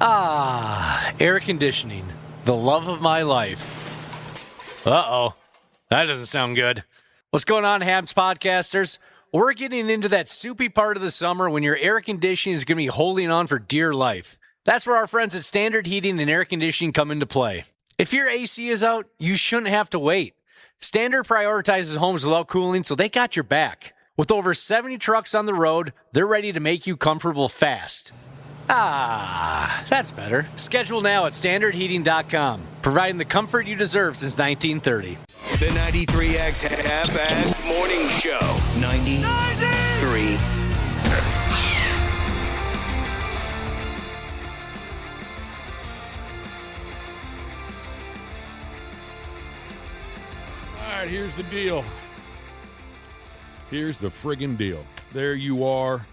Ah, air conditioning, the love of my life. Uh-oh, that doesn't sound good. What's going on, Habs podcasters? We're getting into that soupy part of the summer when your air conditioning is going to be holding on for dear life. That's where our friends at Standard Heating and Air Conditioning come into play. If your AC is out, you shouldn't have to wait. Standard prioritizes homes without cooling, so they got your back. With over 70 trucks on the road, they're ready to make you comfortable fast. Ah, that's better. Schedule now at standardheating.com, providing the comfort you deserve since 1930. The 93X Half-Assed Morning Show. 93. All right, here's the deal. Here's the friggin' deal. There you are.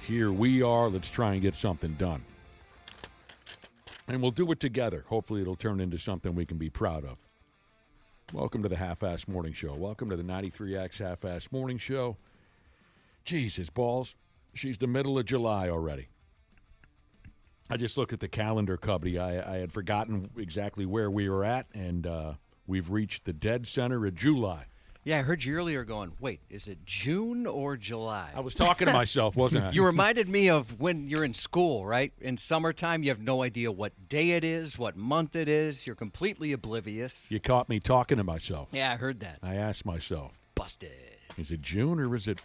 Here we are. Let's try and get something done. And we'll do it together. Hopefully it'll turn into something we can be proud of. Welcome to the Half-Assed Morning Show. Welcome to the 93X Half-Assed Morning Show. Jesus, balls. She's the middle of July already. I just looked at the calendar, Cubby. I had forgotten exactly where we were at, and we've reached the dead center of July. Yeah, I heard you earlier going, wait, is it June or July? I was talking to myself, wasn't I? You reminded me of when you're in school, right? In summertime, you have no idea what day it is, what month it is. You're completely oblivious. You caught me talking to myself. Yeah, I heard that. I asked myself, Busted. is it June or is it,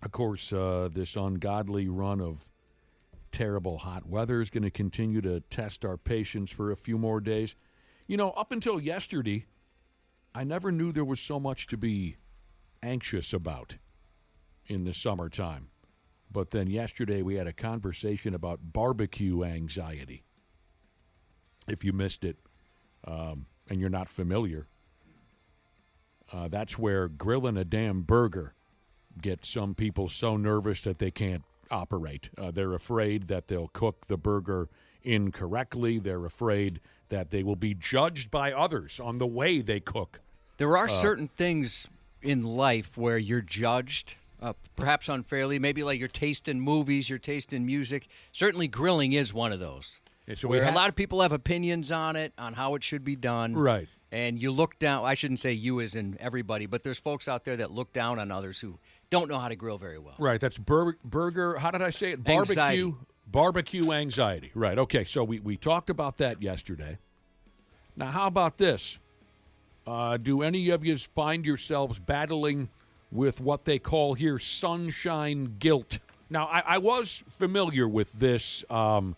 of course, this ungodly run of terrible hot weather is going to continue to test our patience for a few more days. You know, up until yesterday, I never knew there was so much to be anxious about in the summertime. But then yesterday we had a conversation about barbecue anxiety. If you missed it and you're not familiar, that's where grilling a damn burger gets some people so nervous that they can't operate. They're afraid that they'll cook the burger incorrectly. They're afraid that they will be judged by others on the way they cook. There are certain things in life where you're judged, perhaps unfairly. Maybe like your taste in movies, your taste in music. Certainly grilling is one of those. So where a lot of people have opinions on it, on how it should be done. Right. And you look down, I shouldn't say you as in everybody, but there's folks out there that look down on others who don't know how to grill very well. Right, that's burger, how did I say it? Anxiety. Barbecue anxiety. Right, okay, so we talked about that yesterday. Now, how about this? Do any of you find yourselves battling with what they call here sunshine guilt? Now, I was familiar with this, how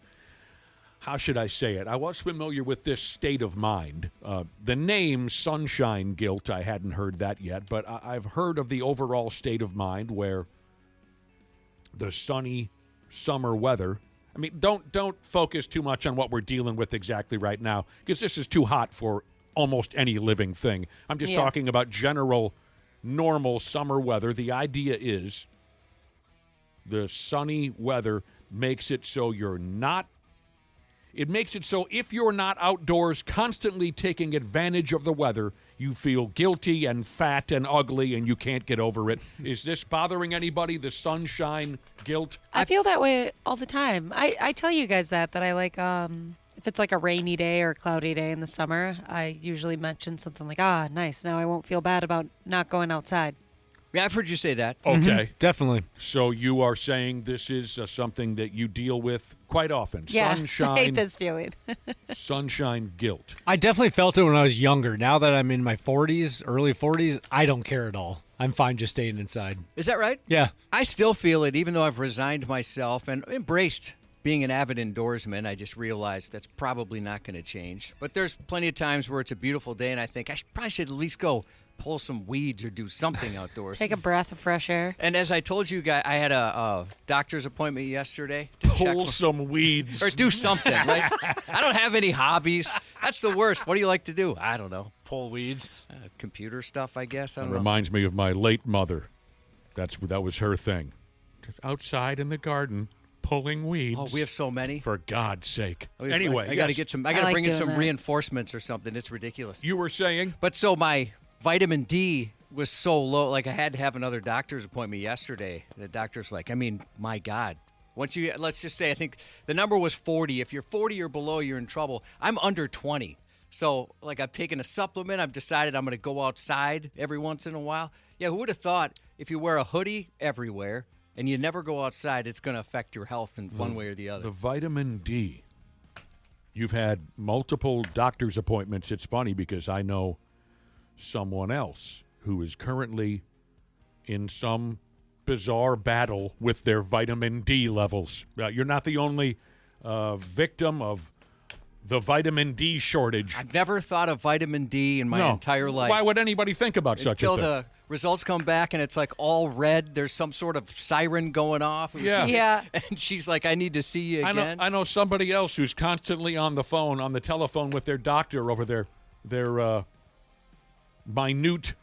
should I say it? I was familiar with this state of mind. The name sunshine guilt, I hadn't heard that yet, but I've heard of the overall state of mind where the sunny summer weather, I mean, don't focus too much on what we're dealing with exactly right now, because this is too hot for almost any living thing. I'm just talking about general, normal summer weather. The idea is the sunny weather makes it so it makes it so if you're not outdoors constantly taking advantage of the weather, you feel guilty and fat and ugly and you can't get over it. Is this bothering anybody, the sunshine guilt? I feel that way all the time. I tell you guys that I like, if it's like a rainy day or a cloudy day in the summer, I usually mention something like, nice, now I won't feel bad about not going outside. Yeah, I've heard you say that. Okay. Definitely. So you are saying this is something that you deal with quite often. Yeah, Sunshine, I hate this feeling. sunshine guilt. I definitely felt it when I was younger. Now that I'm in my 40s, early 40s, I don't care at all. I'm fine just staying inside. Is that right? Yeah. I still feel it, even though I've resigned myself and embraced being an avid indoorsman. I just realized that's probably not going to change. But there's plenty of times where it's a beautiful day and I think I probably should at least go pull some weeds or do something outdoors. Take a breath of fresh air. And as I told you guys, I had a doctor's appointment yesterday. To Pull some weeds. or do something. Like, I don't have any hobbies. That's the worst. What do you like to do? I don't know. Pull weeds. Computer stuff, I guess. I It don't know. reminds me of my late mother. That was her thing. Just outside in the garden, pulling weeds. Oh, we have so many. For God's sake. I Anyway, got to yes. get some. I I got to like bring in doing some that. reinforcements or something. It's ridiculous. You were saying? But so my vitamin D was so low, like I had to have another doctor's appointment yesterday. The doctor's like, I mean, my God, Once you, let's just say, I think the number was 40. If you're 40 or below, you're in trouble. I'm under 20. So, like, I've taken a supplement. I've decided I'm going to go outside every once in a while. Yeah, who would have thought if you wear a hoodie everywhere and you never go outside, it's going to affect your health in one way or the other. The vitamin D. You've had multiple doctor's appointments. It's funny because I know someone else who is currently in some bizarre battle with their vitamin D levels. You're not the only victim of the vitamin D shortage. I've never thought of vitamin D in my entire life. Why would anybody think about such a thing? Until the results come back and it's like all red. There's some sort of siren going off. Yeah. And she's like, I need to see you again. I know somebody else who's constantly on the telephone with their doctor over their minute,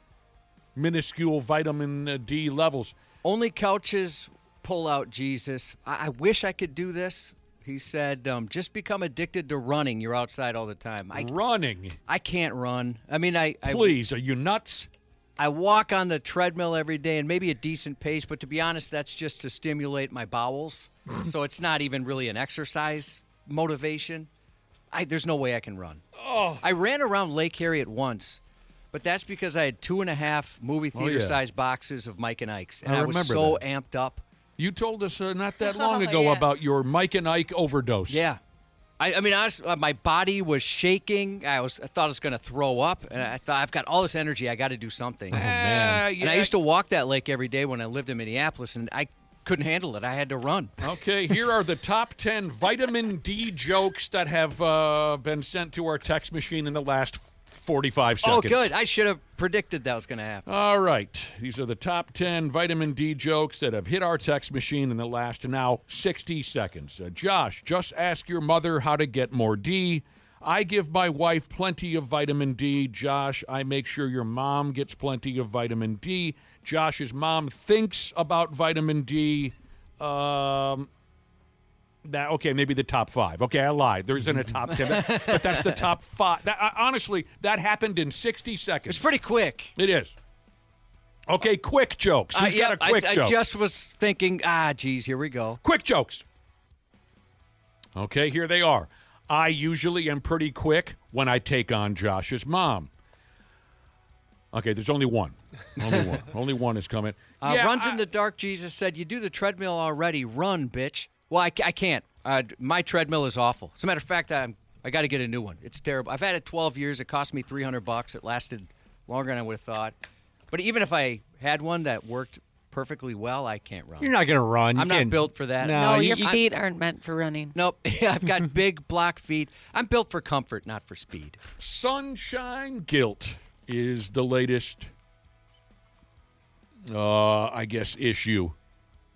minuscule vitamin D levels. Only couches pull out, Jesus. I wish I could do this. He said, just become addicted to running. You're outside all the time. Running? I can't run. I mean, Please, are you nuts? I walk on the treadmill every day and maybe a decent pace, but to be honest, that's just to stimulate my bowels. So it's not even really an exercise motivation. There's no way I can run. Oh. I ran around Lake Harriet once, but that's because I had 2.5 movie theater-sized boxes of Mike and Ike's, and I was so amped up. You told us not that long ago about your Mike and Ike overdose. Yeah. I mean, honestly, my body was shaking. I thought I was going to throw up, and I thought, I've got all this energy. I got to do something. Oh, man. And I used to walk that lake every day when I lived in Minneapolis, and I couldn't handle it. I had to run. Okay, here are the top 10 vitamin D jokes that have been sent to our text machine in the last 45 seconds. Oh, good. I should have predicted that was going to happen. All right. These are the top 10 vitamin D jokes that have hit our text machine in the last now 60 seconds. Josh, just ask your mother how to get more D. I give my wife plenty of vitamin D. Josh, I make sure your mom gets plenty of vitamin D. Josh's mom thinks about vitamin D. Okay, maybe the top 5. Okay, I lied. There isn't a top 10, but that's the top 5. Honestly, that happened in 60 seconds. It's pretty quick. It is. Okay, quick jokes. Who's got a quick joke? I just was thinking, geez, here we go. Quick jokes. Okay, here they are. I usually am pretty quick when I take on Josh's mom. Okay, there's only one. Only one. Only one is coming. Runs in the dark, Jesus said, you do the treadmill already. Run, bitch. Well, I can't. My treadmill is awful. As a matter of fact, I got to get a new one. It's terrible. I've had it 12 years. It cost me $300. It lasted longer than I would have thought. But even if I had one that worked perfectly well, I can't run. You're not going to run. I'm not built for that. No, your feet aren't meant for running. Nope. I've got big block feet. I'm built for comfort, not for speed. Sunshine guilt is the latest, I guess, issue.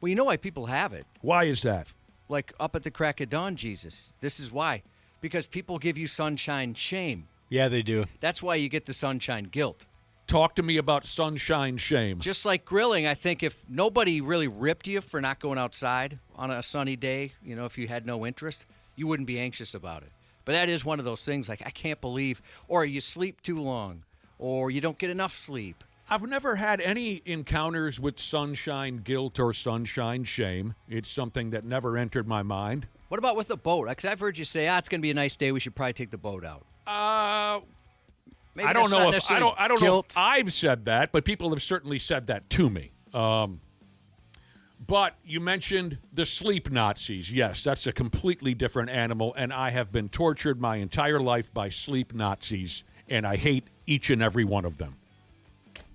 Well, you know why people have it. Why is that? Like up at the crack of dawn, Jesus. This is why. Because people give you sunshine shame. Yeah, they do. That's why you get the sunshine guilt. Talk to me about sunshine shame. Just like grilling, I think if nobody really ripped you for not going outside on a sunny day, if you had no interest, you wouldn't be anxious about it. But that is one of those things like, I can't believe, or you sleep too long, or you don't get enough sleep. I've never had any encounters with sunshine guilt or sunshine shame. It's something that never entered my mind. What about with the boat? Because I've heard you say, it's going to be a nice day. We should probably take the boat out. Maybe I don't know if I don't know if guilt. I've said that, but people have certainly said that to me. But you mentioned the sleep Nazis. Yes, that's a completely different animal, and I have been tortured my entire life by sleep Nazis, and I hate each and every one of them.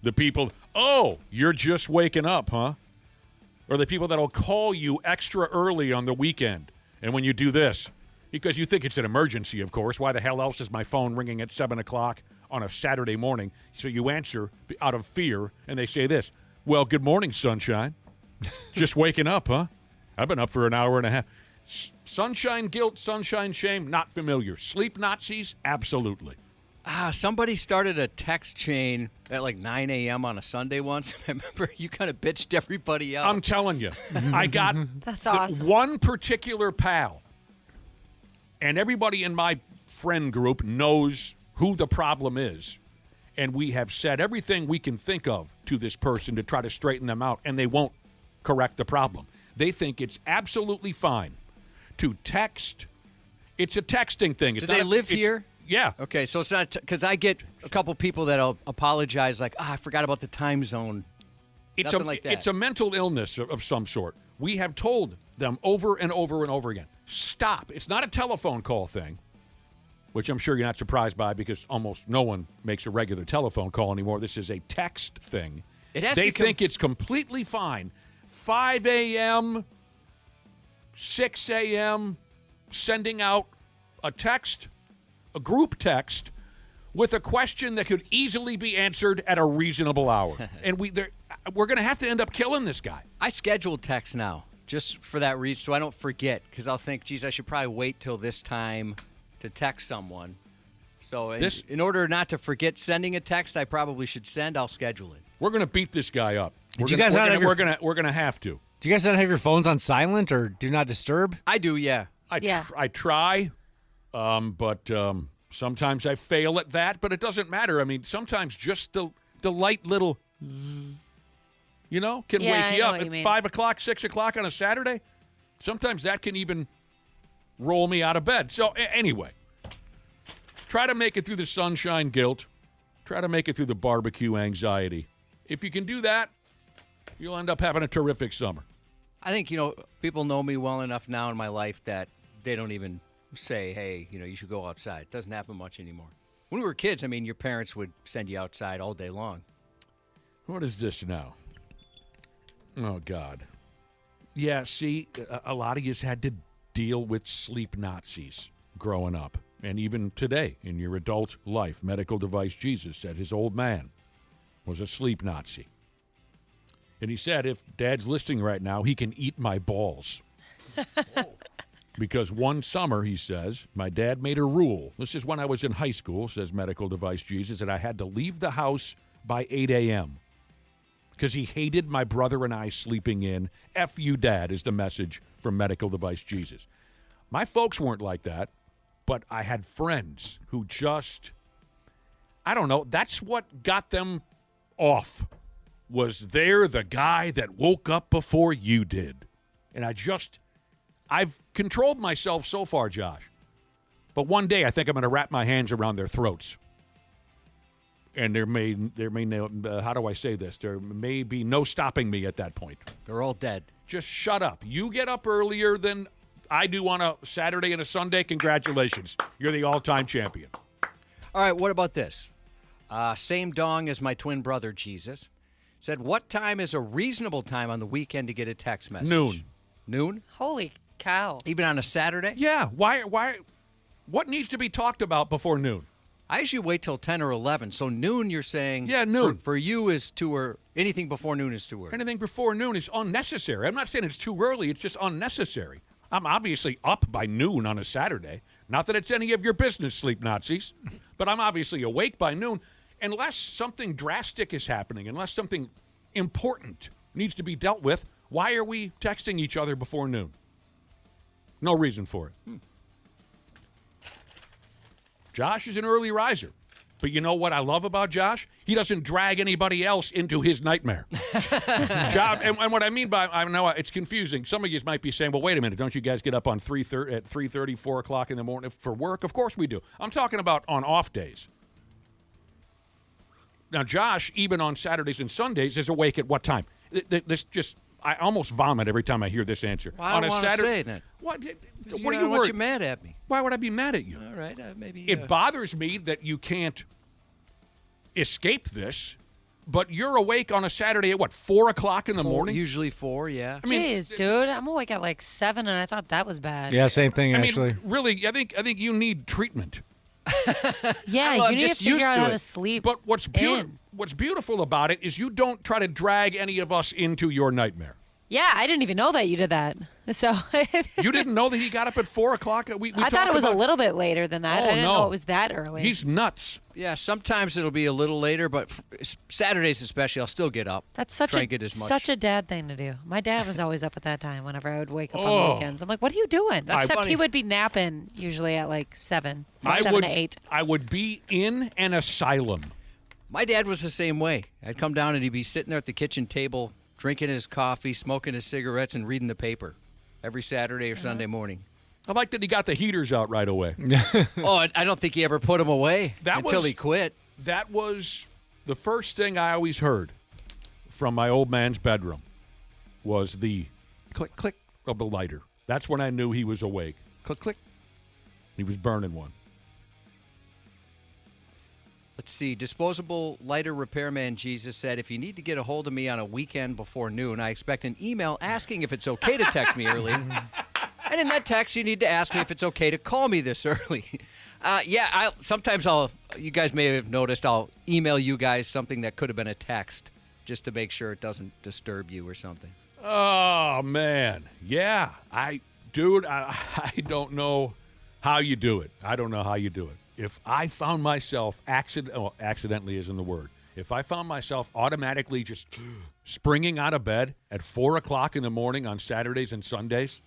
The people, you're just waking up, huh? Or the people that'll call you extra early on the weekend. And when you do this, because you think it's an emergency, of course. Why the hell else is my phone ringing at 7 o'clock on a Saturday morning? So you answer out of fear, and they say this, well, good morning, sunshine. Just waking up, huh? I've been up for an hour and a half. Sunshine guilt, sunshine shame, not familiar. Sleep Nazis, absolutely. Somebody started a text chain at like 9 a.m. on a Sunday once. I remember you kind of bitched everybody out. I'm telling you, I got That's awesome. One particular pal, and everybody in my friend group knows who the problem is, and we have said everything we can think of to this person to try to straighten them out, and they won't correct the problem. They think it's absolutely fine to text. It's a texting thing. It's Do they live here? Yeah. Okay, so it's not because I get a couple people that'll apologize, like, I forgot about the time zone. Nothing like that. It's a mental illness of some sort. We have told them over and over and over again, stop. It's not a telephone call thing, which I'm sure you're not surprised by because almost no one makes a regular telephone call anymore. This is a text thing. They think it's completely fine. 5 a.m., 6 a.m., sending out a text, a group text, with a question that could easily be answered at a reasonable hour. And we're going to have to end up killing this guy. I schedule text now just for that reason, so I don't forget, because I'll think, geez, I should probably wait till this time to text someone. So in order not to forget sending a text, I probably should send. I'll schedule it. We're going to beat this guy up. We're you guys not have your- we're going to have to. Do you guys not have your phones on silent or do not disturb? I do, yeah. I try, but sometimes I fail at that. But it doesn't matter. I mean, sometimes just the light little, can wake you up at 5 o'clock, 6 o'clock on a Saturday. Sometimes that can even roll me out of bed. So anyway, try to make it through the sunshine guilt. Try to make it through the barbecue anxiety. If you can do that, you'll end up having a terrific summer. I think, people know me well enough now in my life that they don't even say, hey, you should go outside. It doesn't happen much anymore. When we were kids, your parents would send you outside all day long. What is this now? Oh, God. Yeah, see, a lot of you had to deal with sleep Nazis growing up. And even today, in your adult life, Medical Device Jesus said his old man was a sleep Nazi. And he said, if Dad's listening right now, he can eat my balls. Because one summer, he says, my dad made a rule. This is when I was in high school, says Medical Device Jesus, that I had to leave the house by 8 a.m. because he hated my brother and I sleeping in. F you, Dad, is the message from Medical Device Jesus. My folks weren't like that, but I had friends who just, I don't know, that's what got them off. Was there the guy that woke up before you did? And I've controlled myself so far, Josh. But one day I think I'm going to wrap my hands around their throats. And there may how do I say this? There may be no stopping me at that point. They're all dead. Just shut up. You get up earlier than I do on a Saturday and a Sunday. Congratulations. You're the all-time champion. All right, what about this? Same dong as my twin brother, Jesus. Said, what time is a reasonable time on the weekend to get a text message? Noon. Noon? Holy cow. Even on a Saturday? Yeah. Why? What needs to be talked about before noon? I usually wait till 10 or 11. So noon, you're saying... Yeah, noon. For you is too early. Anything before noon is too early. Anything before noon is unnecessary. I'm not saying it's too early. It's just unnecessary. I'm obviously up by noon on a Saturday. Not that it's any of your business, sleep Nazis. But I'm obviously awake by noon. Unless something drastic is happening, unless something important needs to be dealt with, why are we texting each other before noon? No reason for it. Josh is an early riser. But you know what I love about Josh? He doesn't drag anybody else into his nightmare. And what I mean by, I know it's confusing. Some of you might be saying, well, wait a minute, don't you guys get up on 3:30, 4 o'clock in the morning for work? Of course we do. I'm talking about on off days. Now, Josh, even on Saturdays and Sundays, is awake at what time? I almost vomit every time I hear this answer. Well, I don't want to say that. What are I you don't want worried? you mad at me. Why would I be mad at you? All right, maybe... It bothers me that you can't escape this, but you're awake on a Saturday at, 4 o'clock in the morning? Usually 4, yeah. I mean, Jeez, dude, I'm awake at like 7, and I thought that was bad. Yeah, same thing, actually. I mean, really, I think you need treatment. Yeah, you need to just figure used out to how it. to sleep. But what's beautiful about it is you don't try to drag any of us into your nightmare. Yeah, I didn't even know that you did that. So You didn't know that he got up at 4 o'clock? I thought it was a little bit later than that. Oh, I didn't no. know it was that early. He's nuts. Yeah, sometimes it'll be a little later, but Saturdays especially, I'll still get up. That's such try and get as much. such a dad thing to do. My dad was always up at that time whenever I would wake up on weekends. I'm like, what are you doing? That's Except funny. he would be napping usually at like 7 I 7 would, to 8. I would be in an asylum. My dad was the same way. I'd come down and he'd be sitting there at the kitchen table drinking his coffee, smoking his cigarettes, and reading the paper every Saturday or Sunday morning. I like that he got the heaters out right away. Oh, I don't think he ever put them away until he quit. That was the first thing I always heard from my old man's bedroom was the click, click of the lighter. That's when I knew he was awake. Click, click. He was burning one. Let's see. Disposable lighter repairman Jesus said, if you need to get a hold of me on a weekend before noon, I expect an email asking if it's okay to text me early. And in that text, you need to ask me if it's okay to call me this early. Sometimes you guys may have noticed, I'll email you guys something that could have been a text just to make sure it doesn't disturb you or something. Oh, man. Yeah. I don't know how you do it. I don't know how you do it. If I found myself accidentally isn't the word. If I found myself automatically just springing out of bed at 4 o'clock in the morning on Saturdays and Sundays,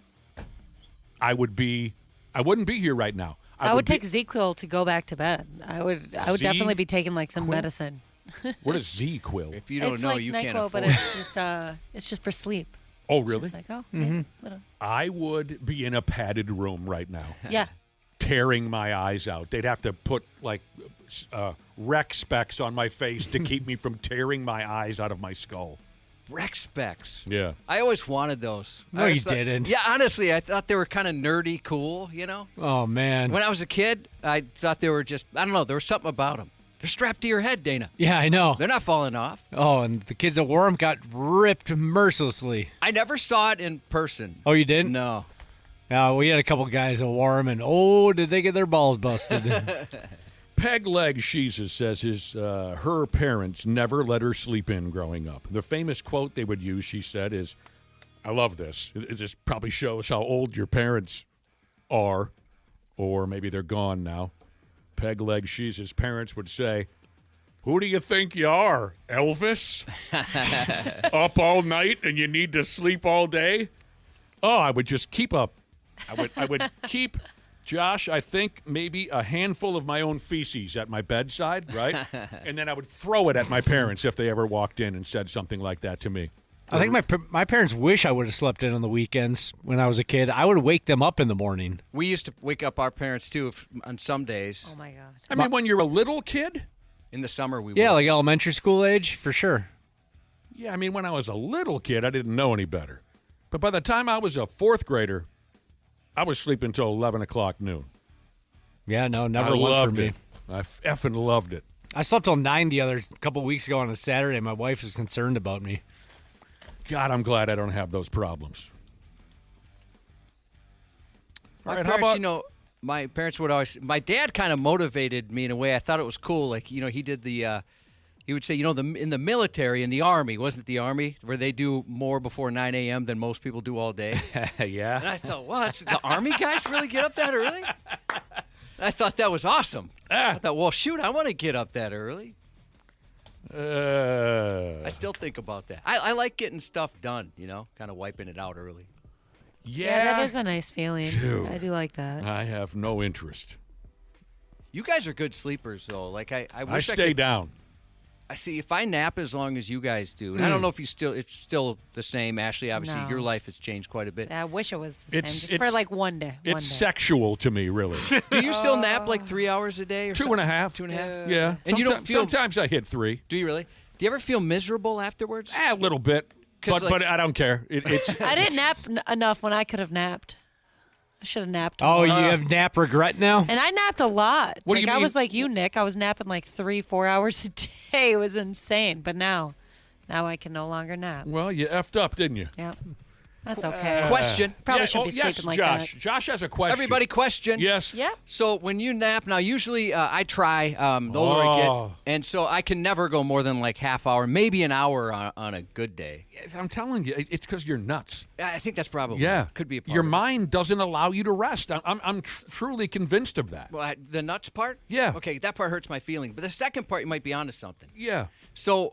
I wouldn't be here right now. I would take ZQuil to go back to bed. I would definitely be taking like some medicine. What is ZQuil? If you don't it's know, like you NyQuil, can't afford but it's just for sleep. Oh, It's really? just like, little. I would be in a padded room right now. Yeah. Tearing my eyes out. They'd have to put like rec specs on my face to keep me from tearing my eyes out of my skull. Rec specs. Yeah. I always wanted those. No, you didn't. Yeah, honestly, I thought they were kind of nerdy cool, you know? Oh, man. When I was a kid, I thought they were just, I don't know, there was something about them. They're strapped to your head, Dana. Yeah, I know. They're not falling off. Oh, and the kids that wore them got ripped mercilessly. I never saw it in person. Oh, you didn't? No. We had a couple guys that wore them, and did they get their balls busted. Peg Leg Jesus says her parents never let her sleep in growing up. The famous quote they would use, she said, is, I love this. This probably shows how old your parents are, or maybe they're gone now. Peg Leg Jesus' parents would say, who do you think you are, Elvis? Up all night and you need to sleep all day? Oh, I would just keep up. I would keep... Josh, I think maybe a handful of my own feces at my bedside, right? And then I would throw it at my parents if they ever walked in and said something like that to me. I think my parents wish I would have slept in on the weekends when I was a kid. I would wake them up in the morning. We used to wake up our parents, too, on some days. Oh, my God. I mean, when you're a little kid? In the summer, we Yeah, would. like elementary school age, for sure. Yeah, I mean, when I was a little kid, I didn't know any better. But by the time I was a fourth grader, I was sleeping until 11 o'clock noon. Yeah, no, never I once for loved me. it. I effing loved it. I slept till 9 a couple weeks ago on a Saturday. My wife was concerned about me. God, I'm glad I don't have those problems. My All right, parents, how about... my parents would always... My dad kind of motivated me in a way. I thought it was cool. Like, he did the... he would say, in the military, in the Army, wasn't it the Army, where they do more before 9 a.m. than most people do all day? Yeah. And I thought, well, the Army guys really get up that early? And I thought that was awesome. I thought, well, shoot, I want to get up that early. I still think about that. I like getting stuff done, kind of wiping it out early. Yeah, that is a nice feeling. Dude. I do like that. I have no interest. You guys are good sleepers, though. Like I I wish stay down. I see. If I nap as long as you guys do, and I don't know if it's still the same. Ashley, obviously, No. your life has changed quite a bit. I wish it was the same. It's- Just for it's- like one day. It's one day. sexual to me, really. Do you still nap like 3 hours a day or 2.5. 2.5? Yeah. And you don't feel- Sometimes I hit 3. Do you really? Do you ever feel miserable afterwards? A little bit. 'Cause, But I don't care. It's I didn't nap enough when I could have napped. I should have napped Oh, more. you have nap regret now? And I napped a lot. What do you I mean? was like you, Nick. I was napping like 3-4 hours a day. It was insane. But now I can no longer nap. well, you effed up, didn't you? Yep. That's okay. Question. Probably Yeah, shouldn't be yes, sleeping like Josh. that. Josh has a question. Everybody, question. Yes. Yep. So when you nap, now usually I try the older I Oh. get, and so I can never go more than like half hour, maybe an hour on a good day. Yes, I'm telling you, it's because you're nuts. I think that's probably could be a part Your of it. mind doesn't allow you to rest. I'm truly convinced of that. Well, the nuts part? Yeah. Okay, that part hurts my feeling. But the second part, you might be onto something. Yeah. So,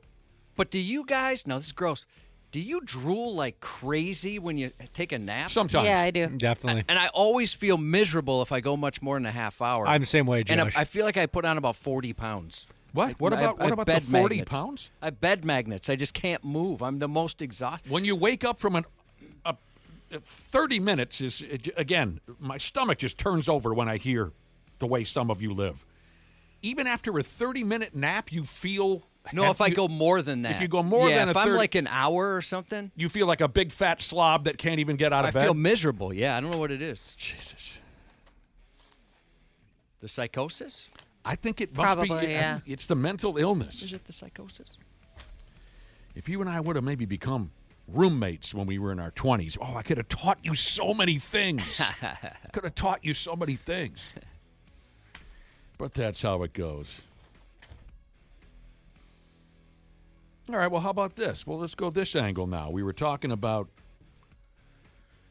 but do you guys, now this is gross, do you drool like crazy when you take a nap? Sometimes. Yeah, I do. Definitely. And I always feel miserable if I go much more than a half hour. I'm the same way, And Josh. I feel like I put on about 40 pounds. What? What I about the bed 40 magnets. pounds? I have bed magnets. I just can't move. I'm the most exhausted. When you wake up from 30 minutes is, again, my stomach just turns over when I hear the way some of you live. Even after a 30-minute nap, you feel... No, if I go more than that. If you go more than if a I'm 30 like an hour or something, you feel like a big fat slob that can't even get out I of bed? feel miserable. Yeah, I don't know what it is. Jesus. The psychosis? I think it must be... Probably, yeah. It's the mental illness. Is it the psychosis? If you and I would have maybe become roommates when we were in our 20s, I could have taught you so many things. Could have taught you so many things. But that's how it goes. All right, well, how about this? Well, let's go this angle now. We were talking about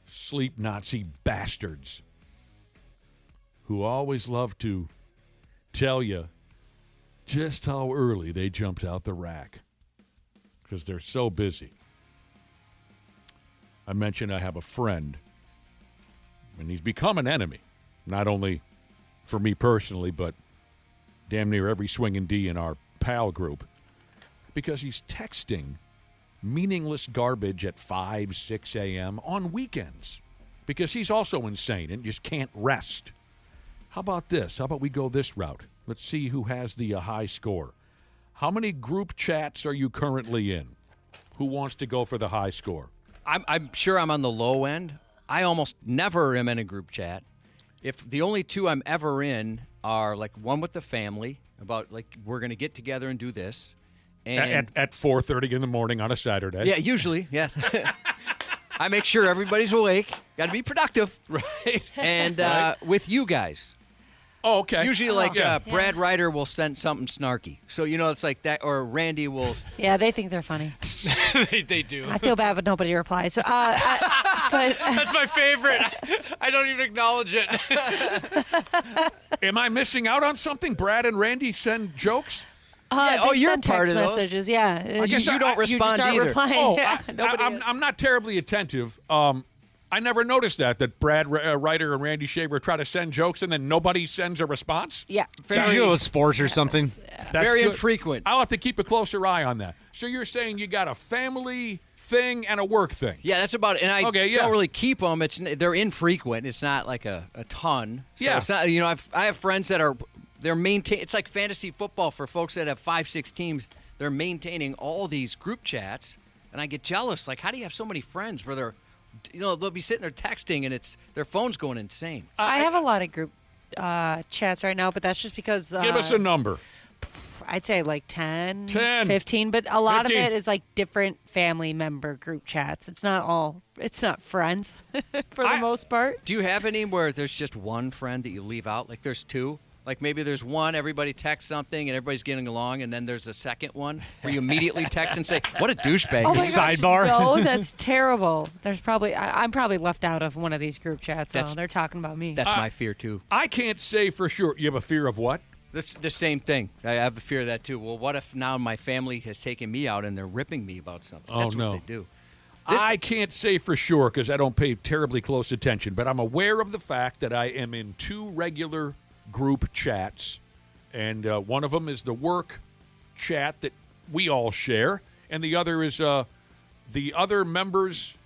sleep Nazi bastards who always love to tell you just how early they jumped out the rack because they're so busy. I mentioned I have a friend, and he's become an enemy, not only for me personally, but damn near every swinging D in our pal group, because he's texting meaningless garbage at 5, 6 a.m. on weekends because he's also insane and just can't rest. How about this? How about we go this route? Let's see who has the high score. How many group chats are you currently in? Who wants to go for the high score? I'm sure I'm on the low end. I almost never am in a group chat. If the only two I'm ever in are like one with the family about like we're going to get together and do this. And At 4:30 in the morning on a Saturday. yeah, usually, yeah. I make sure everybody's awake. Got to be productive. Right. And with you guys. Oh, okay. Usually, like Yeah. Brad Ryder will send something snarky. So, it's like that. Or Randy will. Yeah, they think they're funny. they do. I feel bad, but nobody replies. So, but That's my favorite. I don't even acknowledge it. Am I missing out on something? Brad and Randy send jokes? they you're send part text of those. messages. Yeah, I guess you don't you just respond aren't either. replying. Yeah, nobody is. I'm not terribly attentive. I never noticed that Brad Ryder and Randy Shaver try to send jokes and then nobody sends a response. Yeah, Usually with sports or something. That's Very good. infrequent. I'll have to keep a closer eye on that. So you're saying you got a family thing and a work thing. Yeah, that's about it. And I Okay, yeah. don't really keep them. They're infrequent. It's not like a ton. So Yeah. It's not, I have friends that they're it's like fantasy football for folks that have 5, 6 teams. They're maintaining all these group chats, and I get jealous. Like, how do you have so many friends where they're, they'll be sitting there texting and their phone's going insane. I have a lot of group chats right now, but that's just because Give us a number. I'd say like 10, 10. 15, but a lot 15. of it is like different family member group chats. It's not friends for the most part. Do you have any where there's just one friend that you leave out? Like there's two? Like maybe there's one, everybody texts something and everybody's getting along, and then there's a second one where you immediately text and say, what a douchebag. Oh my This is." gosh, Sidebar. no, that's terrible. There's probably I'm probably left out of one of these group chats. That's- So they're talking about me. That's my fear too. I can't say for sure. You have a fear of what? The same thing. I have a fear of that too. Well, what if now my family has taken me out and they're ripping me about something? Oh, That's no. what they do. I can't say for sure because I don't pay terribly close attention, but I'm aware of the fact that I am in 2 regular group chats, and one of them is the work chat that we all share, and the other is the other members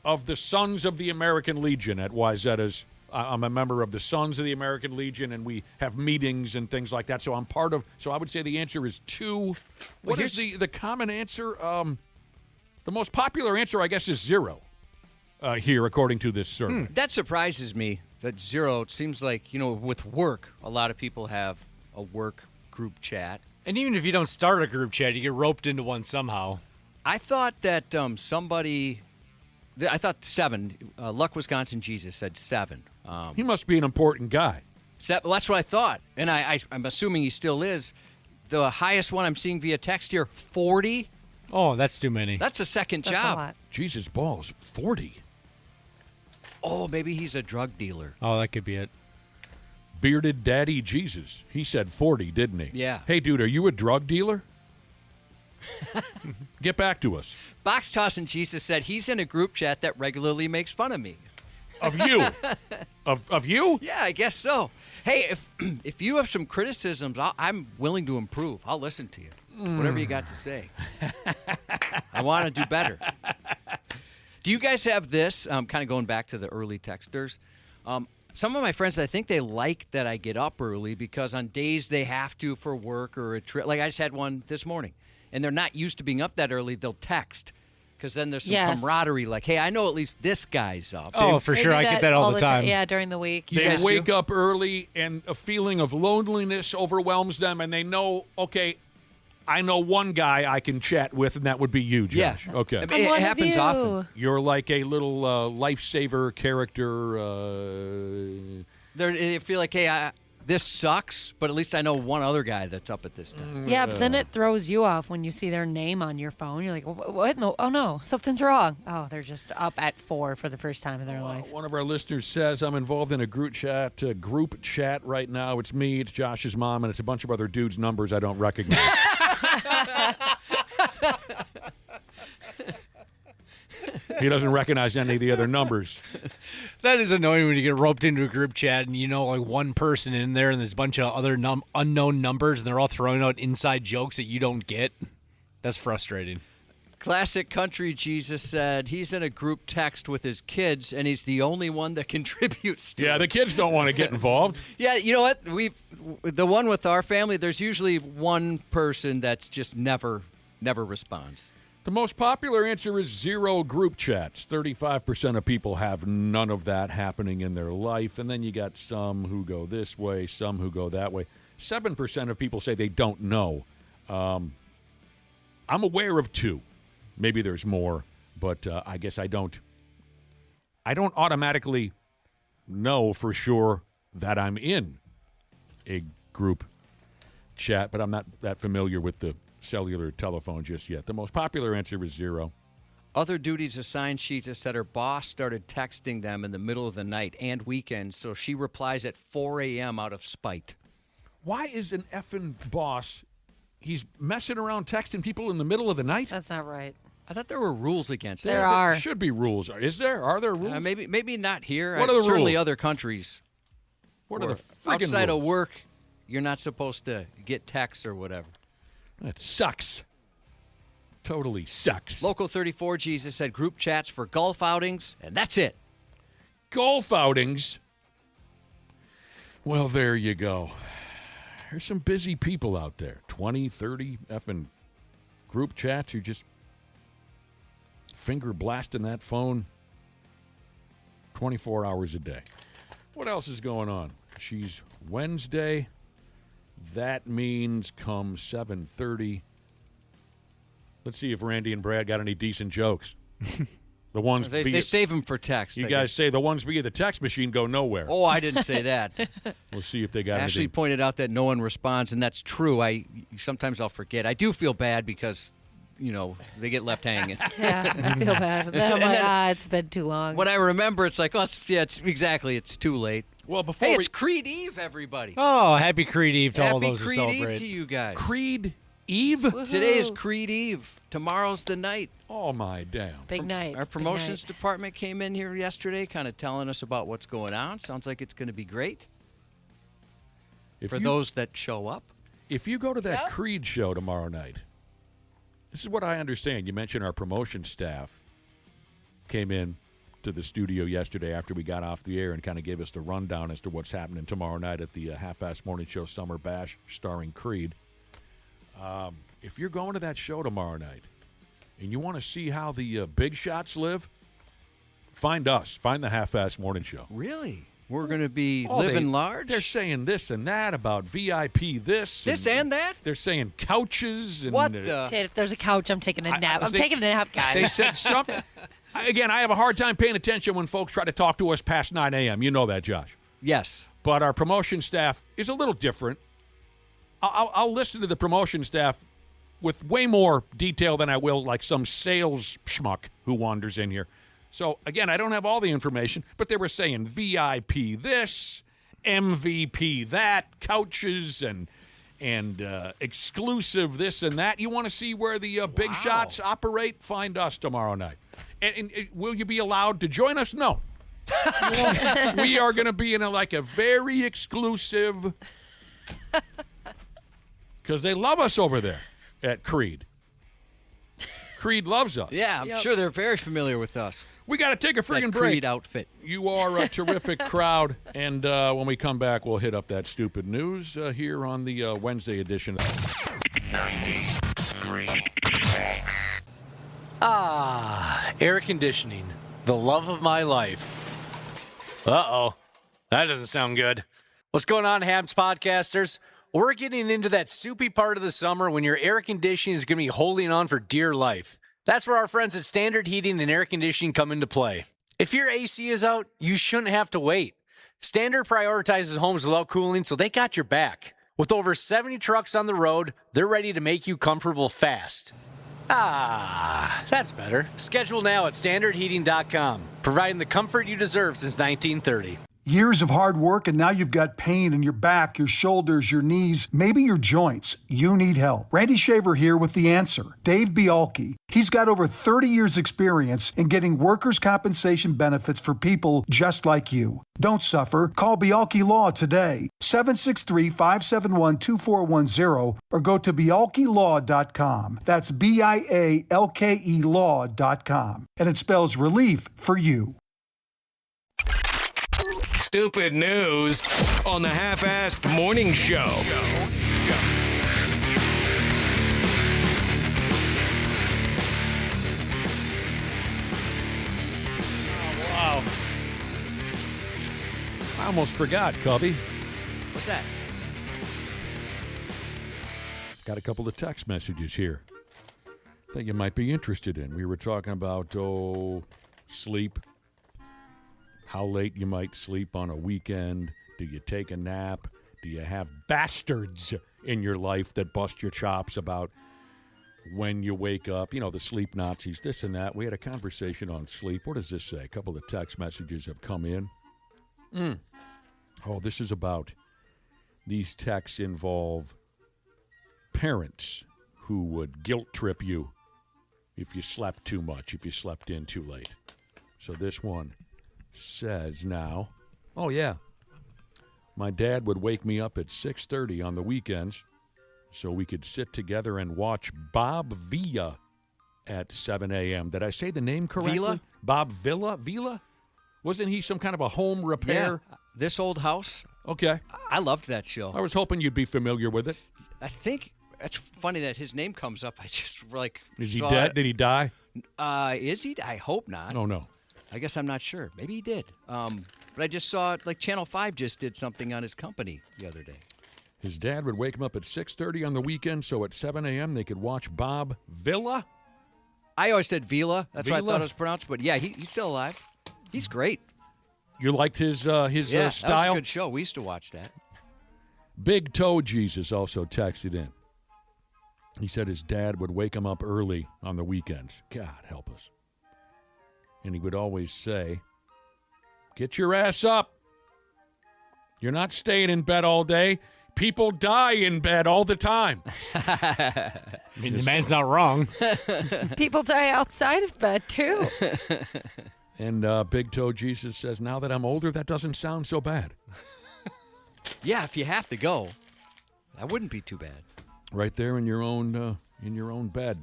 of the Sons of the American Legion at Wyzetta's. I'm a member of the Sons of the American Legion, and we have meetings and things like that. So I'm part of. So I would say the answer is 2. What is the common answer? The most popular answer, I guess, is 0 here, according to this survey. That surprises me. That 0. It seems like, with work, a lot of people have a work group chat. And even if you don't start a group chat, you get roped into one somehow. I thought that I thought 7. Luck, Wisconsin, Jesus said 7. He must be an important guy. Well, that's what I thought. And I'm assuming he still is. The highest one I'm seeing via text here, 40. Oh, that's too many. That's a second That's job. a lot. Jesus balls, 40. Oh, maybe he's a drug dealer. Oh, that could be it. Bearded Daddy Jesus. He said 40, didn't he? Yeah. Hey, dude, are you a drug dealer? Get back to us. Box Tossing Jesus said he's in a group chat that regularly makes fun of me. Of you. of you? Yeah, I guess so. Hey, if you have some criticisms, I'm willing to improve. I'll listen to you. Whatever you got to say. I want to do better. Do you guys have this? Kind of going back to the early texters. Some of my friends, I think they like that I get up early because on days they have to for work or a trip. Like I just had one this morning, and they're not used to being up that early. They'll text. Because then there's some camaraderie, like, hey, I know at least this guy's up. Oh, for sure. I get that all the time. Yeah, during the week. They wake up early, and a feeling of loneliness overwhelms them, and they know, okay, I know one guy I can chat with, and that would be you, Josh. Yeah. Okay. I mean, it happens often. You're like a little lifesaver character. Mm. They feel like, hey, this sucks, but at least I know one other guy that's up at this time. Yeah, but then it throws you off when you see their name on your phone. You're like, what? No, oh, no, something's wrong. Oh, they're just up at 4 for the first time in their life. One of our listeners says, I'm involved in a group chat right now. It's me, it's Josh's mom, and it's a bunch of other dudes' numbers I don't recognize. He doesn't recognize any of the other numbers. That is annoying when you get roped into a group chat and you know like one person in there and there's a bunch of other unknown numbers and they're all throwing out inside jokes that you don't get. That's frustrating. Classic Country Jesus said he's in a group text with his kids and he's the only one that contributes to it. The kids don't want to get involved. Yeah, you know what? The one with our family, there's usually one person that's just never responds. The most popular answer is 0 group chats. 35% of people have none of that happening in their life. And then you got some who go this way, some who go that way. 7% of people say they don't know. I'm aware of 2. Maybe there's more, but I guess I don't automatically know for sure that I'm in a group chat, but I'm not that familiar with the cellular telephone just yet. The most popular answer is 0. Other duties assigned, she just said her boss started texting them in the middle of the night and weekends, so she replies at 4 a.m. out of spite. Why is an effing boss, he's messing around texting people in the middle of the night? That's not right. I thought there were rules against There that. are. There should be rules. Is there? Are there rules? Maybe not here. What are the certainly rules? Other countries. What are the friggin' outside rules? of work, you're not supposed to get texts or whatever. That sucks. Totally sucks. Local 34 Jesus said group chats for golf outings, and that's it. Golf outings. Well, there you go. There's some busy people out there. 20, 30 effing group chats. You're just finger blasting that phone 24 hours a day. What else is going on? She's Wednesday. That means come 7:30. Let's see if Randy and Brad got any decent jokes. The ones they save them for text. You guys say the ones via the text machine go nowhere. Oh, I didn't say that. We'll see if they got Ashley anything. pointed out that no one responds, and that's true. Sometimes I'll forget. I do feel bad because, they get left hanging. Yeah, I feel bad. Then I'm like, it's been too long. When I remember, it's like, it's too late. Well, before Hey, it's Creed Eve, everybody. Oh, happy Creed Eve to all Happy those who Creed celebrate. Eve to you guys. Creed Eve? Today is Creed Eve. Tomorrow's the night. Oh, my damn. Big night. Our promotions department came in here yesterday kind of telling us about what's going on. Sounds like it's going to be great for those that show up. If you go to that Creed show tomorrow night, this is what I understand. You mentioned our promotion staff came in to the studio yesterday after we got off the air and kind of gave us the rundown as to what's happening tomorrow night at the Half-Ass Morning Show Summer Bash starring Creed. If you're going to that show tomorrow night and you want to see how the big shots live, find us. Find the Half-Ass Morning Show. Really? We're going to be living large? They're saying this and that about VIP this. This and that? They're saying couches. And, What the? Kid, if there's a couch, I'm taking a nap. I'm taking a nap, guys. They said something. Again, I have a hard time paying attention when folks try to talk to us past 9 a.m. You know that, Josh. Yes. But our promotion staff is a little different. I'll listen to the promotion staff with way more detail than I will like some sales schmuck who wanders in here. So, again, I don't have all the information, but they were saying VIP this, MVP that, couches and exclusive this and that. You want to see where the big shots operate? Find us tomorrow night. And will you be allowed to join us? No. We are going to be in a very exclusive, because they love us over there at Creed. Creed loves us. Yeah, I'm sure they're very familiar with us. We got to take a friggin' That break. Creed outfit. You are a terrific crowd, and when we come back, we'll hit up that stupid news here on the Wednesday edition. 93. Air conditioning, the love of my life. Uh-oh, that doesn't sound good. What's going on, Habs podcasters? We're getting into that soupy part of the summer when your air conditioning is going to be holding on for dear life. That's where our friends at Standard Heating and Air Conditioning come into play. If your AC is out, you shouldn't have to wait. Standard prioritizes homes without cooling, so they got your back. With over 70 trucks on the road, they're ready to make you comfortable fast. That's better. Schedule now at standardheating.com, providing the comfort you deserve since 1930. Years of hard work, and now you've got pain in your back, your shoulders, your knees, maybe your joints. You need help. Randy Shaver here with the answer. Dave Bialke. He's got over 30 years experience in getting workers' compensation benefits for people just like you. Don't suffer. Call Bialke Law today. 763-571-2410 or go to bialkelaw.com. That's BIALKE law.com. And it spells relief for you. Stupid news on the Half-Assed Morning Show. Wow. I almost forgot, Cubby. What's that? Got a couple of text messages here that you might be interested in. We were talking about, sleep. How late you might sleep on a weekend. Do you take a nap? Do you have bastards in your life that bust your chops about when you wake up? You know, the sleep Nazis, this and that. We had a conversation on sleep. What does this say? A couple of text messages have come in. Oh, this is about, these texts involve parents who would guilt trip you if you slept too much, if you slept in too late. So this one says now, oh yeah, my dad would wake me up at 6:30 on the weekends so we could sit together and watch Bob Villa at 7 a.m. Did I say the name correctly? Villa? Bob Villa? Villa? Wasn't he some kind of a home repair? Yeah, This Old House. Okay. I loved that show. I was hoping you'd be familiar with it. I think it's funny that his name comes up. I just Is he saw dead? it. Did he die? Is he? I hope not. Oh, no. I guess I'm not sure. Maybe he did. But I just saw it, Channel 5 just did something on his company the other day. His dad would wake him up at 6:30 on the weekend, so at 7 a.m. they could watch Bob Villa. I always said Vila. That's what I Vila? thought it was pronounced. But yeah, he's still alive. He's great. You liked his Yeah, that was style? a good show. We used to watch that. Big Toe Jesus also texted in. He said his dad would wake him up early on the weekends. God help us. And he would always say, get your ass up. You're not staying in bed all day. People die in bed all the time. I mean, the man's not wrong. People die outside of bed, too. And Big Toe Jesus says, now that I'm older, that doesn't sound so bad. Yeah, if you have to go, that wouldn't be too bad. Right there in your own bed.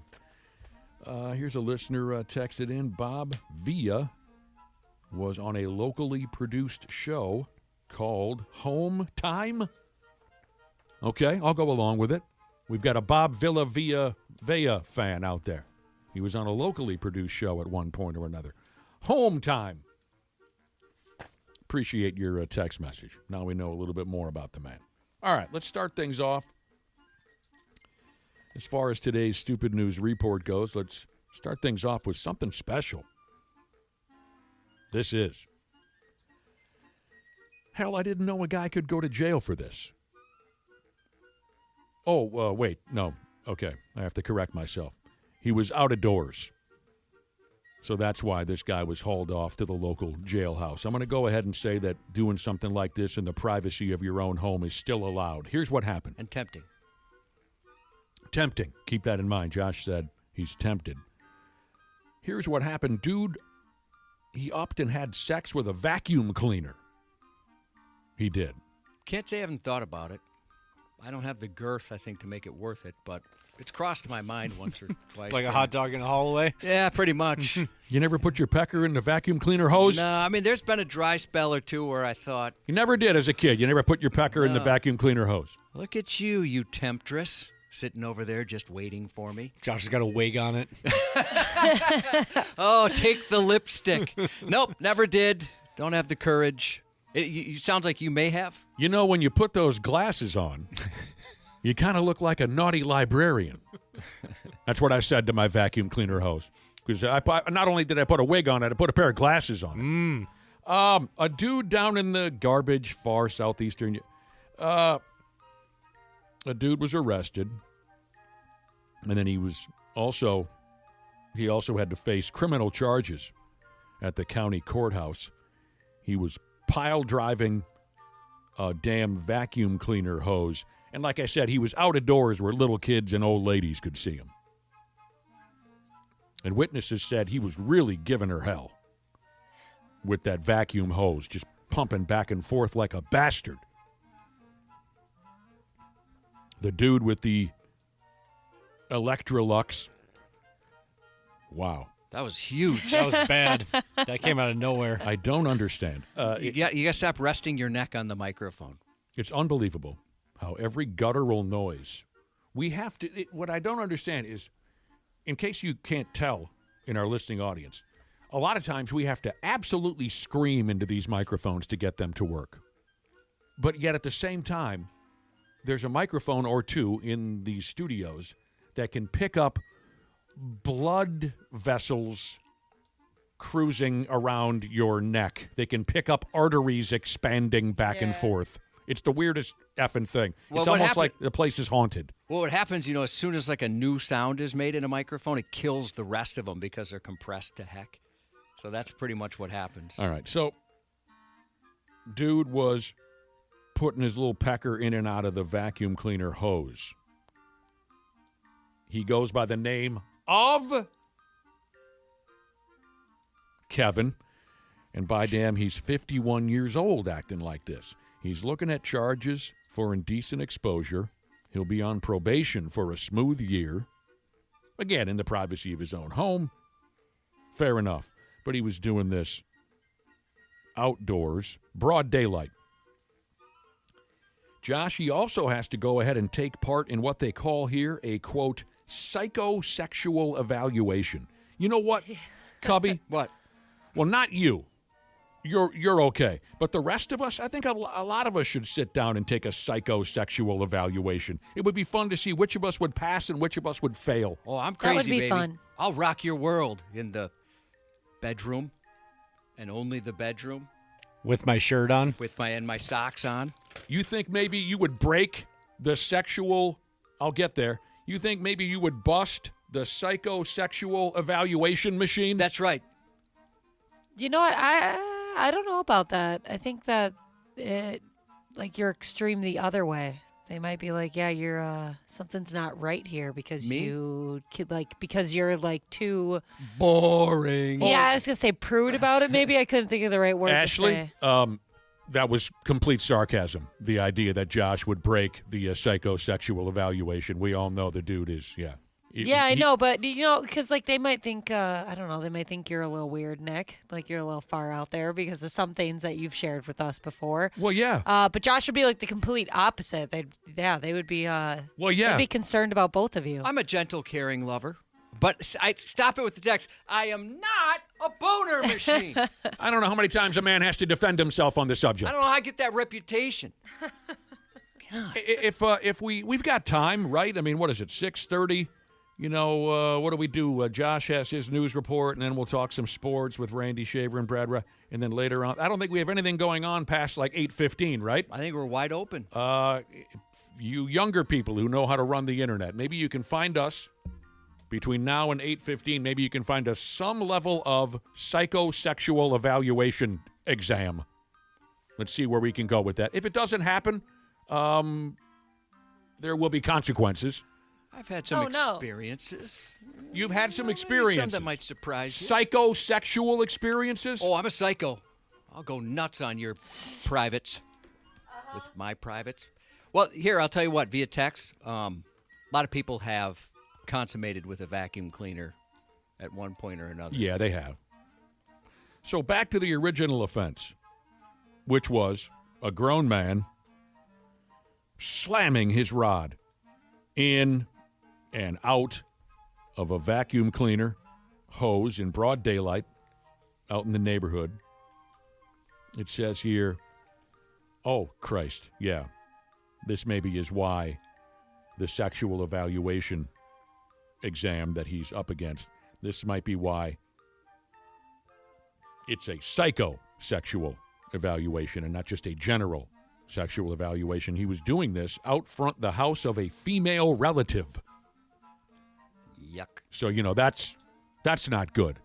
Here's a listener texted in. Bob Villa was on a locally produced show called Home Time. Okay, I'll go along with it. We've got a Bob Villa fan out there. He was on a locally produced show at one point or another. Home Time. Appreciate your text message. Now we know a little bit more about the man. All right, let's start things off. As far as today's Stupid News Report goes, let's start things off with something special. This is. Hell, I didn't know a guy could go to jail for this. Oh, wait, no. Okay, I have to correct myself. He was out of doors. So that's why this guy was hauled off to the local jailhouse. I'm going to go ahead and say that doing something like this in the privacy of your own home is still allowed. Here's what happened. And tempting. Tempting. Keep that in mind. Josh said he's tempted. Here's what happened. Dude he upped and had sex with a vacuum cleaner. He did. Can't say I haven't thought about it. I don't have the girth, I think, to make it worth it, but it's crossed my mind once or twice. Like a hot dog in a hallway? Yeah, pretty much. You never put your pecker in the vacuum cleaner hose? No, I mean, there's been a dry spell or two where I thought, You never did as a kid. You never put your pecker in the vacuum cleaner hose. look at you, you temptress, sitting over there just waiting for me. Josh has got a wig on it. Oh, take the lipstick. Nope, never did. Don't have the courage. You sounds like you may have. You know, when you put those glasses on, you kind of look like a naughty librarian. That's what I said to my vacuum cleaner hose. Because not only did I put a wig on it, I put a pair of glasses on it. A dude down in the garbage far southeastern, a dude was arrested, and then he also had to face criminal charges at the county courthouse. He was pile driving a damn vacuum cleaner hose. And like I said, he was out of doors where little kids and old ladies could see him. And witnesses said he was really giving her hell with that vacuum hose, just pumping back and forth like a bastard. The dude with the Electralux. Wow. That was huge. That was bad. That came out of nowhere. I don't understand. You got to stop resting your neck on the microphone. It's unbelievable how every guttural noise we have to. What I don't understand is, in case you can't tell in our listening audience, a lot of times we have to absolutely scream into these microphones to get them to work. But yet at the same time, there's a microphone or two in these studios that can pick up blood vessels cruising around your neck. They can pick up arteries expanding back and forth. It's the weirdest effing thing. Well, it's almost like the place is haunted. Well, what happens, as soon as like a new sound is made in a microphone, it kills the rest of them because they're compressed to heck. So that's pretty much what happens. All right. So, dude was putting his little pecker in and out of the vacuum cleaner hose. He goes by the name of Kevin. And by damn, he's 51 years old acting like this. He's looking at charges for indecent exposure. He'll be on probation for a smooth year. Again, in the privacy of his own home. Fair enough. But he was doing this outdoors, broad daylight. Josh, he also has to go ahead and take part in what they call here a, quote, psychosexual evaluation. You know what, Cubby? What? Well, not you. You're okay. But the rest of us, I think a lot of us should sit down and take a psychosexual evaluation. It would be fun to see which of us would pass and which of us would fail. Oh, I'm crazy, That would be baby. fun. I'll rock your world in the bedroom and only the bedroom With my shirt on? with my socks on. You think maybe you would break the sexual, I'll get there. You think maybe you would bust the psychosexual evaluation machine? That's right. You know what? I don't know about that. I think that you're extreme the other way. They might be like, yeah, you're something's not right here because Me? because you're like too Boring. Yeah, I was gonna say prude about it. Maybe I couldn't think of the right word Ashley, to say. that was complete sarcasm. The idea that Josh would break the psychosexual evaluation. We all know the dude is, yeah. Yeah, I know, but because they might think I don't know, they might think you're a little weird, Nick. Like you're a little far out there because of some things that you've shared with us before. Well, yeah. But Josh would be like the complete opposite. They would be. Well, They'd yeah. be concerned about both of you. I'm a gentle, caring lover. But stop it with the text. I am not a boner machine. I don't know how many times a man has to defend himself on the subject. I don't know how I get that reputation. If we've got time, right? I mean, what is it, 6:30? What do we do? Josh has his news report, and then we'll talk some sports with Randy Shaver and Brad. And then later on, I don't think we have anything going on past like 8:15, right? I think we're wide open. You younger people who know how to run the internet, maybe you can find us between now and 8:15. Maybe you can find us some level of psychosexual evaluation exam. Let's see where we can go with that. If it doesn't happen, there will be consequences. I've had some Oh, no. experiences. You've had some Maybe experiences. Some that might surprise you. Psychosexual experiences? Oh, I'm a psycho. I'll go nuts on your privates with my privates. Well, here, I'll tell you what, via text, a lot of people have consummated with a vacuum cleaner at one point or another. Yeah, they have. So back to the original offense, which was a grown man slamming his rod in and out of a vacuum cleaner hose in broad daylight out in the neighborhood. It says here, oh, Christ, yeah, this maybe is why the sexual evaluation exam that he's up against, this might be why it's a psychosexual evaluation and not just a general sexual evaluation. He was doing this out front the house of a female relative. Yuck. So, that's not good.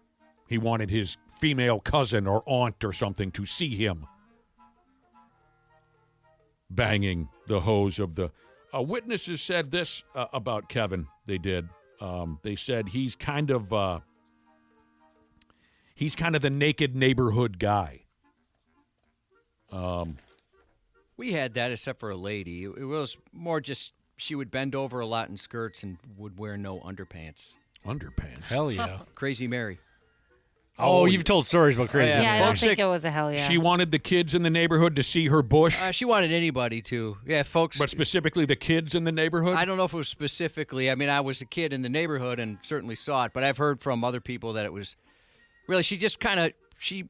He wanted his female cousin or aunt or something to see him banging the hose of the... witnesses said this about Kevin. They did. They said he's kind of the naked neighborhood guy. We had that except for a lady. It was more just she would bend over a lot in skirts and would wear no underpants. Underpants. Hell yeah. Crazy Mary. Oh, you've told stories about crazy. Yeah. Yeah, I don't Folks, think it was a hell yeah. She wanted the kids in the neighborhood to see her bush, She wanted anybody to. Yeah, folks. but specifically the kids in the neighborhood? I don't know if it was specifically. I mean, I was a kid in the neighborhood and certainly saw it, but I've heard from other people that it was really, she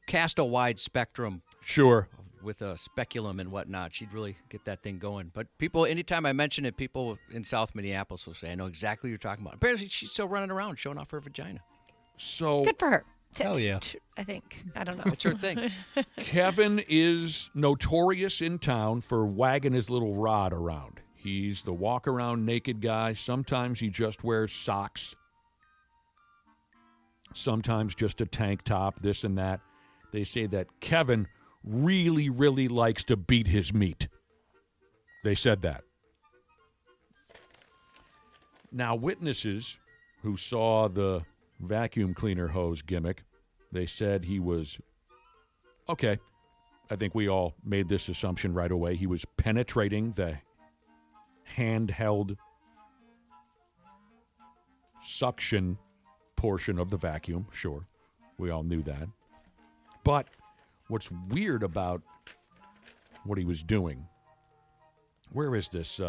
cast a wide spectrum Sure. with a speculum and whatnot. She'd really get that thing going. But people, anytime I mention it, people in South Minneapolis will say, I know exactly what you're talking about. Apparently, she's still running around showing off her vagina. So Good for her. Hell yeah. I think. I don't know. That's her thing. Kevin is notorious in town for wagging his little rod around. He's the walk-around naked guy. Sometimes he just wears socks. Sometimes just a tank top, this and that. They say that Kevin really, really likes to beat his meat. They said that. Now, witnesses who saw the vacuum cleaner hose gimmick, they said he was, okay, I think we all made this assumption right away. He was penetrating the handheld suction portion of the vacuum. Sure, we all knew that. But what's weird about what he was doing, where is this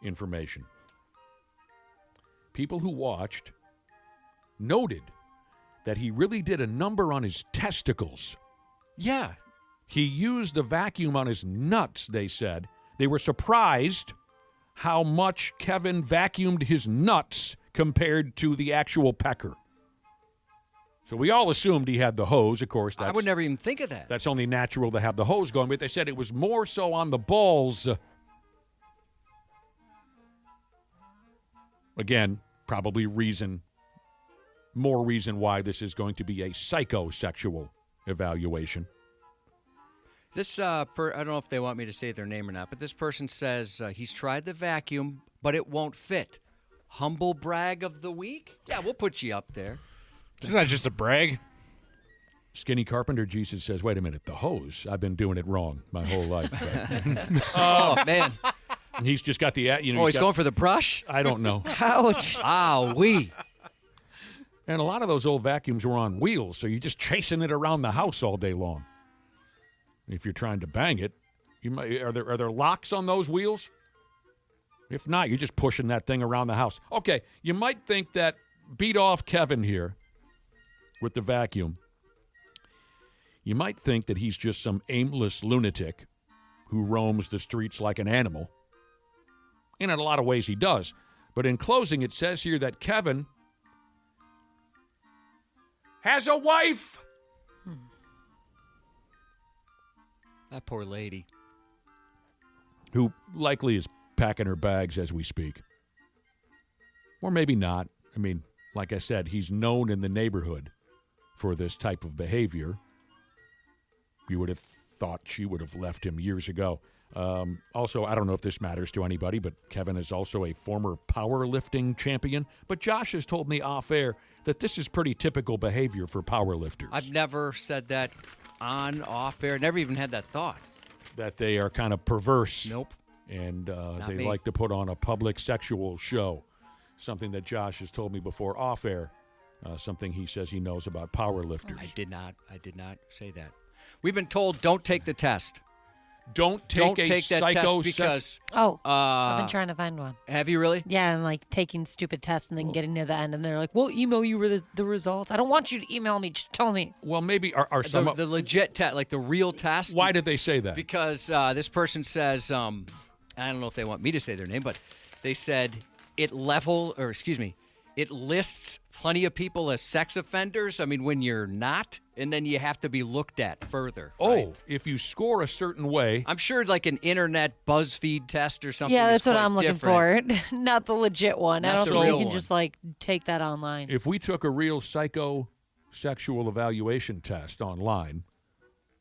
information? People who watched noted that he really did a number on his testicles. Yeah. He used the vacuum on his nuts, they said. They were surprised how much Kevin vacuumed his nuts compared to the actual pecker. So we all assumed he had the hose, of course. I would never even think of that. That's only natural to have the hose going, but they said it was more so on the balls. Again, probably more reason why this is going to be a psychosexual evaluation. This, I don't know if they want me to say their name or not, but this person says he's tried the vacuum, but it won't fit. Humble brag of the week? Yeah, we'll put you up there. It's not just a brag. Skinny Carpenter Jesus says, wait a minute, the hose? I've been doing it wrong my whole life. Oh, man. He's just got the... He's going for the brush? I don't know. Ouch. Wee. And a lot of those old vacuums were on wheels, so you're just chasing it around the house all day long. If you're trying to bang it, are there locks on those wheels? If not, you're just pushing that thing around the house. Okay, you might think that beat off Kevin here with the vacuum. You might think that he's just some aimless lunatic who roams the streets like an animal. And in a lot of ways he does. But in closing, it says here that Kevin has a wife. That poor lady. Who likely is packing her bags as we speak. Or maybe not. I mean, like I said, he's known in the neighborhood for this type of behavior. You would have thought she would have left him years ago. Also, I don't know if this matters to anybody, but Kevin is also a former powerlifting champion. But Josh has told me off air that this is pretty typical behavior for powerlifters. I've never said that on, off air. Never even had that thought. That they are kind of perverse. Nope. And they me. like to put on a public sexual show. Something that Josh has told me before off air. Something he says he knows about powerlifters. I did not say that. We've been told don't take the test. Don't take that psycho test because I've been trying to find one. have you really? Yeah, and like taking stupid tests and then getting near the end, and they're like, "We'll email you the results." I don't want you to email me. Just tell me. Well, maybe are some The legit test, like the real test. Why did they say that? Because this person says, I don't know if they want me to say their name, but they said it lists plenty of people as sex offenders. I mean, when you're not, and then you have to be looked at further. Oh, right? if you score a certain way. I'm sure like an internet BuzzFeed test or something. Yeah, is that's what quite I'm looking different. for. Not the legit one. I Not don't the think you real can one. just like take that online. If we took a real psychosexual evaluation test online,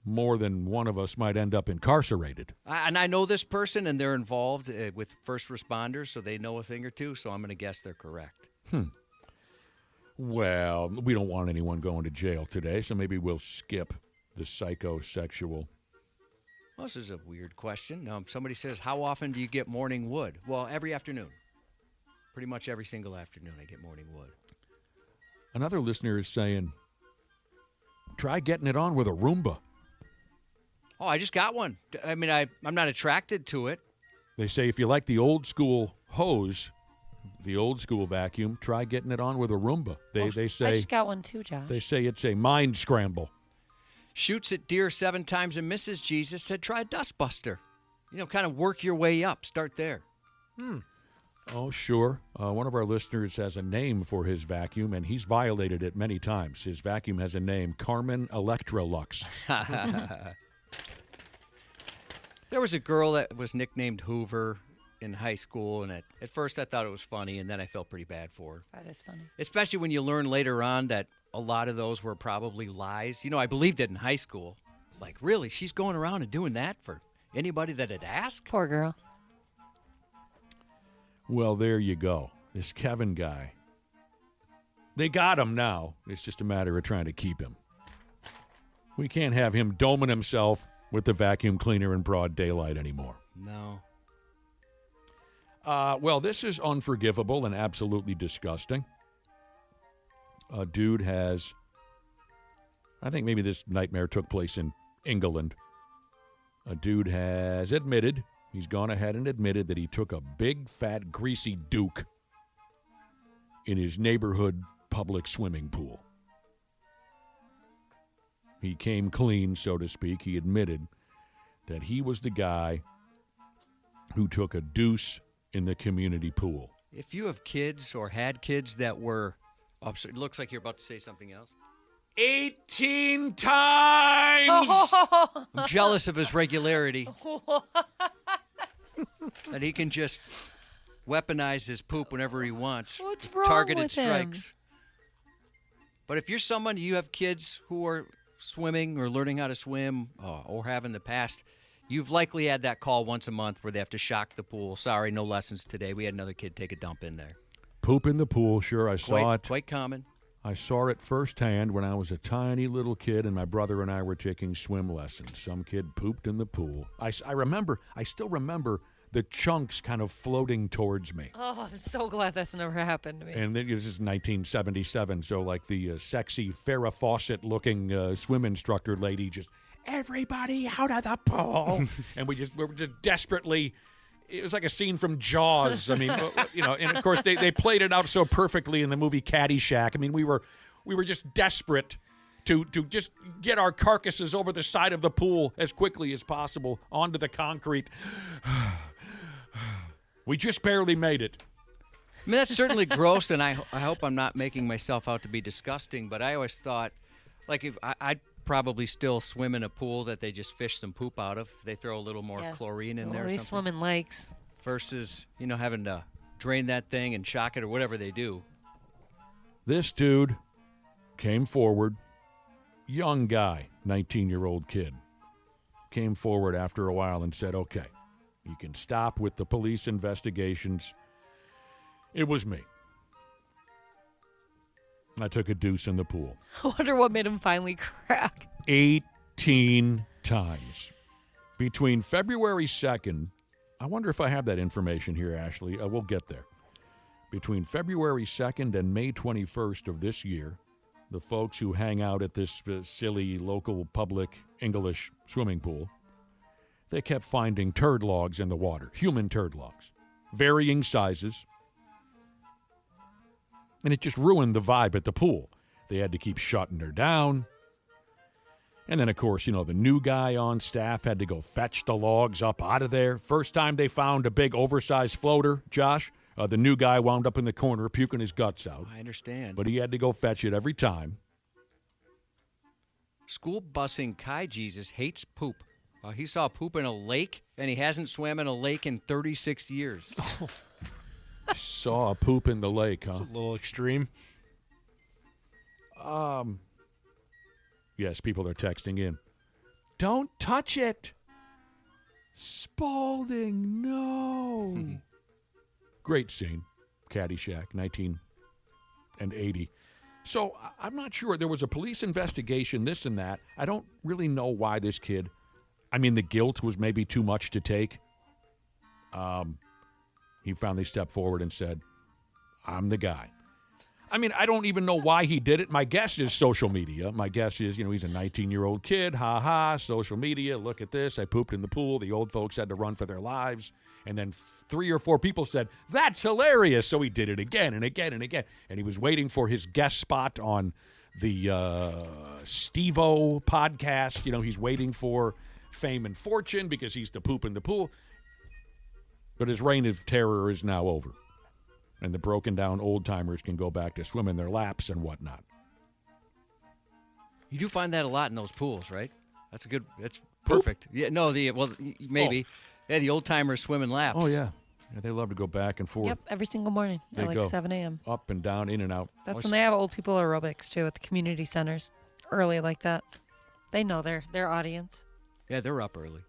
more than one of us might end up incarcerated. And I know this person, and they're involved with first responders, so they know a thing or two, so I'm going to guess they're correct. Well, we don't want anyone going to jail today, so maybe we'll skip the psychosexual. Well, this is a weird question. Somebody says, how often do you get morning wood? Well, every afternoon. Pretty much every single afternoon I get morning wood. Another listener is saying, try getting it on with a Roomba. Oh, I just got one. I mean, I'm not attracted to it. They say if you like the old school hose, the old school vacuum, try getting it on with a Roomba. They I say just got one too, Josh. they say it's a mind scramble. Shoots at deer 7 times and misses, Jesus said, try a dustbuster. Kind of work your way up. Start there. Oh, sure. One of our listeners has a name for his vacuum, and he's violated it many times. His vacuum has a name, Carmen Electralux. There was a girl that was nicknamed Hoover in high school, and at first I thought it was funny, and then I felt pretty bad for her. That is funny. Especially when you learn later on that a lot of those were probably lies. I believed it in high school. Like, really? She's going around and doing that for anybody that had asked? Poor girl. Well, there you go. This Kevin guy. They got him now. It's just a matter of trying to keep him. We can't have him doming himself with the vacuum cleaner in broad daylight anymore. No. Well, this is unforgivable and absolutely disgusting. A dude has, I think maybe this nightmare took place in England. A dude has admitted, he's gone ahead and admitted that he took a big, fat, greasy duke in his neighborhood public swimming pool. He came clean, so to speak. He admitted that he was the guy who took a deuce in the community pool. If you have kids or had kids that were, it looks like you're about to say something else. 18 times! I'm jealous of his regularity. That he can just weaponize his poop whenever he wants. What's wrong Targeted with him? strikes. But if you're someone, you have kids who are swimming or learning how to swim or have in the past, you've likely had that call once a month where they have to shock the pool. Sorry, no lessons today. We had another kid take a dump in there. Poop in the pool, sure, I saw it. Quite common. I saw it firsthand when I was a tiny little kid and my brother and I were taking swim lessons. Some kid pooped in the pool. I still remember the chunks kind of floating towards me. Oh, I'm so glad that's never happened to me. And this is 1977, so like the sexy Farrah Fawcett-looking swim instructor lady just, everybody out of the pool. And we were just desperately, it was like a scene from Jaws. I mean, and of course they played it out so perfectly in the movie Caddyshack. I mean, we were just desperate to just get our carcasses over the side of the pool as quickly as possible onto the concrete. We just barely made it. I mean, that's certainly gross, and I hope I'm not making myself out to be disgusting, but I always thought, like, if I'd probably still swim in a pool that they just fish some poop out of. They throw a little more chlorine in there or We something. swim in lakes. Versus, having to drain that thing and shock it or whatever they do. This dude came forward, young guy, 19-year-old kid, came forward after a while and said, okay, You can stop with the police investigations. It was me. I took a deuce in the pool. I wonder what made him finally crack. 18 times. Between February 2nd, I wonder if I have that information here, Ashley. We'll get there. Between February 2nd and May 21st of this year, the folks who hang out at this silly local public English swimming pool, they kept finding turd logs in the water, human turd logs, varying sizes. And it just ruined the vibe at the pool. They had to keep shutting her down. And then, of course, the new guy on staff had to go fetch the logs up out of there. First time they found a big oversized floater, Josh, the new guy wound up in the corner puking his guts out. I understand. But he had to go fetch it every time. School busing Kai Jesus hates poop. He saw poop in a lake, and he hasn't swam in a lake in 36 years. Saw a poop in the lake, huh? It's a little extreme. Yes, people are texting in. Don't touch it. Spalding, no. Great scene. Caddyshack, 1980. So I'm not sure. There was a police investigation, this and that. I don't really know why this kid. I mean, the guilt was maybe too much to take. He finally stepped forward and said, I'm the guy. I mean, I don't even know why he did it. My guess is social media. My guess is, he's a 19-year-old kid. Ha ha, social media. Look at this. I pooped in the pool. The old folks had to run for their lives. And then 3 or 4 people said, that's hilarious. So he did it again and again and again. And he was waiting for his guest spot on the Steve-O podcast. He's waiting for fame and fortune because he's the poop in the pool. But his reign of terror is now over. And the broken-down old-timers can go back to swim in their laps and whatnot. You do find that a lot in those pools, right? That's perfect. Yeah, no, maybe. Oh. Yeah, the old-timers swim in laps. Oh, yeah. They love to go back and forth. Yep, every single morning at go 7 a.m. Up and down, in and out. That's when they have old people aerobics, too, at the community centers. Early like that. They know their audience. Yeah, they're up early.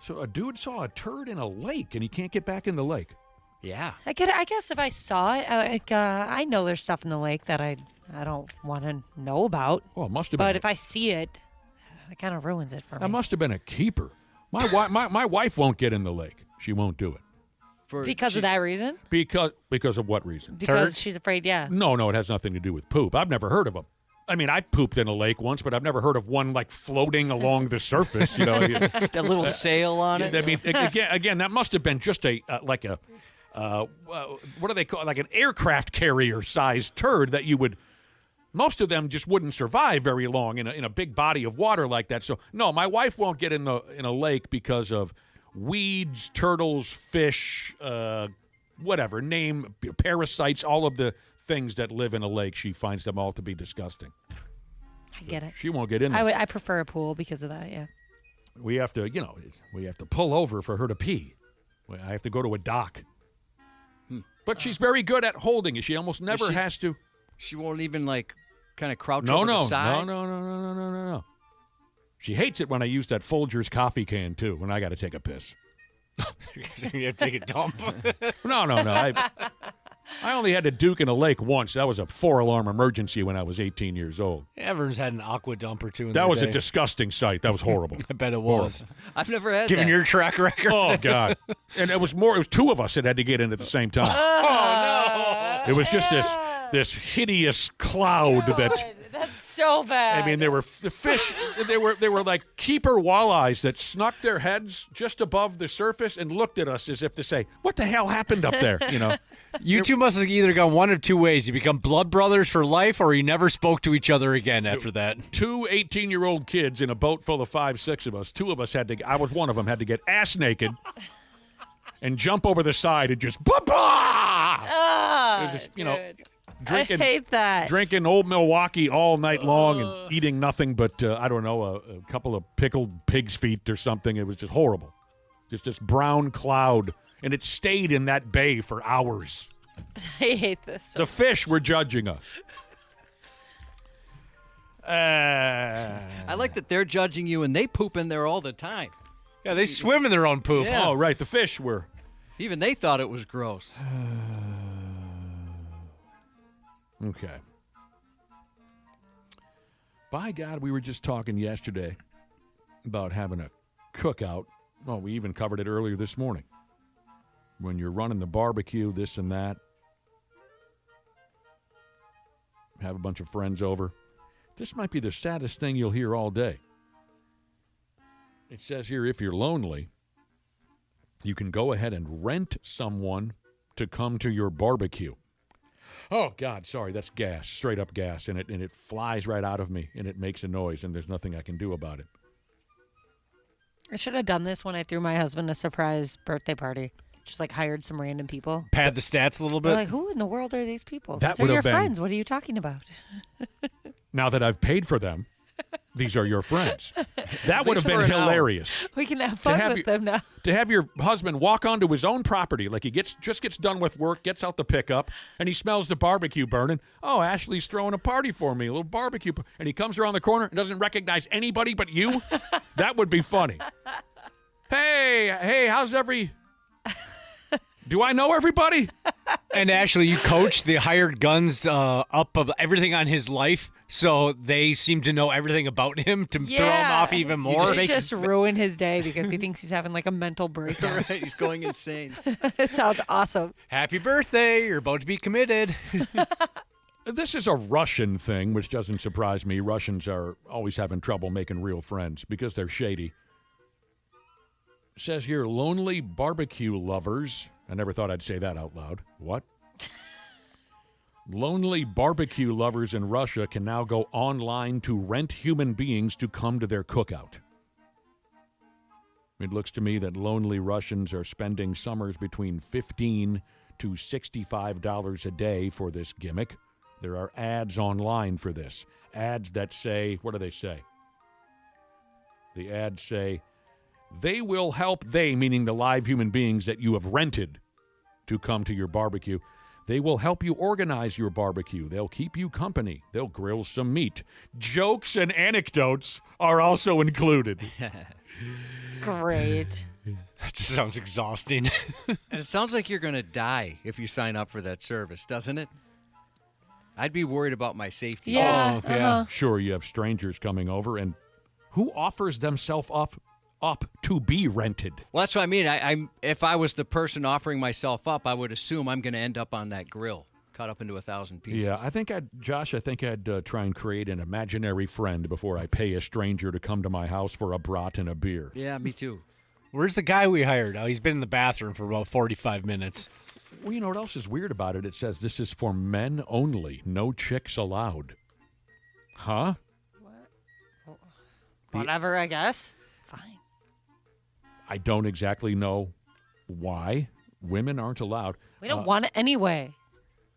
So a dude saw a turd in a lake, and he can't get back in the lake. Yeah. I guess if I saw it, I know there's stuff in the lake that I don't want to know about. Oh, it must have been. But if I see it, it kind of ruins it for me. That must have been a keeper. My wife won't get in the lake. She won't do it. Because of that reason? Because of what reason? Because she's afraid, yeah. No, it has nothing to do with poop. I've never heard of them. I mean, I pooped in a lake once, but I've nedo heard of one like floating along the surface. That little sail on it. I mean, again, that must have been just what do they call it? Like an aircraft carrier sized turd that you would. Most of them just wouldn't survive very long in a big body of water like that. So no, my wife won't get in a lake because of weeds, turtles, fish, whatever, name parasites, all of the things that live in a lake. She finds them all to be disgusting. I get it. She won't get in there. I prefer a pool because of that, yeah. We have to pull over for her to pee. I have to go to a dock. But she's very good at holding it. She almost never has to. She won't even kind of crouch over the side? No. She hates it when I use that Folgers coffee can, too, when I got to take a piss. You have to take a dump. No. I only had to duke in a lake once. That was a 4-alarm emergency when I was 18 years old. Everyone's had an Aqua dump or two. That was a disgusting sight. That was horrible. I bet it was. I've never had Given that. your track record. Oh, God. And it was 2 of us that had to get in at the same time. Oh, no. It was just this hideous cloud that. That's so bad. I mean, there were the fish. They were like keeper walleyes that snuck their heads just above the surface and looked at us as if to say, "What the hell happened up there?" You two must have either gone one of two ways. You become blood brothers for life, or you never spoke to each other again after that. 2 18-year-old kids in a boat full of 5, 6 of us. 2 of us I was one of them, had to get ass naked and jump over the side and just drinking, I hate that. Drinking Old Milwaukee all night long and eating nothing but, I don't know, a couple of pickled pig's feet or something. It was just horrible. Just this brown cloud. And it stayed in that bay for hours. I hate this. The fish were judging us. I like that they're judging you and they poop in there all the time. Yeah, they swim in their own poop. Yeah. Oh, right. The fish were. Even they thought it was gross. Okay. By God, we were just talking yesterday about having a cookout. Well, we even covered it earlier this morning. When you're running the barbecue, this and that. Have a bunch of friends over. This might be the saddest thing you'll hear all day. It says here, if you're lonely, you can go ahead and rent someone to come to your barbecue. Oh, God, sorry, that's gas, straight up gas, and it flies right out of me, and it makes a noise, and there's nothing I can do about it. I should have done this when I threw my husband a surprise birthday party. Just like hired some random people. Pad the stats a little bit. We're like, who in the world are these people? That These are would your have been- friends. What are you talking about? Now that I've paid for them, these are your friends. That would have been for an hour. hilarious. We can have fun with them now. To have your husband walk onto his own property, like he just gets done with work, gets out the pickup, and he smells the barbecue burning. Oh, Ashley's throwing a party for me, a little barbecue. And he comes around the corner and doesn't recognize anybody but you. That would be funny. Hey, how's do I know everybody? And Ashley, you coach the hired guns up of everything on his life, so they seem to know everything about him to throw him off even more. You just ruin his day because he thinks he's having like a mental breakdown. Right, he's going insane. It sounds awesome. Happy birthday, you're about to be committed. This is a Russian thing, which doesn't surprise me. Russians are always having trouble making real friends because they're shady. It says here, lonely barbecue lovers. I never thought I'd say that out loud. What? Lonely barbecue lovers in Russia can now go online to rent human beings to come to their cookout. It looks to me that lonely Russians are spending summers between $15 to $65 a day for this gimmick. There are ads online for this. Ads that say, what do they say? The ads say, they will help, they, meaning the live human beings that you have rented to come to your barbecue. They will help you organize your barbecue. They'll keep you company. They'll grill some meat. Jokes and anecdotes are also included. Great. That just sounds exhausting. And it sounds like you're going to die if you sign up for that service, doesn't it? I'd be worried about my safety. Yeah. yeah. Sure, you have strangers coming over, and who offers themselves up to be rented? Well, that's what I mean. If I was the person offering myself up, I would assume I'm going to end up on that grill, cut up into 1,000 pieces. Yeah, I think I'd try and create an imaginary friend before I pay a stranger to come to my house for a brat and a beer. Yeah, me too. Where's the guy we hired? Oh, he's been in the bathroom for about 45 minutes. Well, you know what else is weird about it? It says this is for men only, no chicks allowed. Huh? Whatever, I guess. Fine. I don't exactly know why women aren't allowed. We don't want it anyway.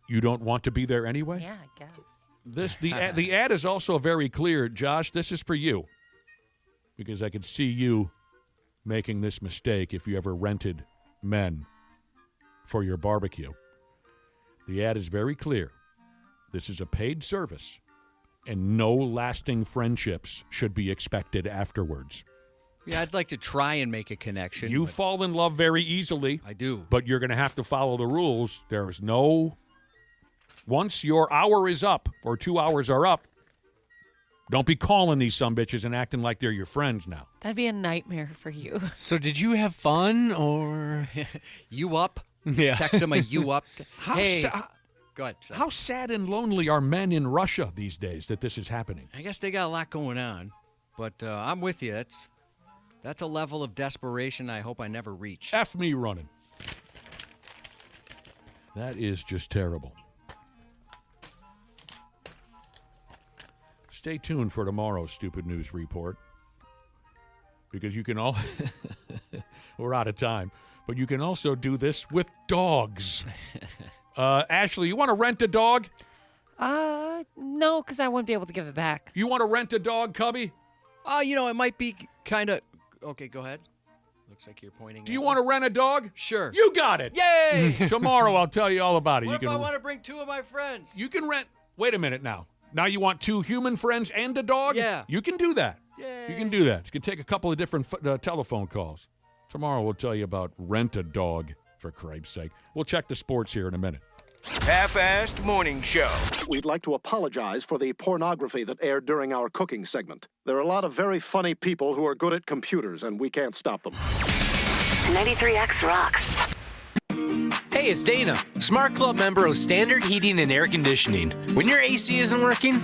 You don't want to be there anyway? Yeah, I guess. The ad is also very clear. Josh, this is for you. Because I could see you making this mistake if you ever rented men for your barbecue. The ad is very clear. This is a paid service, and no lasting friendships should be expected afterwards. Yeah, I'd like to try and make a connection. You but fall in love very easily. I do. But you're going to have to follow the rules. There is no... Once your hour is up, or 2 hours are up, don't be calling these sumbitches and acting like they're your friends now. That'd be a nightmare for you. So did you have fun, or... You up? Yeah. Text them a you up. Hey. Go ahead. How sad and lonely are men in Russia these days that this is happening? I guess they got a lot going on, but I'm with you. That's a level of desperation I hope I never reach. F me running. That is just terrible. Stay tuned for tomorrow's Stupid News Report. Because you can all... We're out of time. But you can also do this with dogs. Ashley, you want to rent a dog? No, because I wouldn't be able to give it back. You want to rent a dog, Cubby? It might be kind of... Okay, go ahead. Looks like you're pointing. Do you want to rent a dog? Sure. You got it. Yay! Tomorrow I'll tell you all about it. What if I want to bring 2 of my friends? You can rent... Wait a minute now. Now you want 2 human friends and a dog? Yeah. You can do that. You can do that. You can take a couple of different telephone calls. Tomorrow we'll tell you about Rent a Dog, for Christ's sake. We'll check the sports here in a minute. Half-assed morning show. We'd like to apologize for the pornography that aired during our cooking segment. There are a lot of very funny people who are good at computers, and we can't stop them. 93X rocks. Hey, it's Dana, Smart Club member of Standard Heating and Air Conditioning. When your AC isn't working,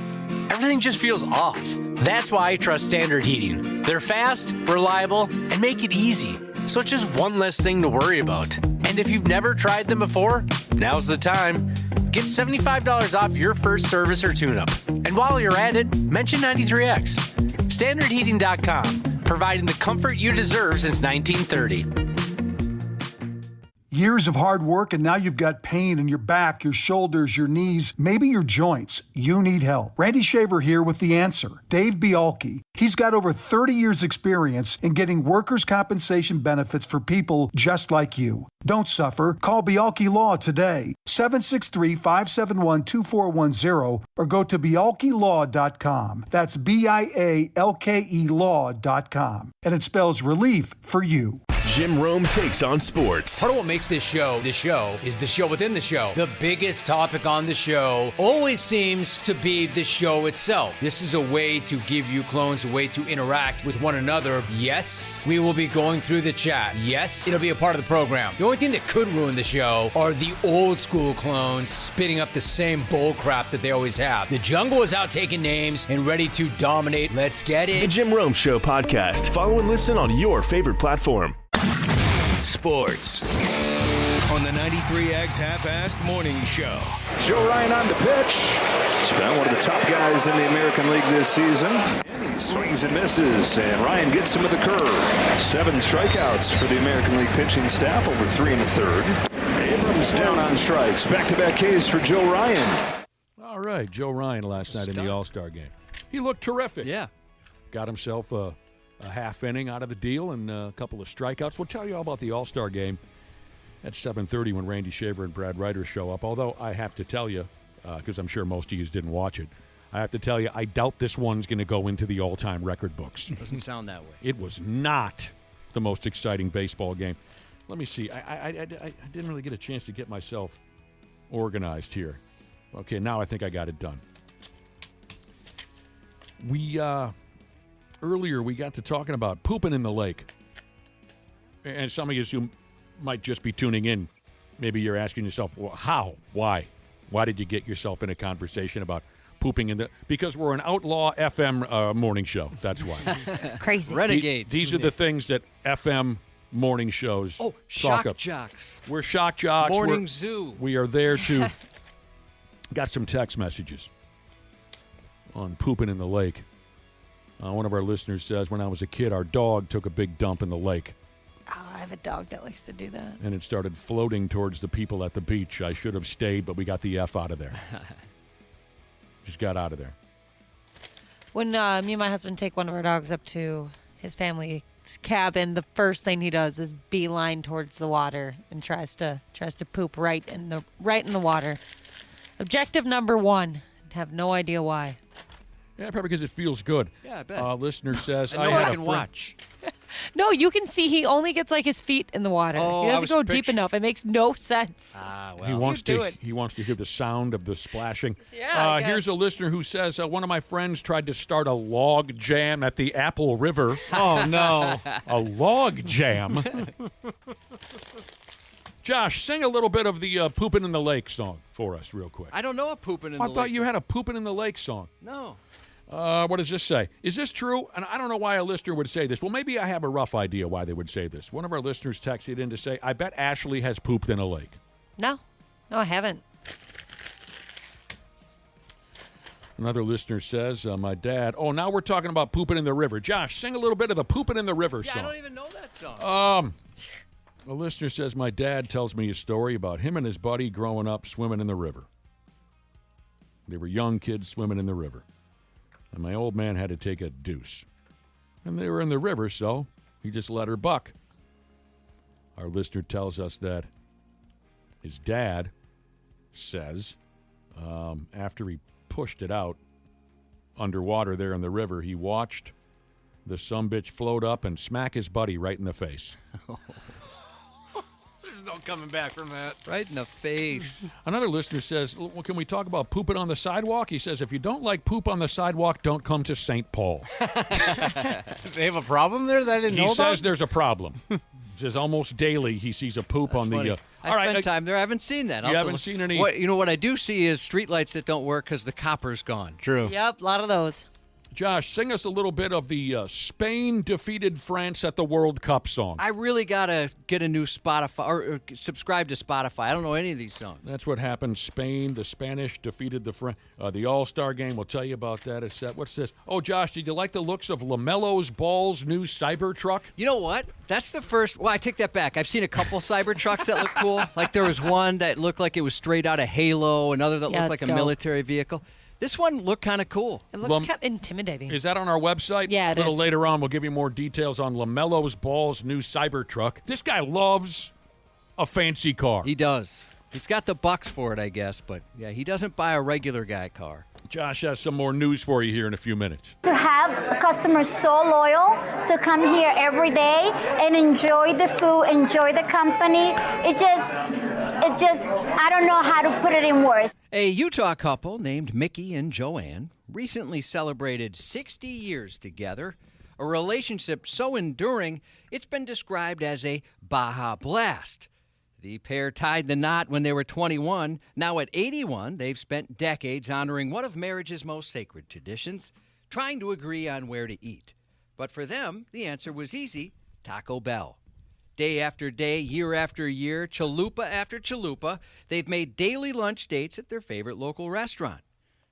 everything just feels off. That's why I trust Standard Heating. They're fast, reliable, and make it easy. So it's just one less thing to worry about. And if you've never tried them before, now's the time. Get $75 off your first service or tune-up. And while you're at it, mention 93X. StandardHeating.com, providing the comfort you deserve since 1930. Years of hard work, and now you've got pain in your back, your shoulders, your knees, maybe your joints. You need help. Randy Shaver here with the answer. Dave Bialke. He's got over 30 years experience in getting workers' compensation benefits for people just like you. Don't suffer. Call Bialke Law today, 763-571-2410, or go to bialkelaw.com. That's BIALKE law.com. And it spells relief for you. Jim Rome takes on sports. Part of what makes this show is the show within the show. The biggest topic on the show always seems to be the show itself. This is a way to give you clones a way to interact with one another. Yes, we will be going through the chat. Yes, it'll be a part of the program. The only thing that could ruin the show are the old school clones spitting up the same bull crap that they always have. The jungle is out taking names and ready to dominate. Let's get it. The Jim Rome Show podcast. Follow and listen on your favorite platform. Sports on the 93X Half-Assed Morning Show. Joe Ryan on the pitch. He's been one of the top guys in the American League this season. And he swings and misses, and Ryan gets him with the curve. 7 strikeouts for the American League pitching staff, over 3 in the third. Abrams down on strikes. Back-to-back Ks for Joe Ryan. All right, Joe Ryan last night in the All-Star game. He looked terrific. Yeah. Got himself a half inning out of the deal and a couple of strikeouts. We'll tell you all about the All-Star game at 7:30 when Randy Shaver and Brad Ryder show up. Although I have to tell you, because I'm sure most of you didn't watch it, I have to tell you, I doubt this one's going to go into the all-time record books. Doesn't sound that way. It was not the most exciting baseball game. Let me see. I didn't really get a chance to get myself organized here. Okay, now I think I got it done. Earlier, we got to talking about pooping in the lake. And some of you who might just be tuning in, maybe you're asking yourself, well, how? Why? Why did you get yourself in a conversation about pooping in the... Because we're an outlaw FM morning show. That's why. Crazy. Renegades. These are the things that FM morning shows Oh, talk shock up. jocks. We're shock jocks. Morning zoo. We are there to... Got some text messages on pooping in the lake. One of our listeners says, when I was a kid, our dog took a big dump in the lake. Oh, I have a dog that likes to do that. And it started floating towards the people at the beach. I should have stayed, but we got the F out of there. Just got out of there. When me and my husband take one of our dogs up to his family's cabin, the first thing he does is beeline towards the water and tries to poop right in the water. Objective number 1. Have no idea why. Yeah, probably because it feels good. Yeah, I bet. Listener says, I know had I a can friend. watch. No, you can see he only gets like his feet in the water. Oh, he I doesn't was go deep enough. It makes no sense. Ah, well. He wants do to. it. He wants to hear the sound of the splashing. Yeah, I Here's guess. a listener who says one of my friends tried to start a log jam at the Apple River. Oh, no. A log jam. Josh, sing a little bit of the "Poopin' in the Lake" song for us, real quick. I don't know a pooping in the I lake. thought you had a "Poopin' in the Lake" song. No. What does this say? Is this true? And I don't know why a listener would say this. Well, maybe I have a rough idea why they would say this. One of our listeners texted in to say, I bet Ashley has pooped in a lake. No, I haven't. Another listener says, my dad... Oh, now we're talking about pooping in the river. Josh, sing a little bit of the "Pooping in the River" Yeah, song. I don't even know that song. A listener says, my dad tells me a story about him and his buddy growing up swimming in the river. They were young kids swimming in the river. And my old man had to take a deuce. And they were in the river, so he just let her buck. Our listener tells us that his dad says after he pushed it out underwater there in the river, he watched the sumbitch float up and smack his buddy right in the face. There's no coming back from that. Right in the face. Another listener says, well, can we talk about pooping on the sidewalk? He says, if you don't like poop on the sidewalk, don't come to St. Paul. They have a problem there that I didn't know about? He says there's a problem. Says almost daily he sees a poop on Funny. the... I spent time there. I haven't seen that. You haven't seen any... What I do see is streetlights that don't work because the copper's gone. True. Yep, a lot of those. Josh, sing us a little bit of the Spain defeated France at the World Cup song. I really got to get a new Spotify or subscribe to Spotify. I don't know any of these songs. That's what happened. Spain, the Spanish defeated the All-Star game. We'll tell you about that. What's this? Oh, Josh, did you like the looks of LaMelo's Ball's new Cybertruck? You know what? That's the first. Well, I take that back. I've seen a couple Cybertrucks that look cool. Like there was one that looked like it was straight out of Halo, another that looked like a military vehicle. This one looked kind of cool. It looks kind of intimidating. Is that on our website? Yeah, it is. A little later on, we'll give you more details on LaMelo's Ball's new Cybertruck. This guy loves a fancy car. He does. He's got the bucks for it, I guess, but yeah, he doesn't buy a regular guy car. Josh has some more news for you here in a few minutes. To have customers so loyal to come here every day and enjoy the food, enjoy the company, it just, I don't know how to put it in words. A Utah couple named Mickey and Joanne recently celebrated 60 years together, a relationship so enduring it's been described as a Baja Blast. The pair tied the knot when they were 21. Now at 81, they've spent decades honoring one of marriage's most sacred traditions, trying to agree on where to eat. But for them, the answer was easy: Taco Bell. Day after day, year after year, chalupa after chalupa, they've made daily lunch dates at their favorite local restaurant.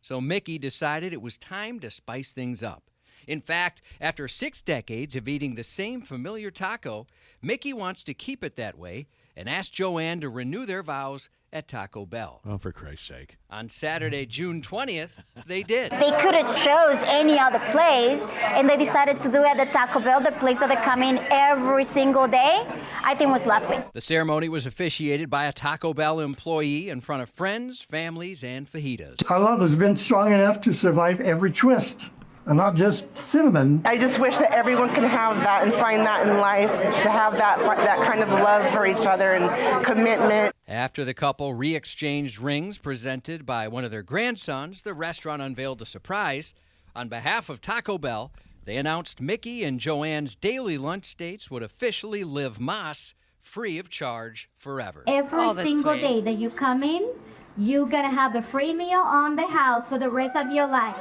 So Mickey decided it was time to spice things up. In fact, after 6 decades of eating the same familiar taco, Mickey wants to keep it that way and asked Joanne to renew their vows at Taco Bell. Oh, for Christ's sake. On Saturday, June 20th, they did. They could have chose any other place, and they decided to do it at the Taco Bell, the place that they come in every single day. I think was lovely. The ceremony was officiated by a Taco Bell employee in front of friends, families, and fajitas. Our love has been strong enough to survive every twist. And not just cinnamon. I just wish that everyone can have that and find that in life, to have that kind of love for each other and commitment. After the couple re-exchanged rings presented by one of their grandsons, the restaurant unveiled a surprise. On behalf of Taco Bell, they announced Mickey and Joanne's daily lunch dates would officially live Mas free of charge forever. Every single day that you come in, you're going to have a free meal on the house for the rest of your life.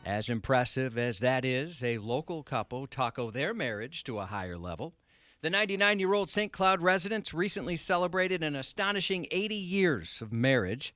As impressive as that is, a local couple taco their marriage to a higher level. The 99-year-old St. Cloud residents recently celebrated an astonishing 80 years of marriage,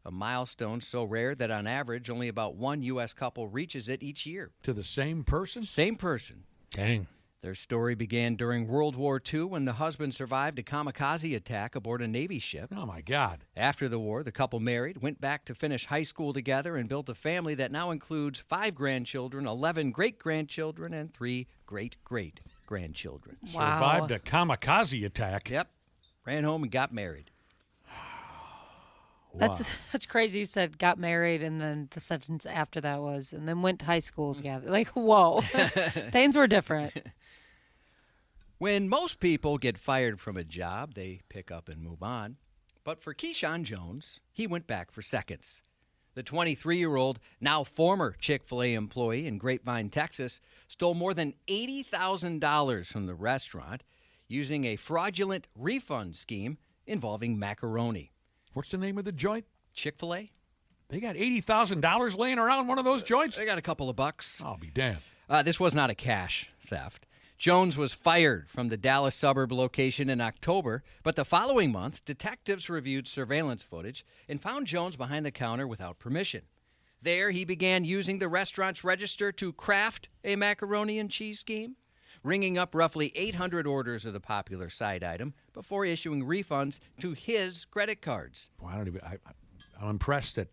a milestone so rare that on average only about one U.S. couple reaches it each year. To the same person? Same person. Dang. Their story began during World War II when the husband survived a kamikaze attack aboard a Navy ship. Oh, my God. After the war, the couple married, went back to finish high school together, and built a family that now includes 5 grandchildren, 11 great-grandchildren, and 3 great-great-grandchildren. Wow. Survived a kamikaze attack. Yep. Ran home and got married. That's crazy. You said got married, and then the sentence after that was, and then went to high school together. Like, whoa. Things were different. When most people get fired from a job, they pick up and move on. But for Keyshawn Jones, he went back for seconds. The 23-year-old, now former Chick-fil-A employee in Grapevine, Texas, stole more than $80,000 from the restaurant using a fraudulent refund scheme involving macaroni. What's the name of the joint? Chick-fil-A. They got $80,000 laying around one of those joints? They got a couple of bucks. I'll be damned. This was not a cash theft. Jones was fired from the Dallas suburb location in October, but the following month, detectives reviewed surveillance footage and found Jones behind the counter without permission. There, he began using the restaurant's register to craft a macaroni and cheese scheme, ringing up roughly 800 orders of the popular side item before issuing refunds to his credit cards. Boy, I'm impressed that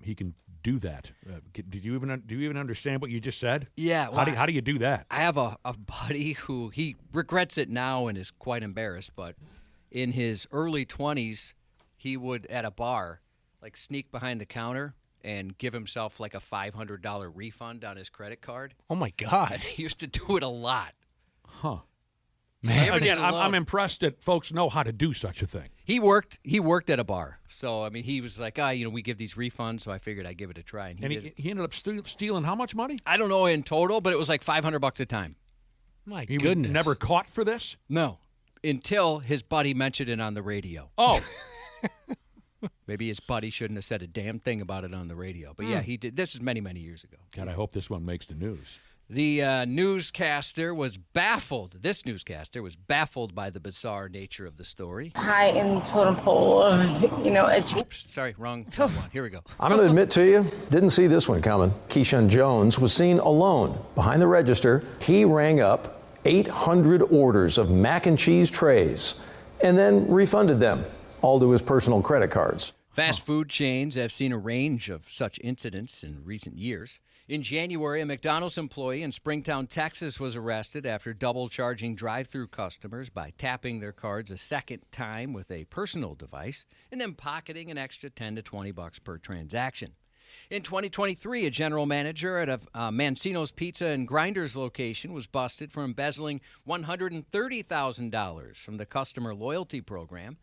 he can do that. Do you even understand what you just said? Yeah. Well, how do you do that? I have a buddy who he regrets it now and is quite embarrassed, but in his early 20s, he would, at a bar, like sneak behind the counter and give himself like a $500 refund on his credit card. Oh, my God. And he used to do it a lot. Huh. Man. Again, I'm impressed that folks know how to do such a thing. He worked at a bar. So, I mean, he was like, we give these refunds, so I figured I'd give it a try. And he ended up stealing how much money? I don't know in total, but it was like $500 a time. My He goodness. was never caught for this? No. Until his buddy mentioned it on the radio. Oh. Maybe his buddy shouldn't have said a damn thing about it on the radio. But yeah, he did. This is many, many years ago. God, I hope this one makes the news. The newscaster was baffled. This newscaster was baffled by the bizarre nature of the story. High in totem pole of, Oops, sorry, wrong one. Here we go. I'm going to admit to you, didn't see this one coming. Keyshawn Jones was seen alone behind the register. He rang up 800 orders of mac and cheese trays and then refunded them, all to his personal credit cards. Fast food chains have seen a range of such incidents in recent years. In January, a McDonald's employee in Springtown, Texas, was arrested after double-charging drive-thru customers by tapping their cards a second time with a personal device and then pocketing an extra $10 to $20 per transaction. In 2023, a general manager at a Mancino's Pizza and Grinders location was busted for embezzling $130,000 from the customer loyalty program.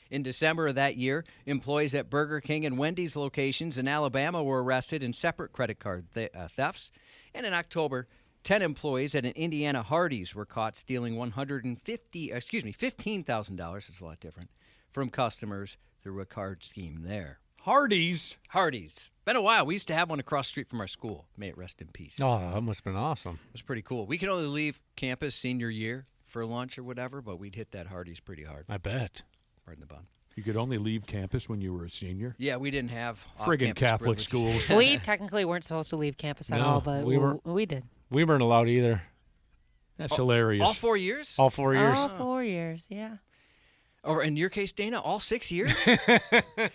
In December of that year, employees at Burger King and Wendy's locations in Alabama were arrested in separate credit card thefts. And in October, 10 employees at an Indiana Hardee's were caught stealing $15,000, it's a lot different, from customers through a card scheme there. Hardee's? Hardee's. Been a while. We used to have one across the street from our school. May it rest in peace. Oh, that must have been awesome. It was pretty cool. We could only leave campus senior year for lunch or whatever, but we'd hit that Hardee's pretty hard. I bet. Pardon the bun. You could only leave campus when you were a senior? Yeah, we didn't have friggin' Catholic schools. We technically weren't supposed to leave campus at all, but we did. We weren't allowed either. That's hilarious. All 4 years? All 4 years. All 4 years, yeah. Or in your case, Dana, all 6 years? That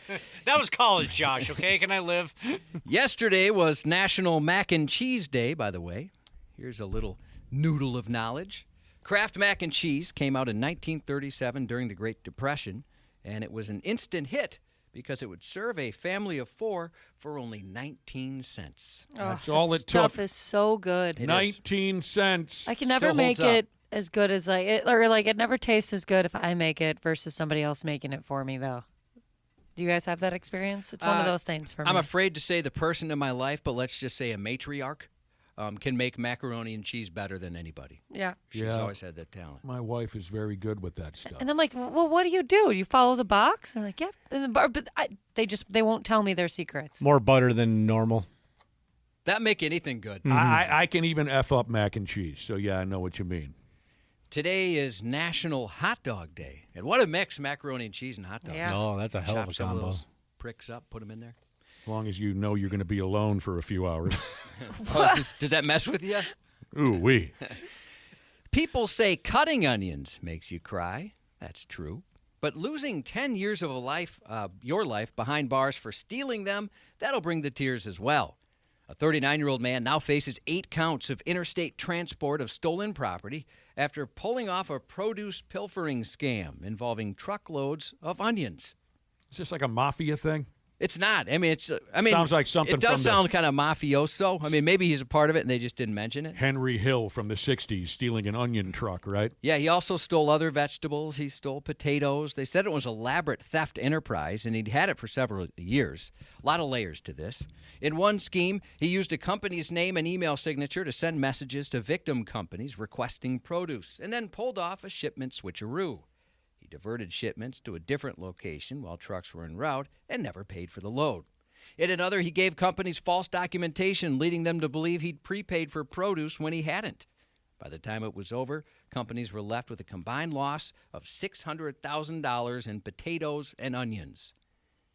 was college, Josh, okay? Can I live? Yesterday was National Mac and Cheese Day, by the way. Here's a little noodle of knowledge. Kraft mac and cheese came out in 1937 during the Great Depression, and it was an instant hit because it would serve a family of 4 for only 19 cents. That's all it took. Stuff is so good. 19 cents. I can never make it as good as it never tastes as good if I make it versus somebody else making it for me, though. Do you guys have that experience? It's one of those things for me. I'm afraid to say the person in my life, but let's just say a matriarch. Can make macaroni and cheese better than anybody. Yeah. She's always had that talent. My wife is very good with that stuff. And I'm like, well, what do? You follow the box? They're like, yeah. And but they won't tell me their secrets. More butter than normal. That make anything good. Mm-hmm. I can even F up mac and cheese, so yeah, I know what you mean. Today is National Hot Dog Day. And what a mix, macaroni and cheese and hot dogs. Yeah. Oh, that's a hell of a Chop some combo. of those pricks up, put them in there. As long as you know you're going to be alone for a few hours. Does that mess with you? Ooh-wee. People say cutting onions makes you cry. That's true. But losing 10 years of your life behind bars for stealing them, that'll bring the tears as well. A 39-year-old man now faces 8 counts of interstate transport of stolen property after pulling off a produce pilfering scam involving truckloads of onions. Is this like a mafia thing? It's not. Sounds like something It does from sound kind of mafioso. I mean, maybe he's a part of it and they just didn't mention it. Henry Hill from the 60s stealing an onion truck, right? Yeah, he also stole other vegetables. He stole potatoes. They said it was an elaborate theft enterprise, and he'd had it for several years. A lot of layers to this. In one scheme, he used a company's name and email signature to send messages to victim companies requesting produce, and then pulled off a shipment switcheroo. He diverted shipments to a different location while trucks were en route and never paid for the load. In another, he gave companies false documentation, leading them to believe he'd prepaid for produce when he hadn't. By the time it was over, companies were left with a combined loss of $600,000 in potatoes and onions.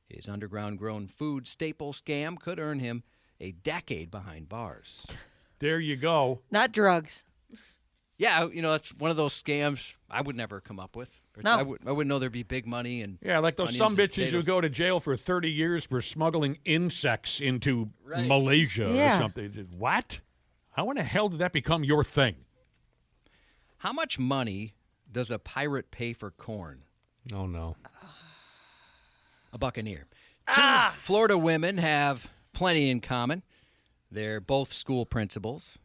His underground-grown food staple scam could earn him a decade behind bars. There you go. Not drugs. Yeah, it's one of those scams I would never come up with. No. I wouldn't know there'd be big money and yeah, like those onions some and bitches who potatoes. go to jail for 30 years for smuggling insects into Right. Malaysia Yeah. or something. What? How in the hell did that become your thing? How much money does a pirate pay for corn? Oh, no. A buccaneer. 2 Florida women have plenty in common. They're both school principals.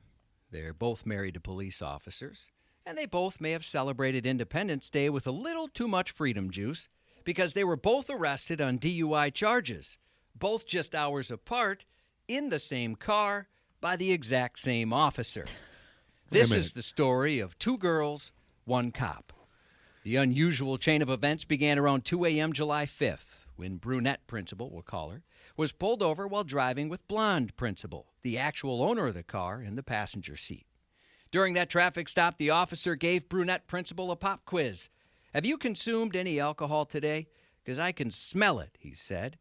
They're both married to police officers. And they both may have celebrated Independence Day with a little too much freedom juice because they were both arrested on DUI charges, both just hours apart, in the same car, by the exact same officer. This is the story of two girls, one cop. The unusual chain of events began around 2 a.m. July 5th, when brunette principal, we'll call her, was pulled over while driving with blonde principal, the actual owner of the car, in the passenger seat. During that traffic stop, the officer gave brunette principal a pop quiz. "Have you consumed any alcohol today? Because I can smell it," he said.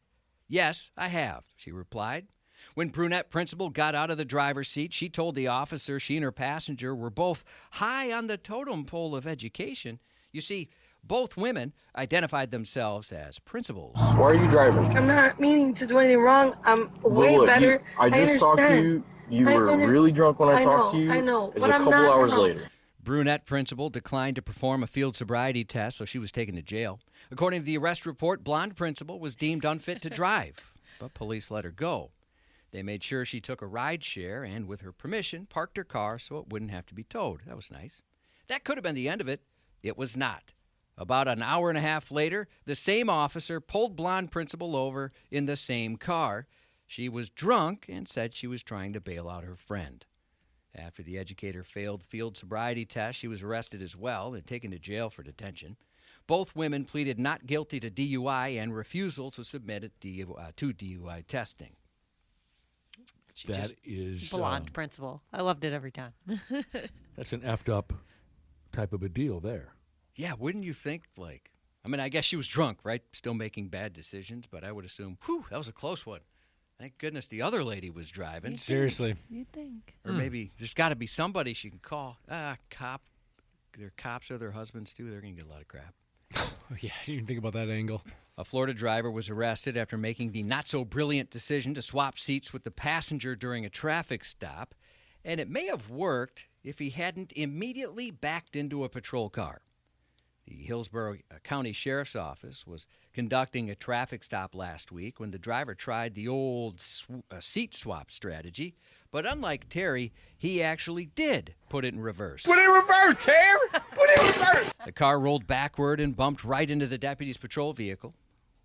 "Yes, I have," she replied. When brunette principal got out of the driver's seat, she told the officer she and her passenger were both high on the totem pole of education. You see, both women identified themselves as principals. Why are you driving? I'm not meaning to do anything wrong. I'm way Look, better. I just talked to you. You were really drunk when I talked to you. I know. It's a couple hours later. Brunette principal declined to perform a field sobriety test, so she was taken to jail. According to the arrest report, blonde principal was deemed unfit to drive, but police let her go. They made sure she took a ride share and, with her permission, parked her car so it wouldn't have to be towed. That was nice. That could have been the end of it. It was not. About an hour and a half later, the same officer pulled blonde principal over in the same car. She was drunk and said she was trying to bail out her friend. After the educator failed field sobriety test, she was arrested as well and taken to jail for detention. Both women pleaded not guilty to DUI and refusal to submit it to DUI testing. That is blonde principal. I loved it every time. That's an effed up type of a deal there. Yeah, wouldn't you think, like, I mean, I guess she was drunk, right? Still making bad decisions, but I would assume, that was a close one. Thank goodness the other lady was driving. Seriously. You'd think. Or maybe there's got to be somebody she can call. Cop. Their cops or their husbands, too. They're going to get a lot of crap. Yeah, I didn't even think about that angle. A Florida driver was arrested after making the not-so-brilliant decision to swap seats with the passenger during a traffic stop, and it may have worked if he hadn't immediately backed into a patrol car. The Hillsborough County Sheriff's Office was conducting a traffic stop last week when the driver tried the old seat swap strategy, but unlike Terry, he actually did put it in reverse. Put it in reverse, Terry! Put it in reverse! The car rolled backward and bumped right into the deputy's patrol vehicle.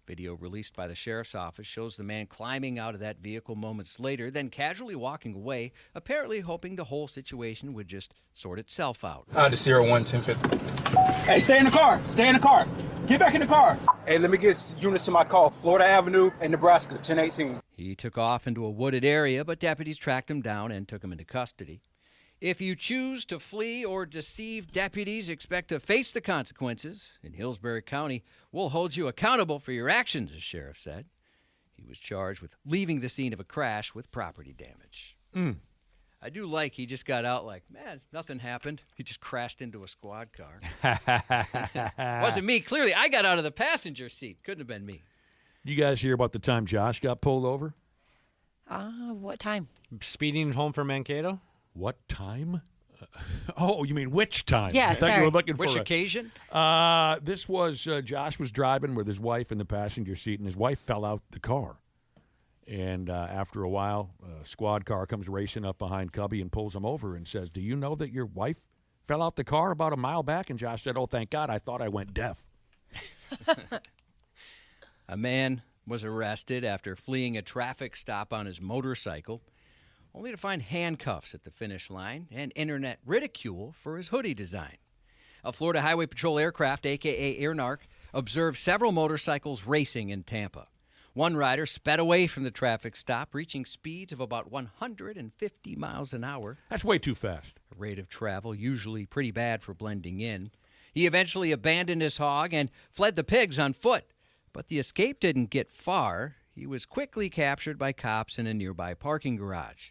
Video released by the sheriff's office shows the man climbing out of that vehicle moments later, then casually walking away, apparently hoping the whole situation would just sort itself out. The 01-1050. Hey, stay in the car. Stay in the car. Get back in the car. Hey, let me get units to my call. Florida Avenue and Nebraska, 1018. He took off into a wooded area, but deputies tracked him down and took him into custody. If you choose to flee or deceive deputies, expect to face the consequences. In Hillsborough County, we'll hold you accountable for your actions, the sheriff said. He was charged with leaving the scene of a crash with property damage. I do like he just got out like, man, nothing happened. He just crashed into a squad car. Wasn't me. Clearly, I got out of the passenger seat. Couldn't have been me. You guys hear about the time Josh got pulled over? What time? Speeding home from Mankato? What time? Oh, you mean which time? Yeah, I thought you were looking which for occasion? This was Josh was driving with his wife in the passenger seat, and his wife fell out the car. And after a while, a squad car comes racing up behind Cubby and pulls him over and says, "Do you know that your wife fell out the car about a mile back?" And Josh said, "Oh, thank God, I thought I went deaf." A man was arrested after fleeing a traffic stop on his motorcycle, only to find handcuffs at the finish line and internet ridicule for his hoodie design. A Florida Highway Patrol aircraft, a.k.a. Airnarc, observed several motorcycles racing in Tampa. One rider sped away from the traffic stop, reaching speeds of about 150 miles an hour. That's way too fast. A rate of travel usually pretty bad for blending in. He eventually abandoned his hog and fled the pigs on foot. But the escape didn't get far. He was quickly captured by cops in a nearby parking garage.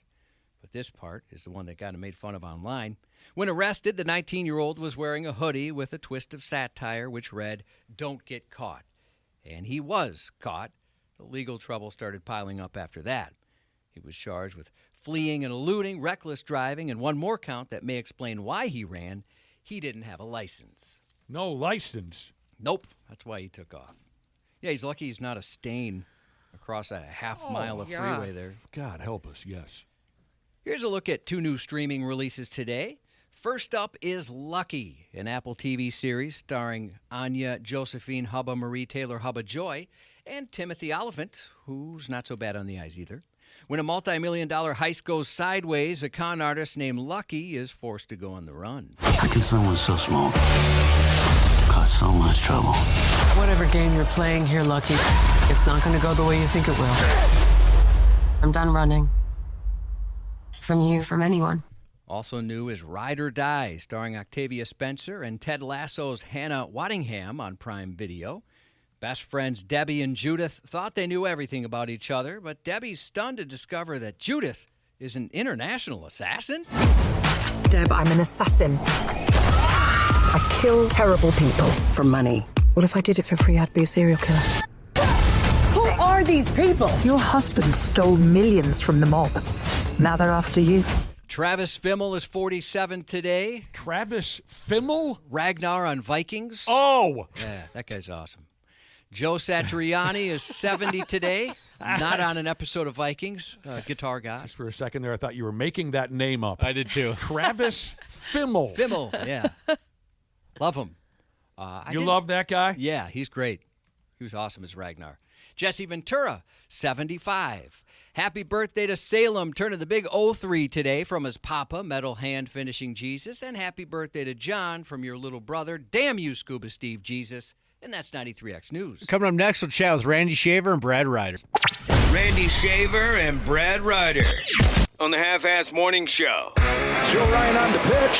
But this part is the one that got him made fun of online. When arrested, the 19-year-old was wearing a hoodie with a twist of satire which read, "Don't get caught." And he was caught. The legal trouble started piling up after that. He was charged with fleeing and eluding, reckless driving, and one more count that may explain why he ran. He didn't have a license. No license? Nope. That's why he took off. Yeah, he's lucky he's not a stain across a half-mile of freeway there. God help us, yes. Here's a look at 2 new streaming releases today. First up is Lucky, an Apple TV series starring Anya Josephine Hubba Marie Taylor Hubba Joy and Timothy Oliphant, who's not so bad on the eyes either. When a multi-million-dollar heist goes sideways, a con artist named Lucky is forced to go on the run. How can someone so small cause so much trouble? Whatever game you're playing here, Lucky, it's not going to go the way you think it will. I'm done running. From you, from anyone. Also new is Ride or Die, starring Octavia Spencer and Ted Lasso's Hannah Waddingham on Prime Video. Best friends Debbie and Judith thought they knew everything about each other, but Debbie's stunned to discover that Judith is an international assassin. Deb, I'm an assassin. I kill terrible people for money. What if I did it for free? I'd be a serial killer. Who are these people? Your husband stole millions from the mob. Now they're after you. Travis Fimmel is 47 today. Travis Fimmel? Ragnar on Vikings. Oh! Yeah, that guy's awesome. Joe Satriani is 70 today. Not on an episode of Vikings. Guitar guy. Just for a second there, I thought you were making that name up. I did too. Travis Fimmel. Fimmel, yeah. Love him. You love that guy? Yeah, he's great. He was awesome as Ragnar. Jesse Ventura, 75. Happy birthday to Salem, turning the big 03 today from his papa, metal hand finishing Jesus. And happy birthday to John from your little brother. Damn you, Scuba Steve Jesus. And that's 93X News. Coming up next, we'll chat with Randy Shaver and Brad Ryder. Randy Shaver and Brad Ryder on the Half-Ass Morning Show. Joe Ryan on the pitch.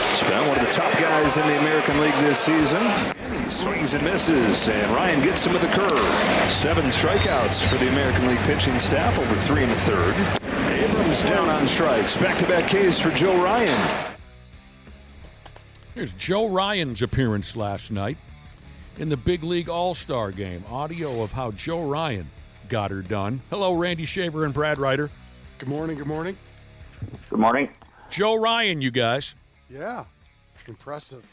He's been one of the top guys in the American League this season. And he swings and misses, and Ryan gets him with the curve. 7 strikeouts for the American League pitching staff, over 3 in the third. Abrams down on strikes. Back-to-back Ks for Joe Ryan. Here's Joe Ryan's appearance last night in the Big League All-Star Game. Audio of how Joe Ryan got her done. Hello, Randy Shaver and Brad Ryder. Good morning, good morning. Good morning. Joe Ryan, you guys. Yeah, impressive.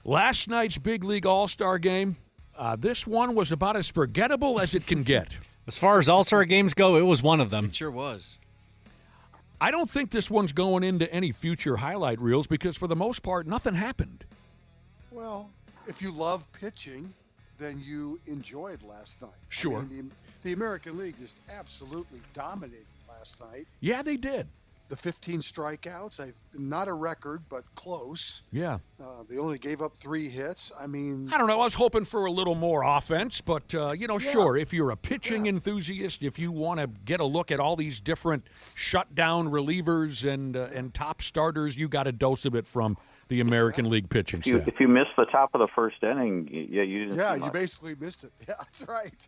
Last night's Big League All-Star Game, this one was about as forgettable as it can get. As far as All-Star games go, it was one of them. It sure was. I don't think this one's going into any future highlight reels because, for the most part, nothing happened. Well, if you love pitching, then you enjoyed last night. Sure. I mean, the American League just absolutely dominated last night. Yeah, they did. The 15 strikeouts, not a record, but close. Yeah. They only gave up 3 hits. I mean, I don't know. I was hoping for a little more offense, but, sure, if you're a pitching enthusiast, if you want to get a look at all these different shutdown relievers and top starters, you got a dose of it from the American League pitching staff. If you missed the top of the first inning, you didn't. Yeah, you basically missed it. Yeah, that's right.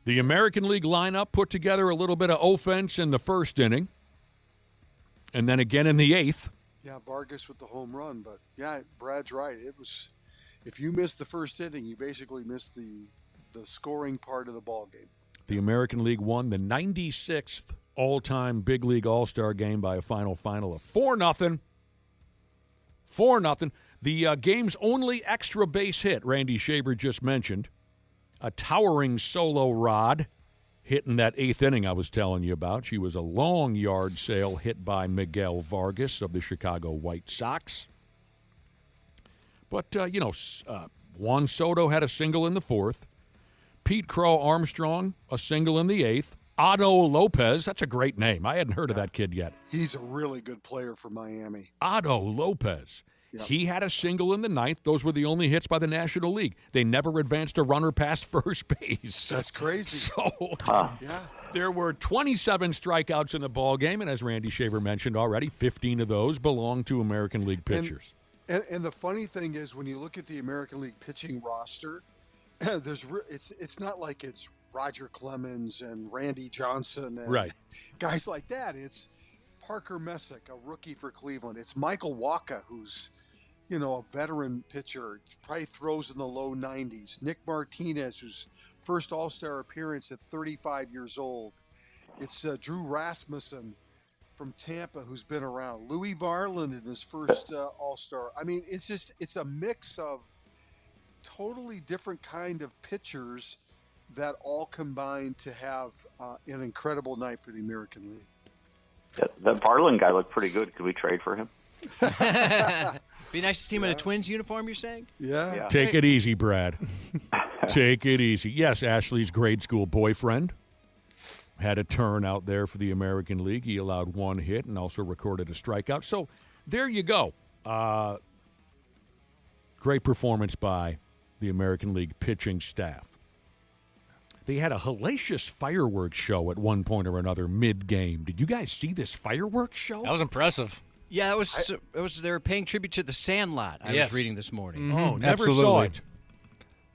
The American League lineup put together a little bit of offense in the first inning, and then again in the 8th. Yeah, Vargas with the home run, but yeah, Brad's right. It was, if you missed the first inning, you basically missed the scoring part of the ball game. The American League won the 96th all-time Big League All-Star Game by a final of 4-0. 4-0. The game's only extra base hit, Randy Shaver just mentioned, a towering solo rod hit in that 8th inning I was telling you about. She was a long yard sail hit by Miguel Vargas of the Chicago White Sox. But, Juan Soto had a single in the 4th. Pete Crow Armstrong, a single in the 8th. Otto Lopez, that's a great name. I hadn't heard of that kid yet. He's a really good player for Miami. Otto Lopez. Yep. He had a single in the 9th. Those were the only hits by the National League. They never advanced a runner past first base. That's crazy. So, yeah. There were 27 strikeouts in the ball game, and as Randy Shaver mentioned already, 15 of those belonged to American League pitchers. And the funny thing is, when you look at the American League pitching roster, it's not like it's Roger Clemens and Randy Johnson and guys like that. It's Parker Messick, a rookie for Cleveland. It's Michael Wacha, who's a veteran pitcher, probably throws in the low 90s. Nick Martinez, whose first All-Star appearance at 35 years old. It's Drew Rasmussen from Tampa, who's been around. Louis Varland in his first All-Star. I mean, it's a mix of totally different kind of pitchers that all combined to have an incredible night for the American League. That Barlin guy looked pretty good. Could we trade for him? Be nice to see him in a Twins uniform, you're saying? Yeah. Take it easy, Brad. Take it easy. Yes, Ashley's grade school boyfriend had a turn out there for the American League. He allowed 1 hit and also recorded a strikeout. So there you go. Great performance by the American League pitching staff. They had a hellacious fireworks show at one point or another mid-game. Did you guys see this fireworks show? That was impressive. Yeah, it was. They were paying tribute to The Sandlot. I was reading this morning. Oh, never saw it.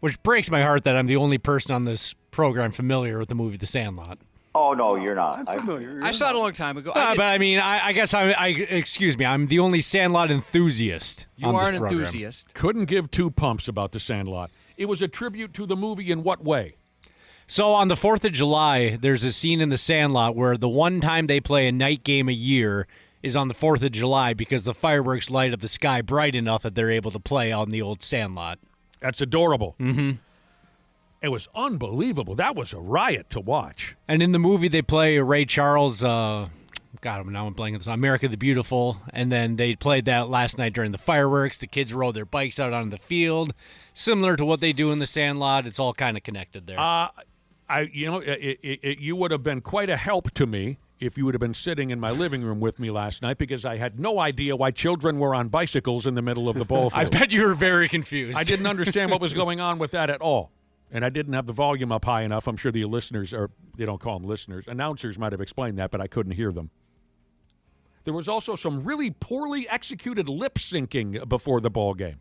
Which breaks my heart that I'm the only person on this program familiar with the movie The Sandlot. Oh no, you're not. I'm familiar. I saw it a long time ago. But I mean, I guess excuse me, I'm the only Sandlot enthusiast. You on are this an program. enthusiast. Couldn't give two pumps about The Sandlot. It was a tribute to the movie in what way? So on the 4th of July, there's a scene in The Sandlot where the one time they play a night game a year is on the 4th of July because the fireworks light up the sky bright enough that they're able to play on the old Sandlot. That's adorable. Mm-hmm. It was unbelievable. That was a riot to watch. And in the movie, they play Ray Charles, now I'm blanking this, America the Beautiful, and then they played that last night during the fireworks. The kids rode their bikes out on the field, similar to what they do in The Sandlot. It's all kind of connected there. You would have been quite a help to me if you would have been sitting in my living room with me last night because I had no idea why children were on bicycles in the middle of the ball field. I bet you were very confused. I didn't understand what was going on with that at all. And I didn't have the volume up high enough. I'm sure the listeners, or they don't call them listeners, announcers might have explained that, but I couldn't hear them. There was also some really poorly executed lip syncing before the ball game.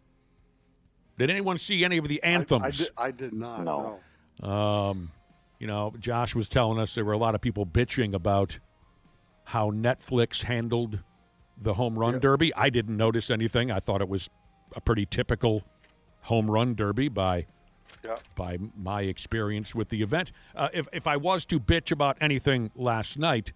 Did anyone see any of the anthems? I did not. No. Josh was telling us there were a lot of people bitching about how Netflix handled the home run derby. I didn't notice anything. I thought it was a pretty typical home run derby by my experience with the event. If I was to bitch about anything last night,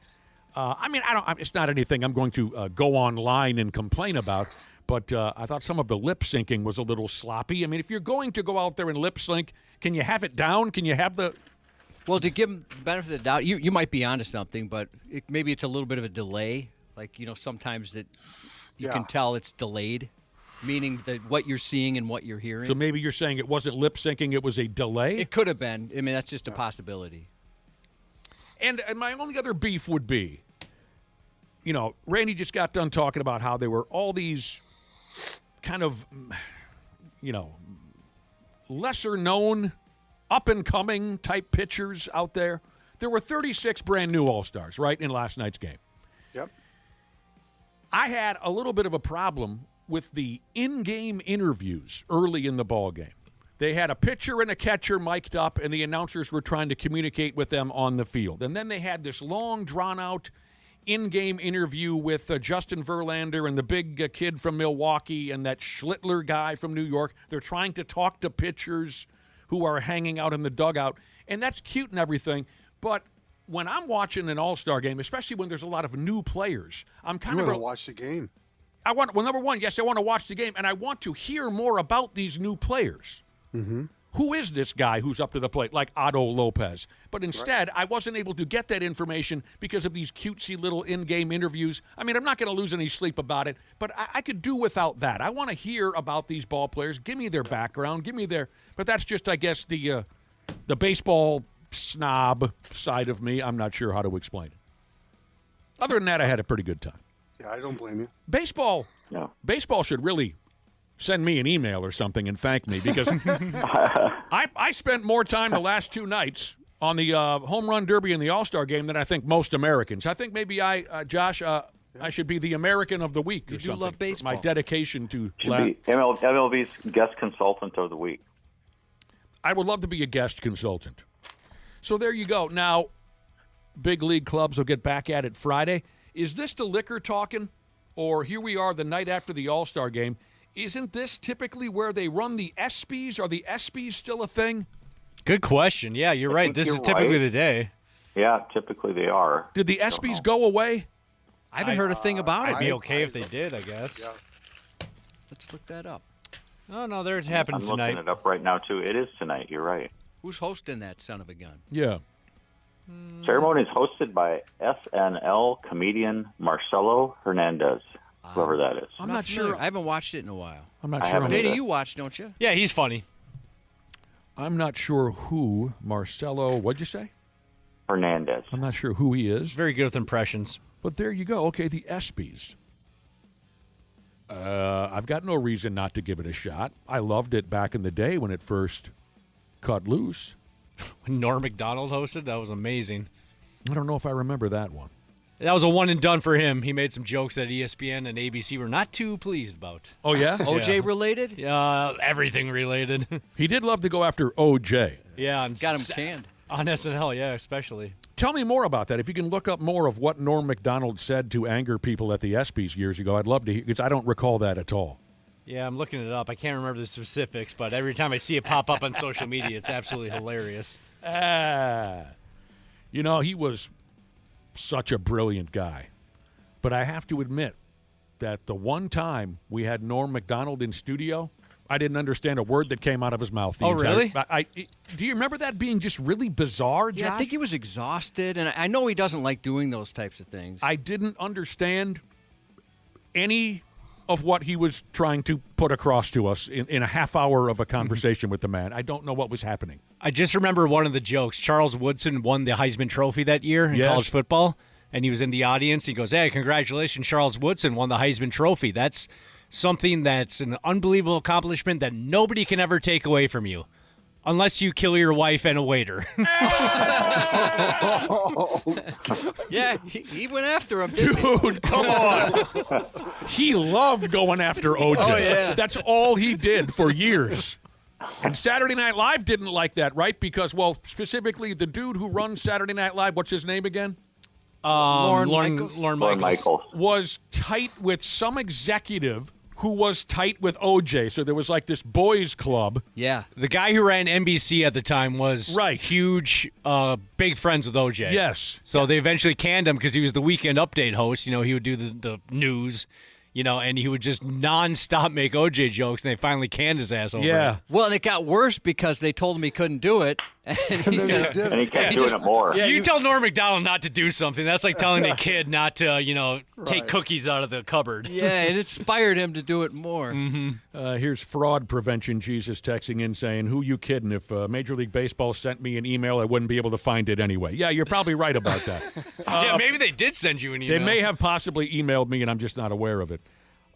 it's not anything I'm going to go online and complain about. But I thought some of the lip syncing was a little sloppy. I mean, if you're going to go out there and lip sync, can you have it down? Can you have the... Well, to give them the benefit of the doubt, you might be onto something, but maybe it's a little bit of a delay. Like, sometimes that you can tell it's delayed, meaning that what you're seeing and what you're hearing. So maybe you're saying it wasn't lip syncing, it was a delay? It could have been. I mean, that's just a possibility. And my only other beef would be, Randy just got done talking about how there were all these kind of, lesser known, up-and-coming type pitchers out there. There were 36 brand-new All-Stars, right, in last night's game. Yep. I had a little bit of a problem with the in-game interviews early in the ball game. They had a pitcher and a catcher mic'd up, and the announcers were trying to communicate with them on the field. And then they had this long, drawn-out in-game interview with Justin Verlander and the big kid from Milwaukee and that Schlittler guy from New York. They're trying to talk to pitchers who are hanging out in the dugout, and that's cute and everything, but when I'm watching an All-Star game, especially when there's a lot of new players, I'm kind of... You want to watch the game. Number one, yes, I want to watch the game, and I want to hear more about these new players. Mm-hmm. Who is this guy who's up to the plate, like Otto Lopez? But instead, I wasn't able to get that information because of these cutesy little in-game interviews. I mean, I'm not going to lose any sleep about it, but I could do without that. I want to hear about these ball players. Give me their background. Give me their... But that's just, I guess, the baseball snob side of me. I'm not sure how to explain it. Other than that, I had a pretty good time. Yeah, I don't blame you. Baseball should really send me an email or something and thank me because I spent more time the last 2 nights on the home run derby and the All-Star game than I think most Americans. I think maybe Josh, I should be the American of the week or something. You do love baseball. My dedication to... Should be MLB's guest consultant of the week. I would love to be a guest consultant. So there you go. Now, big league clubs will get back at it Friday. Is this the liquor talking? Or here we are the night after the All-Star game. Isn't this typically where they run the ESPYs? Are the ESPYs still a thing? Good question. Yeah, you're right. This is typically the day. Yeah, typically they are. Did the ESPYs go away? I haven't heard a thing about it. It'd be okay if they did, I guess. Yeah. Let's look that up. Oh, no, they're happening I'm tonight. looking it up right now, too. It is tonight. You're right. Who's hosting that son of a gun? Yeah. Ceremony is hosted by SNL comedian Marcelo Hernandez, whoever that is. I'm not sure. I haven't watched it in a while. I'm not I sure. haven't Dana, either. you watch, don't you? Yeah, he's funny. I'm not sure who Marcelo, what'd you say? Hernandez. I'm not sure who he is. Very good with impressions. But there you go. Okay, the ESPYs. I've got no reason not to give it a shot. I loved it back in the day when it first cut loose. When Norm Macdonald hosted, that was amazing. I don't know if I remember that one. That was a one and done for him. He made some jokes that ESPN and ABC were not too pleased about. Oh, yeah? OJ related? Yeah, everything related. He did love to go after OJ. Yeah. Got him canned. On SNL, yeah, especially. Tell me more about that. If you can look up more of what Norm Macdonald said to anger people at the ESPYs years ago, I'd love to hear, because I don't recall that at all. Yeah, I'm looking it up. I can't remember the specifics, but every time I see it pop up on social media, it's absolutely hilarious. You know, he was such a brilliant guy. But I have to admit that the one time we had Norm Macdonald in studio, I didn't understand a word that came out of his mouth. Really? Do you remember that being just really bizarre, Josh? Yeah, I think he was exhausted, and I know he doesn't like doing those types of things. I didn't understand any of what he was trying to put across to us in a half hour of a conversation with the man. I don't know what was happening. I just remember one of the jokes. Charles Woodson won the Heisman Trophy that year in college football, and he was in the audience. He goes, "Hey, congratulations, Charles Woodson won the Heisman Trophy. That's something that's an unbelievable accomplishment that nobody can ever take away from you, unless you kill your wife and a waiter." Yeah, he went after him, didn't he? Dude, come on. He loved going after OJ. Oh, yeah. That's all he did for years. And Saturday Night Live didn't like that, right? Because, well, specifically the dude who runs Saturday Night Live, what's his name again? Lorne Michaels. Was tight with some executive who was tight with OJ. So there was like this boys club. Yeah. The guy who ran NBC at the time was huge, big friends with OJ. Yes. So they eventually canned him because he was the Weekend Update host. You know, he would do the news, you know, and he would just nonstop make OJ jokes, and they finally canned his ass over it. Well, and it got worse because they told him he couldn't do it. And he said, And he kept doing it more. Yeah, you tell Norm Macdonald not to do something. That's like telling a kid not to, you know, take cookies out of the cupboard. Yeah, it inspired him to do it more. Here's fraud prevention Jesus texting in saying, "Who you kidding? If Major League Baseball sent me an email, I wouldn't be able to find it anyway." Yeah, you're probably right about that. Yeah, maybe they did send you an email. They may have possibly emailed me, and I'm just not aware of it.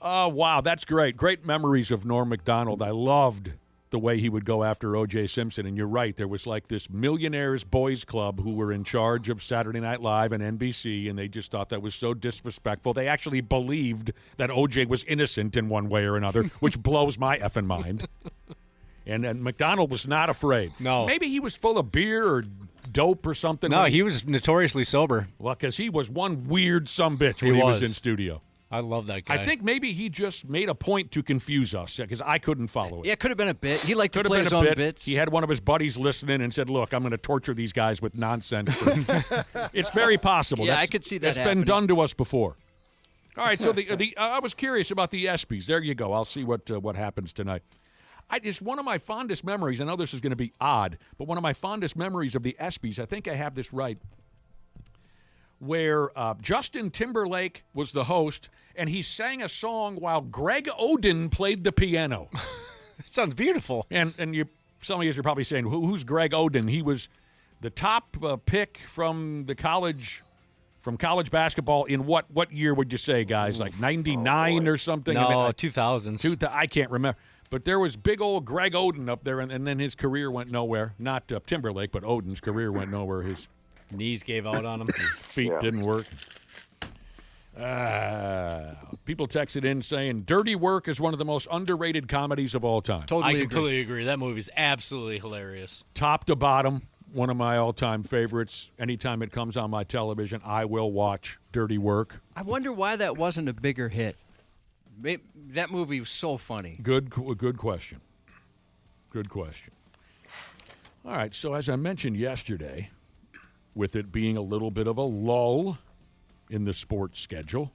Wow, that's great. Great memories of Norm Macdonald. I loved the way he would go after O.J. Simpson. And you're right, there was like this millionaires boys club who were in charge of Saturday Night Live and NBC, and they just thought that was so disrespectful. They actually believed that O.J. was innocent in one way or another, which blows my effing mind. And McDonald was not afraid. No. Maybe he was full of beer or dope or something. No, he was notoriously sober. Well, because he was one weird sumbitch when he was in studio. I love that guy. I think maybe he just made a point to confuse us because I couldn't follow it. Yeah, it could have been a bit. He liked to Could have play been his a own bit. bits. He had one of his buddies listening and said, "Look, I'm going to torture these guys with nonsense." It's very possible. Yeah, I could see that That's happening. been done to us before. All right, so I was curious about the ESPYs. There you go. I'll see what happens tonight. It's one of my fondest memories. I know this is going to be odd, but one of my fondest memories of the ESPYs, I think I have this right, where Justin Timberlake was the host, and he sang a song while Greg Oden played the piano. It sounds beautiful. And some of you are probably saying, who's Greg Oden? He was the top pick from college basketball in what year would you say, guys? Like 99 or something? No, I mean, 2000s. I can't remember. But there was big old Greg Oden up there, and then his career went nowhere. Not Timberlake, but Oden's career went nowhere. His knees gave out on him. His feet didn't work. People texted in saying, "Dirty Work is one of the most underrated comedies of all time." I completely agree. That movie's absolutely hilarious. Top to bottom, one of my all-time favorites. Anytime it comes on my television, I will watch Dirty Work. I wonder why that wasn't a bigger hit. That movie was so funny. Good question. Good question. All right, so as I mentioned yesterday, with it being a little bit of a lull in the sports schedule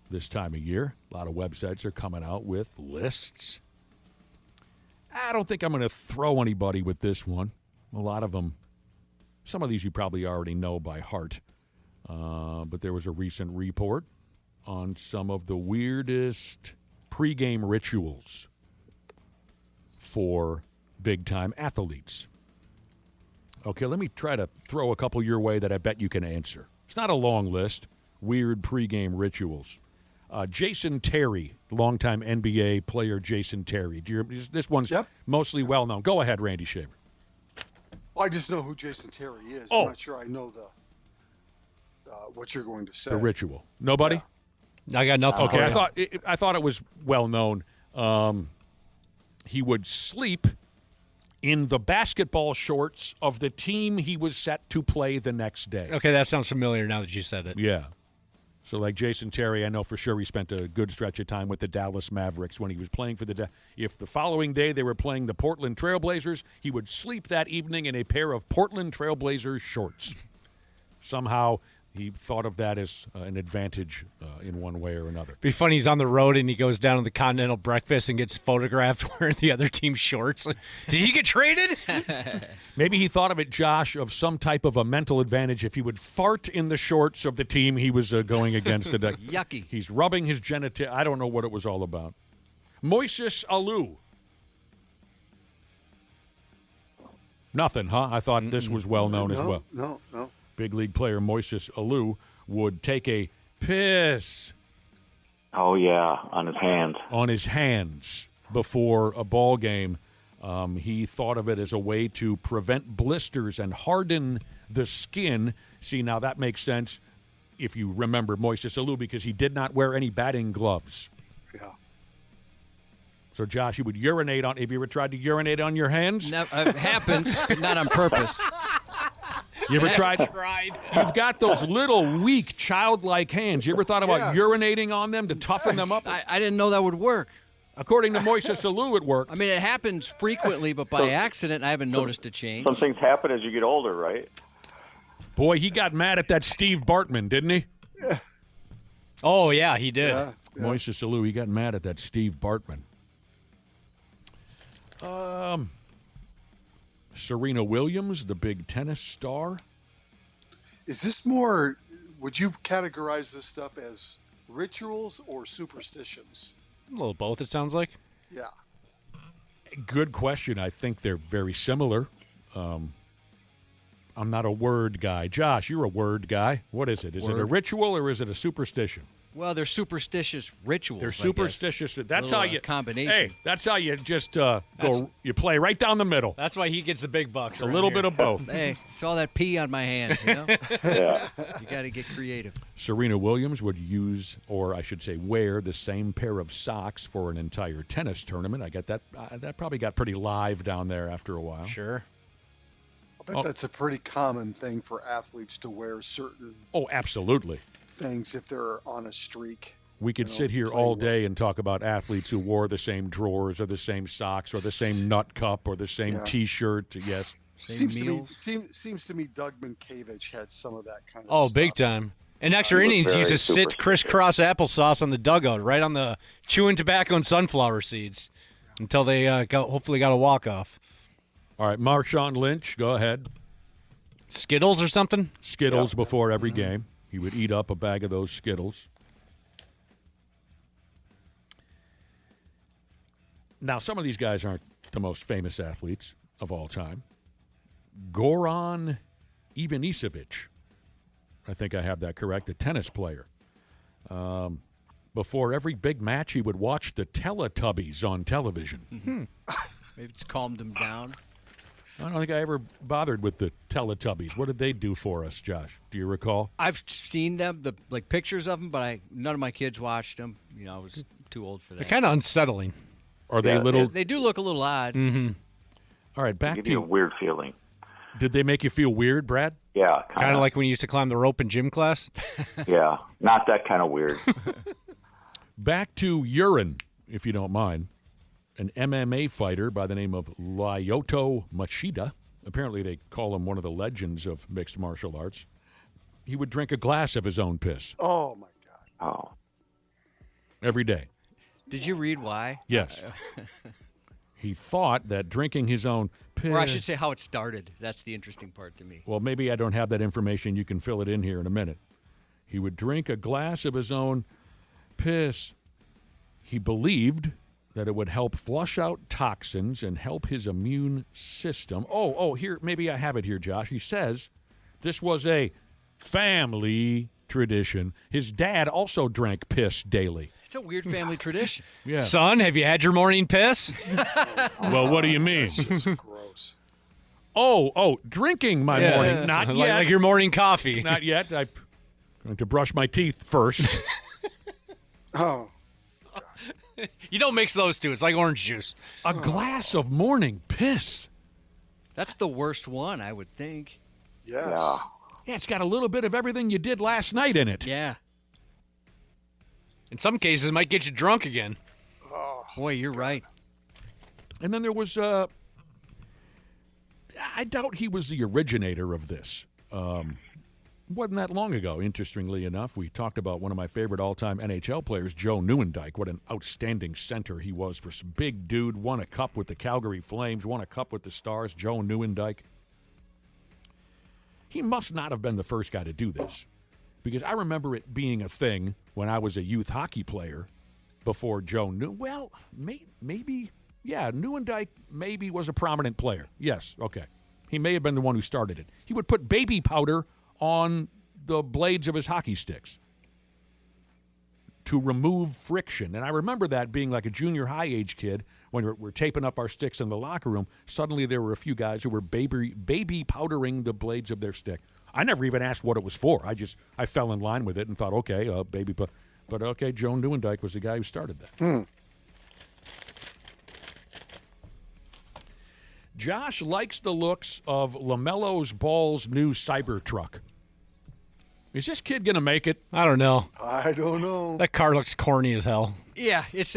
this time of year, a lot of websites are coming out with lists. I don't think I'm going to throw anybody with this one. A lot of them, some of these you probably already know by heart. But there was a recent report on some of the weirdest pregame rituals for big-time athletes. Okay, let me try to throw a couple your way that I bet you can answer. It's not a long list. Weird pregame rituals. Jason Terry, longtime NBA player Jason Terry. This one's mostly well-known. Go ahead, Randy Shaver. Well, I just know who Jason Terry is. Oh. I'm not sure I know what you're going to say. The ritual. Nobody? I got nothing. Okay, for you. I thought it was well-known. He would sleep in the basketball shorts of the team he was set to play the next day. Okay, that sounds familiar now that you said it. Yeah. So like Jason Terry, I know for sure he spent a good stretch of time with the Dallas Mavericks when he was playing for if the following day they were playing the Portland Trailblazers, he would sleep that evening in a pair of Portland Trailblazers shorts. Somehow he thought of that as an advantage in one way or another. Be funny, he's on the road and he goes down to the Continental Breakfast and gets photographed wearing the other team's shorts. Did he get traded? Maybe he thought of it, Josh, of some type of a mental advantage if he would fart in the shorts of the team he was going against today. Yucky. He's rubbing his genitalia. I don't know what it was all about. Moises Alou. Nothing, huh? I thought this was well known as well. No. Big league player Moises Alou would take a piss. Oh, yeah, on his hands. On his hands before a ball game. He thought of it as a way to prevent blisters and harden the skin. See, now that makes sense if you remember Moises Alou because he did not wear any batting gloves. Yeah. So, Josh, you would urinate on. Have you ever tried to urinate on your hands? No, it happens, but not on purpose. You ever tried? You've got those little, weak, childlike hands. You ever thought about urinating on them to toughen them up? I didn't know that would work. According to Moises Alou, it worked. I mean, it happens frequently, but by accident, I haven't noticed a change. Some things happen as you get older, right? Boy, he got mad at that Steve Bartman, didn't he? Oh, yeah, he did. Yeah. Moises Alou, he got mad at that Steve Bartman. Serena Williams, the big tennis star. Is this more, would you categorize this stuff as rituals or superstitions? A little both, it sounds like. Yeah. Good question. I think they're very similar. I'm not a word guy. Josh, you're a word guy. What is it? Is it a ritual or is it a superstition? Well, they're superstitious rituals. They're superstitious. That's how you combination. Hey, that's how you just go. You play right down the middle. That's why he gets the big bucks. It's a little bit of both. Hey, it's all that pee on my hands, you know? Yeah. You got to get creative. Serena Williams would use, or I should say, wear the same pair of socks for an entire tennis tournament. I get that. That probably got pretty live down there after a while. Sure. I bet that's a pretty common thing for athletes to wear certain Oh, absolutely. things if they're on a streak. We could sit here all day and talk about athletes who wore the same drawers or the same socks or the same nut cup or the same T-shirt. Yes. Seems to me Doug Minkiewicz had some of that kind of Oh, stuff. big time. In extra innings, he used to sit crisscross applesauce on the dugout, right on the chewing tobacco and sunflower seeds until they hopefully got a walk-off. All right, Marshawn Lynch, go ahead. Skittles or something? Skittles before every game. He would eat up a bag of those Skittles. Now, some of these guys aren't the most famous athletes of all time. Goran Ivanisevic, I think I have that correct, a tennis player. Before every big match, he would watch the Teletubbies on television. Maybe it's calmed him down. I don't think I ever bothered with the Teletubbies. What did they do for us, Josh? Do you recall? I've seen them, like pictures of them, but none of my kids watched them. You know, I was too old for that. They're kind of unsettling. Are they little? They do look a little odd. Mm-hmm. All right, back Give you a weird feeling. Did they make you feel weird, Brad? Yeah. Kind of like when you used to climb the rope in gym class? Yeah, not that kind of weird. Back to urine, if you don't mind. An MMA fighter by the name of Lyoto Machida. Apparently they call him one of the legends of mixed martial arts. He would drink a glass of his own piss. Oh, my God. Oh. Every day. Did you read why? Yes. He thought that drinking his own piss. Or I should say how it started. That's the interesting part to me. Well, maybe I don't have that information. You can fill it in here in a minute. He would drink a glass of his own piss. He believed that it would help flush out toxins and help his immune system. Oh, here, maybe I have it here, Josh. He says this was a family tradition. His dad also drank piss daily. It's a weird family tradition. Yeah. Son, have you had your morning piss? Well, what do you mean? That's just gross. Oh, drinking my morning. Not yet. Like your morning coffee. Not yet. I'm going to brush my teeth first. Oh. You don't mix those two. It's like orange juice. A glass of morning piss. That's the worst one, I would think. Yes. Yeah, it's got a little bit of everything you did last night in it. Yeah. In some cases, it might get you drunk again. Oh. Boy, you're right. And then there was, I doubt he was the originator of this. Wasn't that long ago, interestingly enough. We talked about one of my favorite all-time NHL players, Joe Nieuwendyk. What an outstanding center he was for some big dude. Won a cup with the Calgary Flames, won a cup with the Stars, Joe Nieuwendyk. He must not have been the first guy to do this, because I remember it being a thing when I was a youth hockey player before Joe Well, maybe, yeah, Nieuwendyk maybe was a prominent player. Yes, okay. He may have been the one who started it. He would put baby powder on the blades of his hockey sticks to remove friction. And I remember that being like a junior high age kid when we're taping up our sticks in the locker room. Suddenly there were a few guys who were baby powdering the blades of their stick. I never even asked what it was for. I fell in line with it and thought, okay, baby. But okay, Joe Nieuwendyk was the guy who started that. Josh likes the looks of LaMelo's Ball's new Cybertruck. Is this kid going to make it? I don't know. I don't know. That car looks corny as hell. Yeah, it's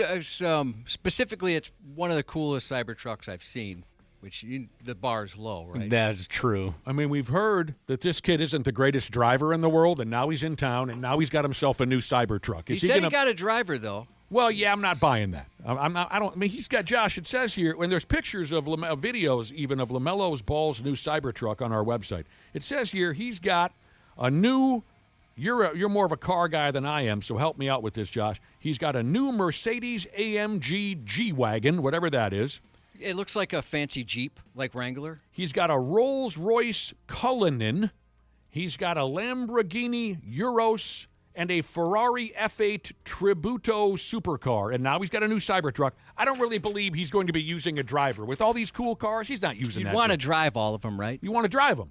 specifically, it's one of the coolest Cybertrucks I've seen, which the bar's low, right? That's true. I mean, we've heard that this kid isn't the greatest driver in the world, and now he's in town, and now he's got himself a new Cybertruck. He said he got a driver, though. Well, yeah, I'm not buying that. I mean, he's got, Josh, it says here, when there's pictures of videos even of LaMelo's Ball's new Cybertruck on our website, it says here he's got a new, you're more of a car guy than I am, so help me out with this, Josh. He's got a new Mercedes AMG G-Wagon, whatever that is. It looks like a fancy Jeep, like Wrangler. He's got a Rolls-Royce Cullinan. He's got a Lamborghini Urus and a Ferrari F8 Tributo supercar. And now he's got a new Cybertruck. I don't really believe he's going to be using a driver. With all these cool cars, he's not using that. You want to drive all of them, right? You want to drive them.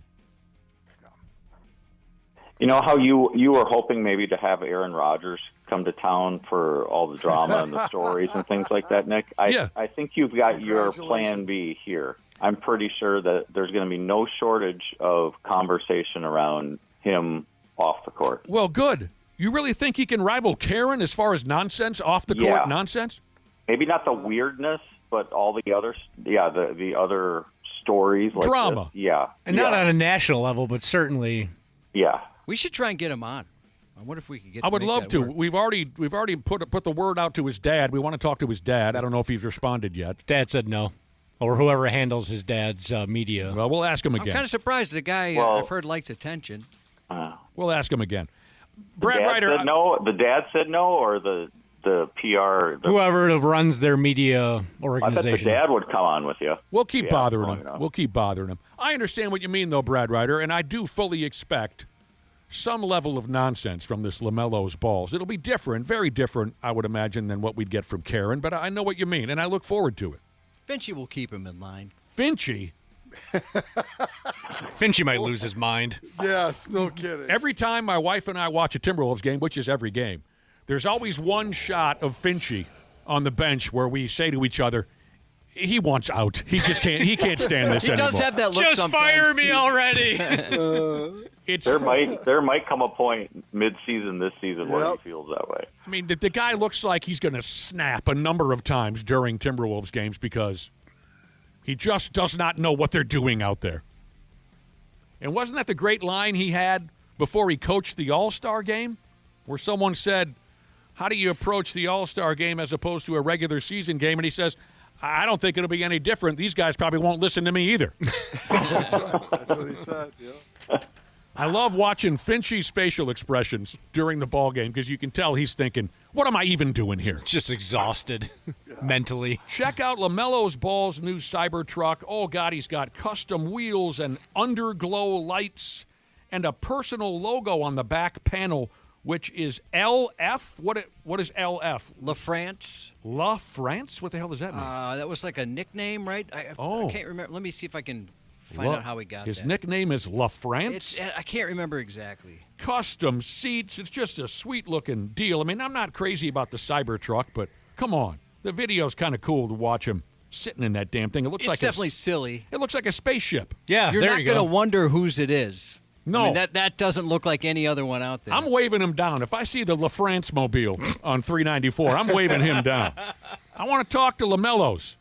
You know how you were hoping maybe to have Aaron Rodgers come to town for all the drama and the stories and things like that, Nick? I think you've got your plan B here. I'm pretty sure that there's going to be no shortage of conversation around him off the court. Well, good. You really think he can rival Karen as far as nonsense, off-the-court nonsense? Maybe not the weirdness, but all the other, the other stories. Like drama. This. Yeah. And not on a national level, but certainly. Yeah. We should try and get him on. I wonder if we could get. I would love to. We've already put the word out to his dad. We want to talk to his dad. I don't know if he's responded yet. Dad said no, or whoever handles his dad's media. Well, we'll ask him again. I'm kind of surprised. The guy I've heard likes attention. We'll ask him again. Brad Ryder said no. The dad said no, or the PR. Whoever runs their media organization. I bet the dad would come on with you. We'll keep bothering him. We'll keep bothering him. I understand what you mean, though, Brad Ryder, and I do fully expect some level of nonsense from this LaMelo's Balls. It'll be different, very different, I would imagine, than what we'd get from Karen, but I know what you mean, and I look forward to it. Finchy will keep him in line. Finchy? Finchy might lose his mind. Yes, no kidding. Every time my wife and I watch a Timberwolves game, which is every game, there's always one shot of Finchy on the bench where we say to each other, he wants out. He just can't. He can't stand this anymore. He does have that look just sometimes. Fire me already. There might come a point mid-season this season where he feels that way. I mean, the guy looks like he's going to snap a number of times during Timberwolves games because he just does not know what they're doing out there. And wasn't that the great line he had before he coached the All-Star game, where someone said, "How do you approach the All-Star game as opposed to a regular season game?" And he says, I don't think it'll be any different. These guys probably won't listen to me either. That's right. That's what he said, yeah. I love watching Finchie's facial expressions during the ball game because you can tell he's thinking, what am I even doing here? Just exhausted mentally. Check out LaMelo's Ball's new Cybertruck. Oh, God, he's got custom wheels and underglow lights and a personal logo on the back panel, which is LF. What is LF? La France. La France? What the hell does that mean? That was like a nickname, right? I can't remember. Let me see if I can find out how he got his that. nickname is La France? I can't remember exactly. Custom seats. It's just a sweet-looking deal. I mean, I'm not crazy about the Cybertruck, but come on. The video's kind of cool to watch him sitting in that damn thing. It looks It's like definitely silly. It looks like a spaceship. Yeah, You're not going to wonder whose it is. No. I mean, that doesn't look like any other one out there. I'm waving him down. If I see the La France mobile on 394, I'm waving him down. I want to talk to LaMelo's.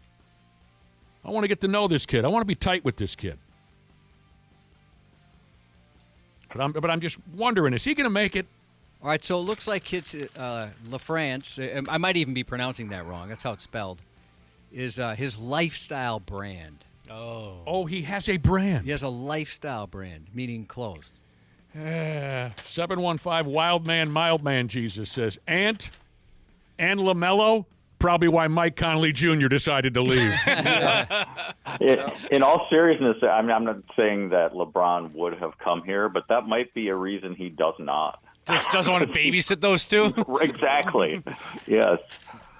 I want to get to know this kid. I want to be tight with this kid. But I'm just wondering, is he going to make it? All right, so it looks like it's La France. I might even be pronouncing that wrong. That's how it's spelled. Is his lifestyle brand. Oh, he has a brand. He has a lifestyle brand, meaning clothes. 715 Wild Man, Mild Man, Jesus says. Ant and LaMelo, probably why Mike Conley Jr. decided to leave. In all seriousness, I mean, I'm not saying that LeBron would have come here, but that might be a reason he does not. Just doesn't want to babysit those two? Exactly. Yes.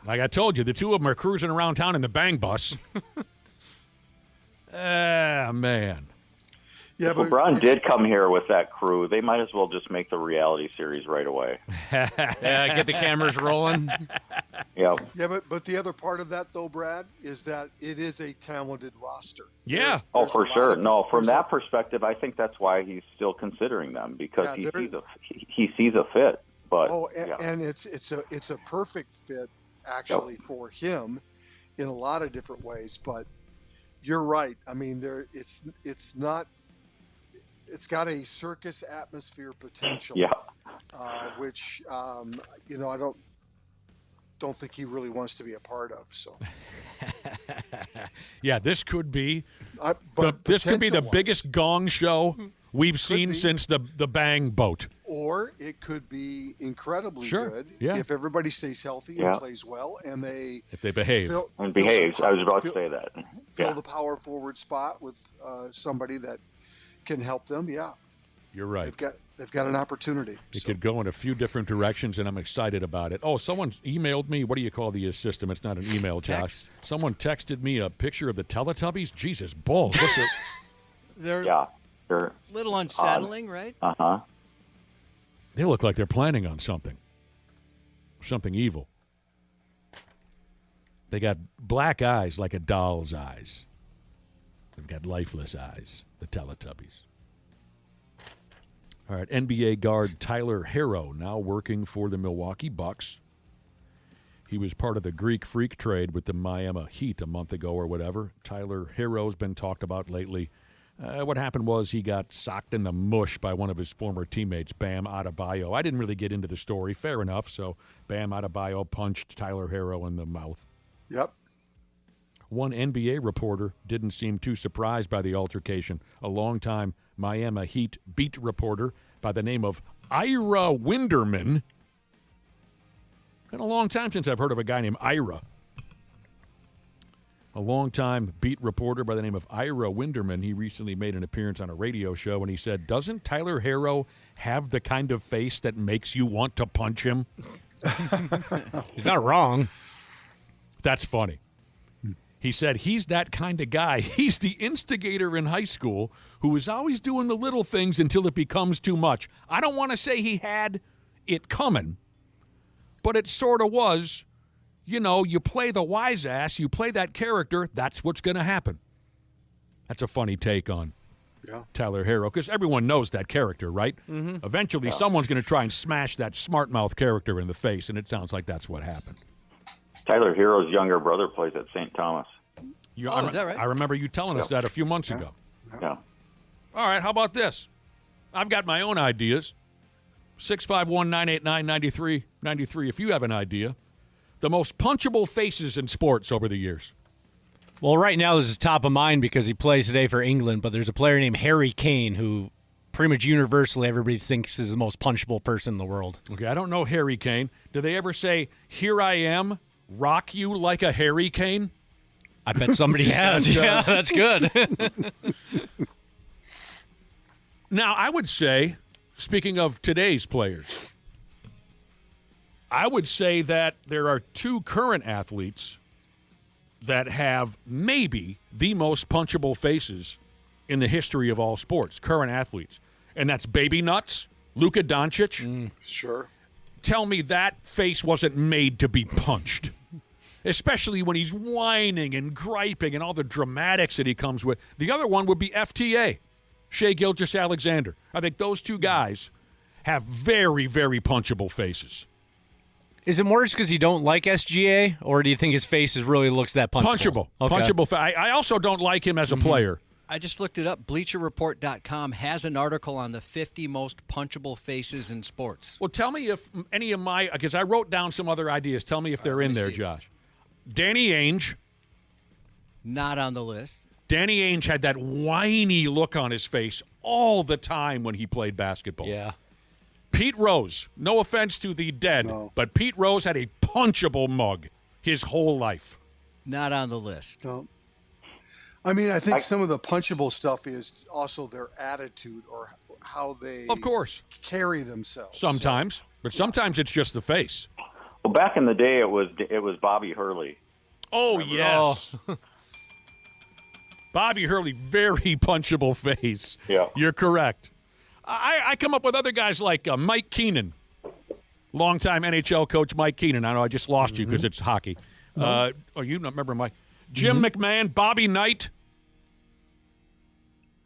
Like I told you, the two of them are cruising around town in the bang bus. Man. Yeah, but LeBron did come here with that crew. They might as well just make the reality series right away. Yeah, get the cameras rolling. Yep. Yeah, but the other part of that, though, Brad, is that it is a talented roster. Yeah. There's for sure. No, from that perspective, I think that's why he's still considering them, because he sees a fit. But and it's a perfect fit actually for him in a lot of different ways. But you're right. I mean, it's not. It's got a circus atmosphere potential, which I don't think he really wants to be a part of. So, yeah, this could be the biggest gong show we've seen since the Bang boat. Or it could be incredibly good if everybody stays healthy and plays well, and if they behave. I was about to say that. Fill the power forward spot with somebody that can help them. Yeah, you're right. They've got an opportunity. It could go in a few different directions, and I'm excited about it. Oh, someone emailed me. What do you call the system? It's not an email, Josh. Someone texted me a picture of the Teletubbies. Jesus balls! They're a little unsettling, right? Uh-huh. They look like they're planning on something evil. They got black eyes like a doll's eyes. They've got lifeless eyes, the Teletubbies. All right, NBA guard Tyler Herro now working for the Milwaukee Bucks. He was part of the Greek Freak trade with the Miami Heat a month ago or whatever. Tyler Herro's been talked about lately. What happened was he got socked in the mush by one of his former teammates, Bam Adebayo. I didn't really get into the story. Fair enough. So Bam Adebayo punched Tyler Herro in the mouth. Yep. One NBA reporter didn't seem too surprised by the altercation. A longtime Miami Heat beat reporter by the name of Ira Winderman. Been a long time since I've heard of a guy named Ira. A longtime beat reporter by the name of Ira Winderman. He recently made an appearance on a radio show, and he said, "Doesn't Tyler Herro have the kind of face that makes you want to punch him?" He's not wrong. That's funny. He said he's that kind of guy. He's the instigator in high school who is always doing the little things until it becomes too much. I don't want to say he had it coming, but it sort of was. You know, you play the wise ass, you play that character, that's what's going to happen. That's a funny take on Tyler Herro, because everyone knows that character, right? Mm-hmm. Eventually, someone's going to try and smash that smart mouth character in the face, and it sounds like that's what happened. Tyler Herro's younger brother plays at St. Thomas. Is that right? I remember you telling us that a few months ago. Yeah. All right, how about this? I've got my own ideas. 651-989-9393 if you have an idea. The most punchable faces in sports over the years. Well, right now this is top of mind because he plays today for England, but there's a player named Harry Kane who pretty much universally everybody thinks is the most punchable person in the world. Okay, I don't know Harry Kane. Do they ever say, "Here I am, rock you like a Harry Kane"? I bet somebody has. Yeah, that's good. Now, I would say, speaking of today's players, I would say that there are two current athletes that have maybe the most punchable faces in the history of all sports, current athletes. And that's Baby Nuts, Luka Doncic. Sure. Tell me that face wasn't made to be punched, especially when he's whining and griping and all the dramatics that he comes with. The other one would be FTA, Shai Gilgeous-Alexander. I think those two guys have very, very punchable faces. Is it more just because you don't like SGA, or do you think his face really looks that punchable? Punchable. I also don't like him as a player. I just looked it up. BleacherReport.com has an article on the 50 most punchable faces in sports. Well, tell me if any of my, because I wrote down some other ideas. Tell me if they're in there, Josh. Danny Ainge. Not on the list. Danny Ainge had that whiny look on his face all the time when he played basketball. Yeah. Pete Rose, no offense to the dead, but Pete Rose had a punchable mug his whole life. Not on the list. No. I mean, I think some of the punchable stuff is also their attitude or how they of course carry themselves. Sometimes, but sometimes it's just the face. Well, back in the day, it was Bobby Hurley. Oh, Remember? yes. Bobby Hurley, very punchable face. Yeah. You're correct. I come up with other guys like Mike Keenan, longtime NHL coach Mike Keenan. I know I just lost you because it's hockey. You don't remember Mike. Jim McMahon, Bobby Knight.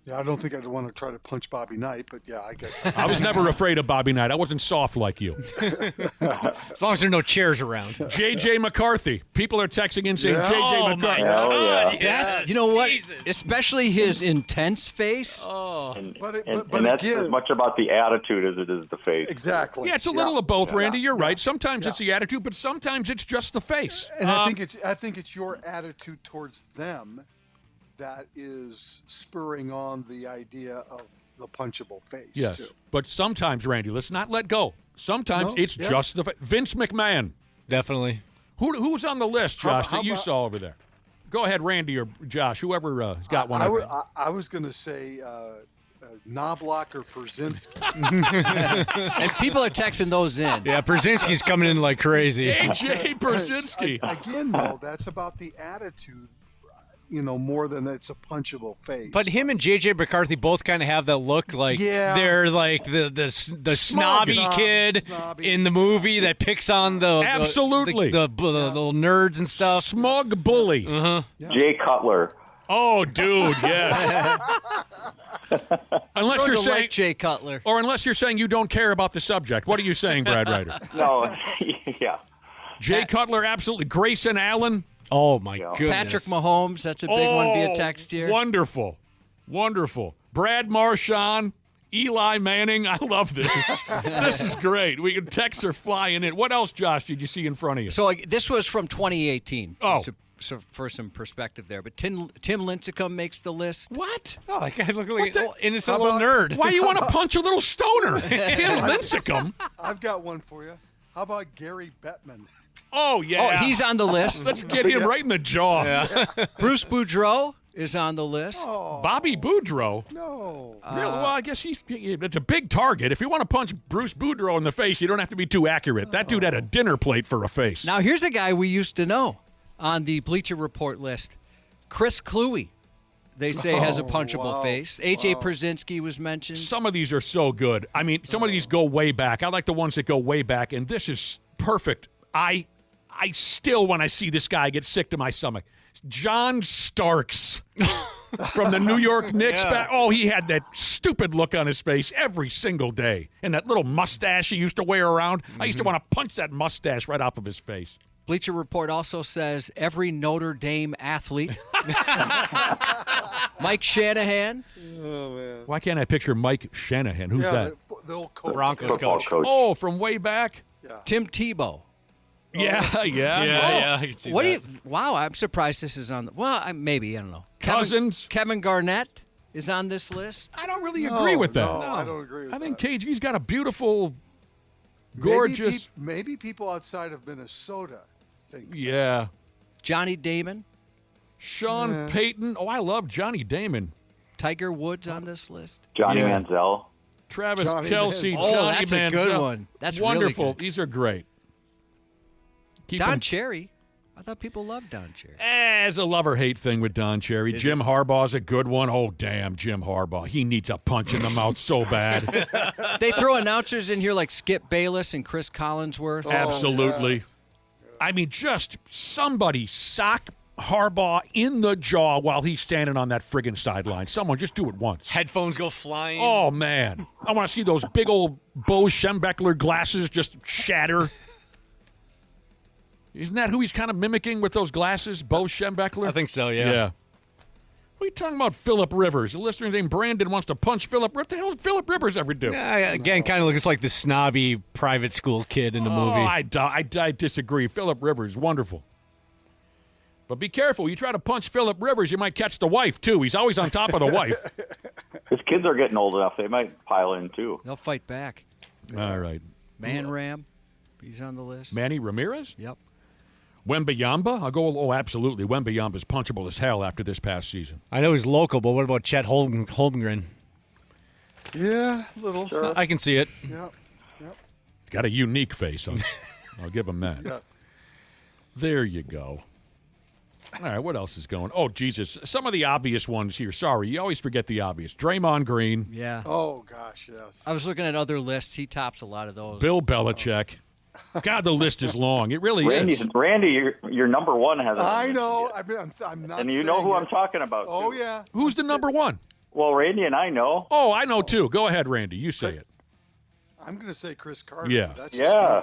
Yeah, I don't think I'd want to try to punch Bobby Knight, but yeah, I get that. I was never afraid of Bobby Knight. I wasn't soft like you. As long as there are no chairs around. J.J. McCarthy. People are texting in saying J.J. McCarthy. My God, That's, you know what? Especially his intense face. And but that's again, as much about the attitude as it is the face. Exactly. Yeah, it's a little of both, Randy. You're right. Sometimes it's the attitude, but sometimes it's just the face. And I think it's your attitude towards them that is spurring on the idea of the punchable face, yes. too. But sometimes, Randy, let's not let go. Sometimes it's just the Vince McMahon. Definitely. Who's on the list, Josh, that you saw over there? Go ahead, Randy or Josh, whoever's got one. I was going to say Knobloch or Brzezinski. And people are texting those in. Yeah, Brzezinski's coming in like crazy. AJ Brzezinski. Again, though, that's about the attitude, more than it's a punchable face. But him and J.J. McCarthy both kind of have that look like they're like the snobby kid in the movie that picks on the little nerds and stuff. Smug bully. Jay Cutler. Oh, dude, yes. Unless you're saying Jay Cutler, or unless you're saying you don't care about the subject. What are you saying, Brad Ryder? No, yeah. Jay Cutler, absolutely. Grayson Allen. Oh, my goodness. Patrick Mahomes, that's a big one via text here. Wonderful. Brad Marchand, Eli Manning. I love this. This is great. Texts are flying in. What else, Josh, did you see in front of you? So this was from 2018. Oh. So for some perspective there. But Tim Lincecum makes the list. What? Oh, that guy looks like an innocent little nerd. Why you want to punch a little stoner? Tim Lincecum? I've got one for you. How about Gary Bettman? Oh, yeah. Oh, he's on the list. Let's get him right in the jaw. Yeah. Bruce Boudreau is on the list. Oh, Bobby Boudreau? No. Really? Well, I guess it's a big target. If you want to punch Bruce Boudreau in the face, you don't have to be too accurate. That dude had a dinner plate for a face. Now, here's a guy we used to know on the Bleacher Report list. Chris Kluwe, they say, has a punchable face. A.J. Brzezinski was mentioned. Some of these are so good. I mean, some of these go way back. I like the ones that go way back, and this is perfect. I still, when I see this guy, get sick to my stomach. John Starks from the New York Knicks. Yeah. Oh, he had that stupid look on his face every single day. And that little mustache he used to wear around. I used to want to punch that mustache right off of his face. Bleacher Report also says every Notre Dame athlete. Mike Shanahan. Oh, man. Why can't I picture Mike Shanahan? Who's that? The old coach. Broncos coach. Oh, from way back? Yeah. Tim Tebow. Yeah. I can see What that. do you? Wow, I'm surprised this is on. Maybe I don't know. Cousins. Kevin Garnett is on this list. I don't really agree with that. No, I don't agree with that. I think KG's got a beautiful, gorgeous. Maybe people outside of Minnesota think. Yeah. Johnny Damon. Sean Payton. Oh, I love Johnny Damon. Tiger Woods on this list. Johnny Manziel. Travis Johnny Kelce. Manziel. Johnny Oh, that's Manziel. a good one. That's wonderful. Really good. These are great. Don Cherry. I thought people loved Don Cherry. It's a love-or-hate thing with Don Cherry. Jim Harbaugh's a good one. Oh, damn, Jim Harbaugh. He needs a punch in the mouth so bad. They throw announcers in here like Skip Bayless and Chris Collinsworth. Absolutely. yes. I mean, just somebody sock Harbaugh in the jaw while he's standing on that friggin' sideline. Someone just do it once. Headphones go flying. Oh, man. I want to see those big old Bo Schembechler glasses just shatter. Isn't that who he's kind of mimicking with those glasses, Bo Schembechler? I think so, yeah. What are you talking about, Phillip Rivers? A listener named Brandon wants to punch Phillip. What the hell did Phillip Rivers ever do? Again, kind of looks like the snobby private school kid in the movie. I disagree. Phillip Rivers, wonderful. But be careful. You try to punch Phillip Rivers, you might catch the wife, too. He's always on top of the wife. His kids are getting old enough. They might pile in, too. They'll fight back. All right. Man Ram. He's on the list. Manny Ramirez? Yep. Wembanyama? I'll go, absolutely. Wembanyama's punchable as hell after this past season. I know he's local, but what about Chet Holmgren? Yeah, little. Sure. I can see it. Yep. He's got a unique face. I'll give him that. Yes. There you go. All right, what else is going? Oh, Jesus. Some of the obvious ones here. Sorry, you always forget the obvious. Draymond Green. Yeah. Oh, gosh, yes. I was looking at other lists. He tops a lot of those. Bill Belichick. God, the list is long. It really is. Randy, your number one has. I know. I'm not. And you know who I'm talking about. Oh too. yeah. Who's the number one? Well, Randy and I know. Oh, I know too. Go ahead, Randy. You say it. I'm going to say Chris Carter. Yeah. That's yeah.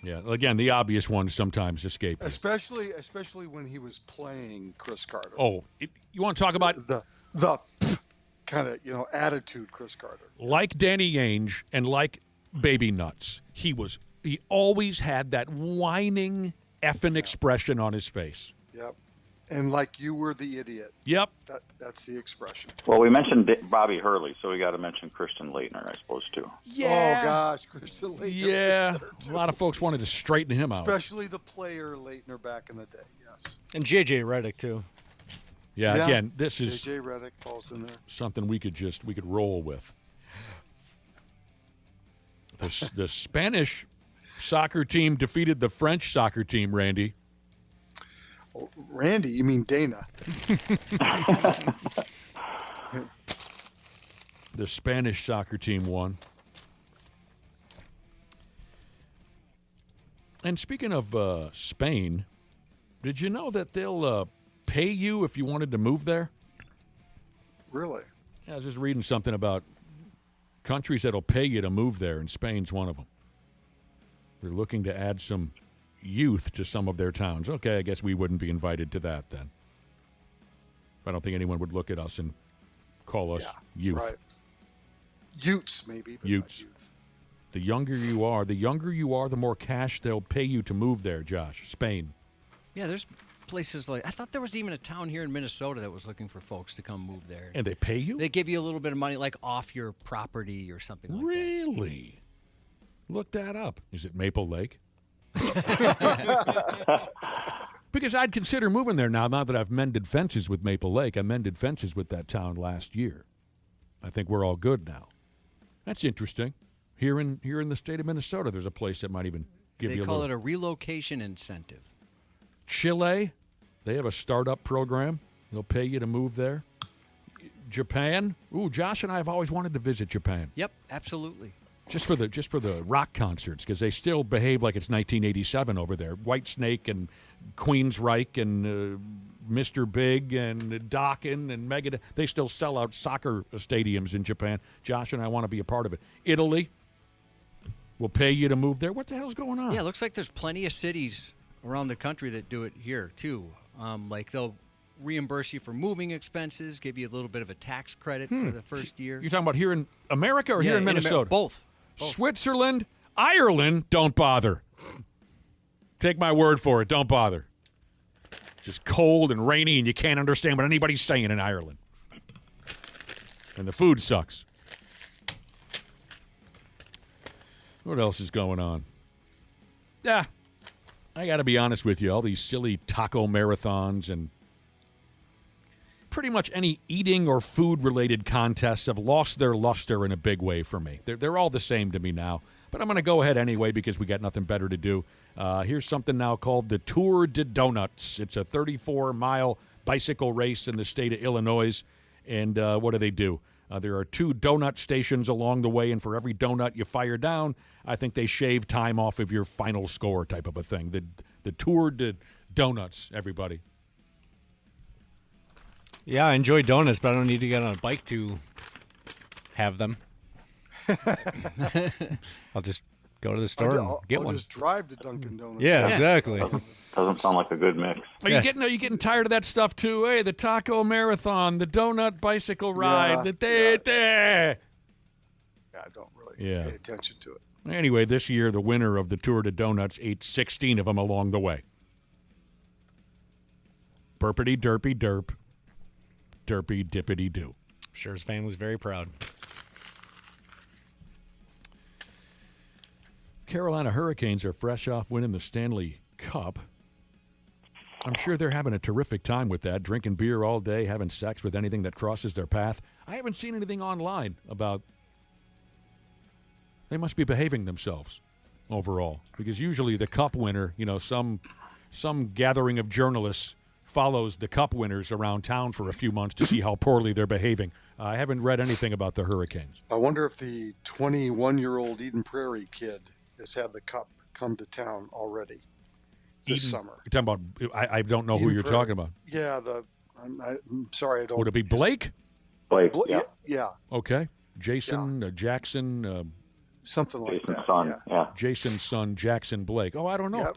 Yeah. Again, the obvious ones sometimes escape. Especially when he was playing Chris Carter. Oh, you want to talk about the kind of attitude Chris Carter. Like Danny Ainge and like Baby Nuts, he always had that whining effing expression on his face. Yep. And like you were the idiot. Yep. That's the expression. Well, we mentioned Bobby Hurley, so we got to mention Christian Laettner, I suppose, too. Yeah. Oh, gosh, Christian Laettner. Yeah. A lot of folks wanted to straighten him out. Especially the player Laettner back in the day, yes. And J.J. Redick, too. Yeah, again, this is J.J. Redick falls in there. Something we could roll with. The Spanish soccer team defeated the French soccer team, Randy. Oh, Randy, you mean Dana. The Spanish soccer team won. And speaking of Spain, did you know that they'll pay you if you wanted to move there? Really? Yeah, I was just reading something about countries that'll pay you to move there, and Spain's one of them. They're looking to add some youth to some of their towns. Okay, I guess we wouldn't be invited to that then. I don't think anyone would look at us and call us youth. Right. Utes, maybe. But Utes. Not youth. The younger you are, the more cash they'll pay you to move there, Josh. Spain. Yeah, there's places like, I thought there was even a town here in Minnesota that was looking for folks to come move there. And they pay you? They give you a little bit of money, like off your property or something like that. Really? Look that up. Is it Maple Lake? Because I'd consider moving there now that I've mended fences with Maple Lake. I mended fences with that town last year. I think we're all good now. That's interesting. Here in the state of Minnesota, there's a place that might even give you a little. They call it a relocation incentive. Chile, they have a startup program. They'll pay you to move there. Japan, Josh and I have always wanted to visit Japan. Yep, absolutely. Just for the rock concerts, because they still behave like it's 1987 over there. Whitesnake and Queensryche and Mr. Big and Dokken and Megadeth, they still sell out soccer stadiums in Japan. Josh and I want to be a part of it. Italy will pay you to move there. What the hell's going on? Yeah, it looks like there's plenty of cities around the country that do it here, too. Like they'll reimburse you for moving expenses, give you a little bit of a tax credit for the first year. You're talking about here in America or here in Minnesota? Both. Switzerland, Ireland, don't bother. Take my word for it. Don't bother. Just cold and rainy, and you can't understand what anybody's saying in Ireland. And the food sucks. What else is going on? Yeah, I got to be honest with you. All these silly taco marathons and pretty much any eating or food-related contests have lost their luster in a big way for me. They're all the same to me now. But I'm going to go ahead anyway because we got nothing better to do. Here's something now called the Tour de Donuts. It's a 34-mile bicycle race in the state of Illinois. And what do? There are 2 donut stations along the way, and for every donut you fire down, I think they shave time off of your final score type of a thing. The Tour de Donuts, everybody. Yeah, I enjoy donuts, but I don't need to get on a bike to have them. I'll just go to the store and get one. I'll just drive to Dunkin' Donuts. Yeah, exactly. Doesn't sound like a good mix. Are you getting tired of that stuff too? Hey, the taco marathon, the donut bicycle ride, Yeah, I don't really pay attention to it. Anyway, this year the winner of the Tour de Donuts ate 16 of them along the way. Burpity derpy derp, derpy dippity doo. Sure, his family's very proud. Carolina Hurricanes are fresh off winning the Stanley Cup. I'm sure they're having a terrific time with that, drinking beer all day, having sex with anything that crosses their path. I haven't seen anything online about they must be behaving themselves overall, because usually the Cup winner, some gathering of journalists follows the Cup winners around town for a few months to see how poorly they're behaving. I haven't read anything about the Hurricanes. I wonder if the 21-year-old Eden Prairie kid has had the Cup come to town already this summer. You're talking about, I don't know who you're talking about. Yeah, I'm sorry, I don't. Would it be Blake? Blake, yeah. Okay. Jason, Jackson. Something like Jason's that. son, yeah. Jason's son, Jackson Blake. Oh, I don't know.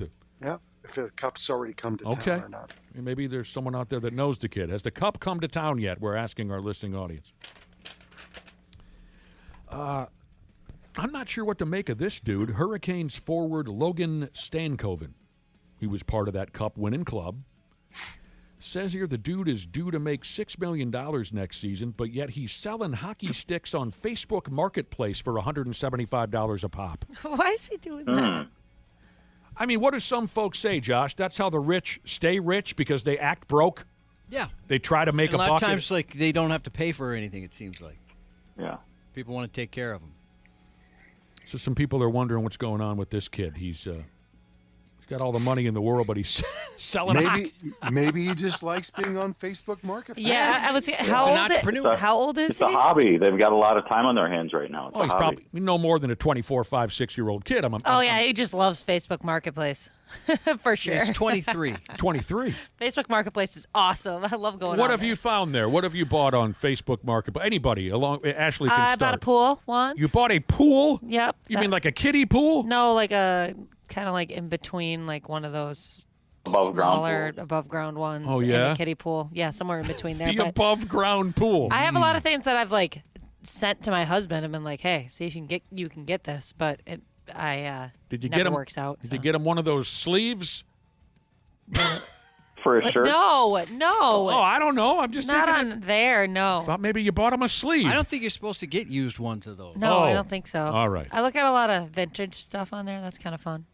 If the Cup's already come to town or not. Maybe there's someone out there that knows the kid. Has the Cup come to town yet? We're asking our listening audience. I'm not sure what to make of this dude. Hurricanes forward Logan Stankoven. He was part of that Cup-winning club. Says here the dude is due to make $6 million next season, but yet he's selling hockey sticks on Facebook Marketplace for $175 a pop. Why is he doing that? I mean, what do some folks say, Josh? That's how the rich stay rich, because they act broke? Yeah. They try to make and a bucket. lot of times, they don't have to pay for anything, it seems like. Yeah. People want to take care of them. So some people are wondering what's going on with this kid. He's got all the money in the world, but he's selling Maybe he just likes being on Facebook Marketplace. Yeah, I was. How old is It's he? a hobby. They've got a lot of time on their hands right now. It's a he's hobby. probably no more than a 24, 5, 6-year-old kid. He just loves Facebook Marketplace. For sure. He's 23. 23. Facebook Marketplace is awesome. I love going on What have there. you found there? What have you bought on Facebook Marketplace? Anybody Ashley can I start. bought a pool once. You bought a pool? Yep. You mean like a kiddie pool? No, like a kind of like in between, like one of those above-ground above-ground ones. Oh, yeah? And a kiddie pool. Yeah, somewhere in between there. The but above-ground pool. I have a lot of things that I've sent to my husband and been like, hey, see if you can get this, but it Did you never get him? works out. Did you get him one of those sleeves? For a shirt? No. Oh, I don't know. I'm just not thinking on there. No. Thought maybe you bought him a sleeve. I don't think you're supposed to get used ones of those. No, I don't think so. All right. I look at a lot of vintage stuff on there. That's kind of fun.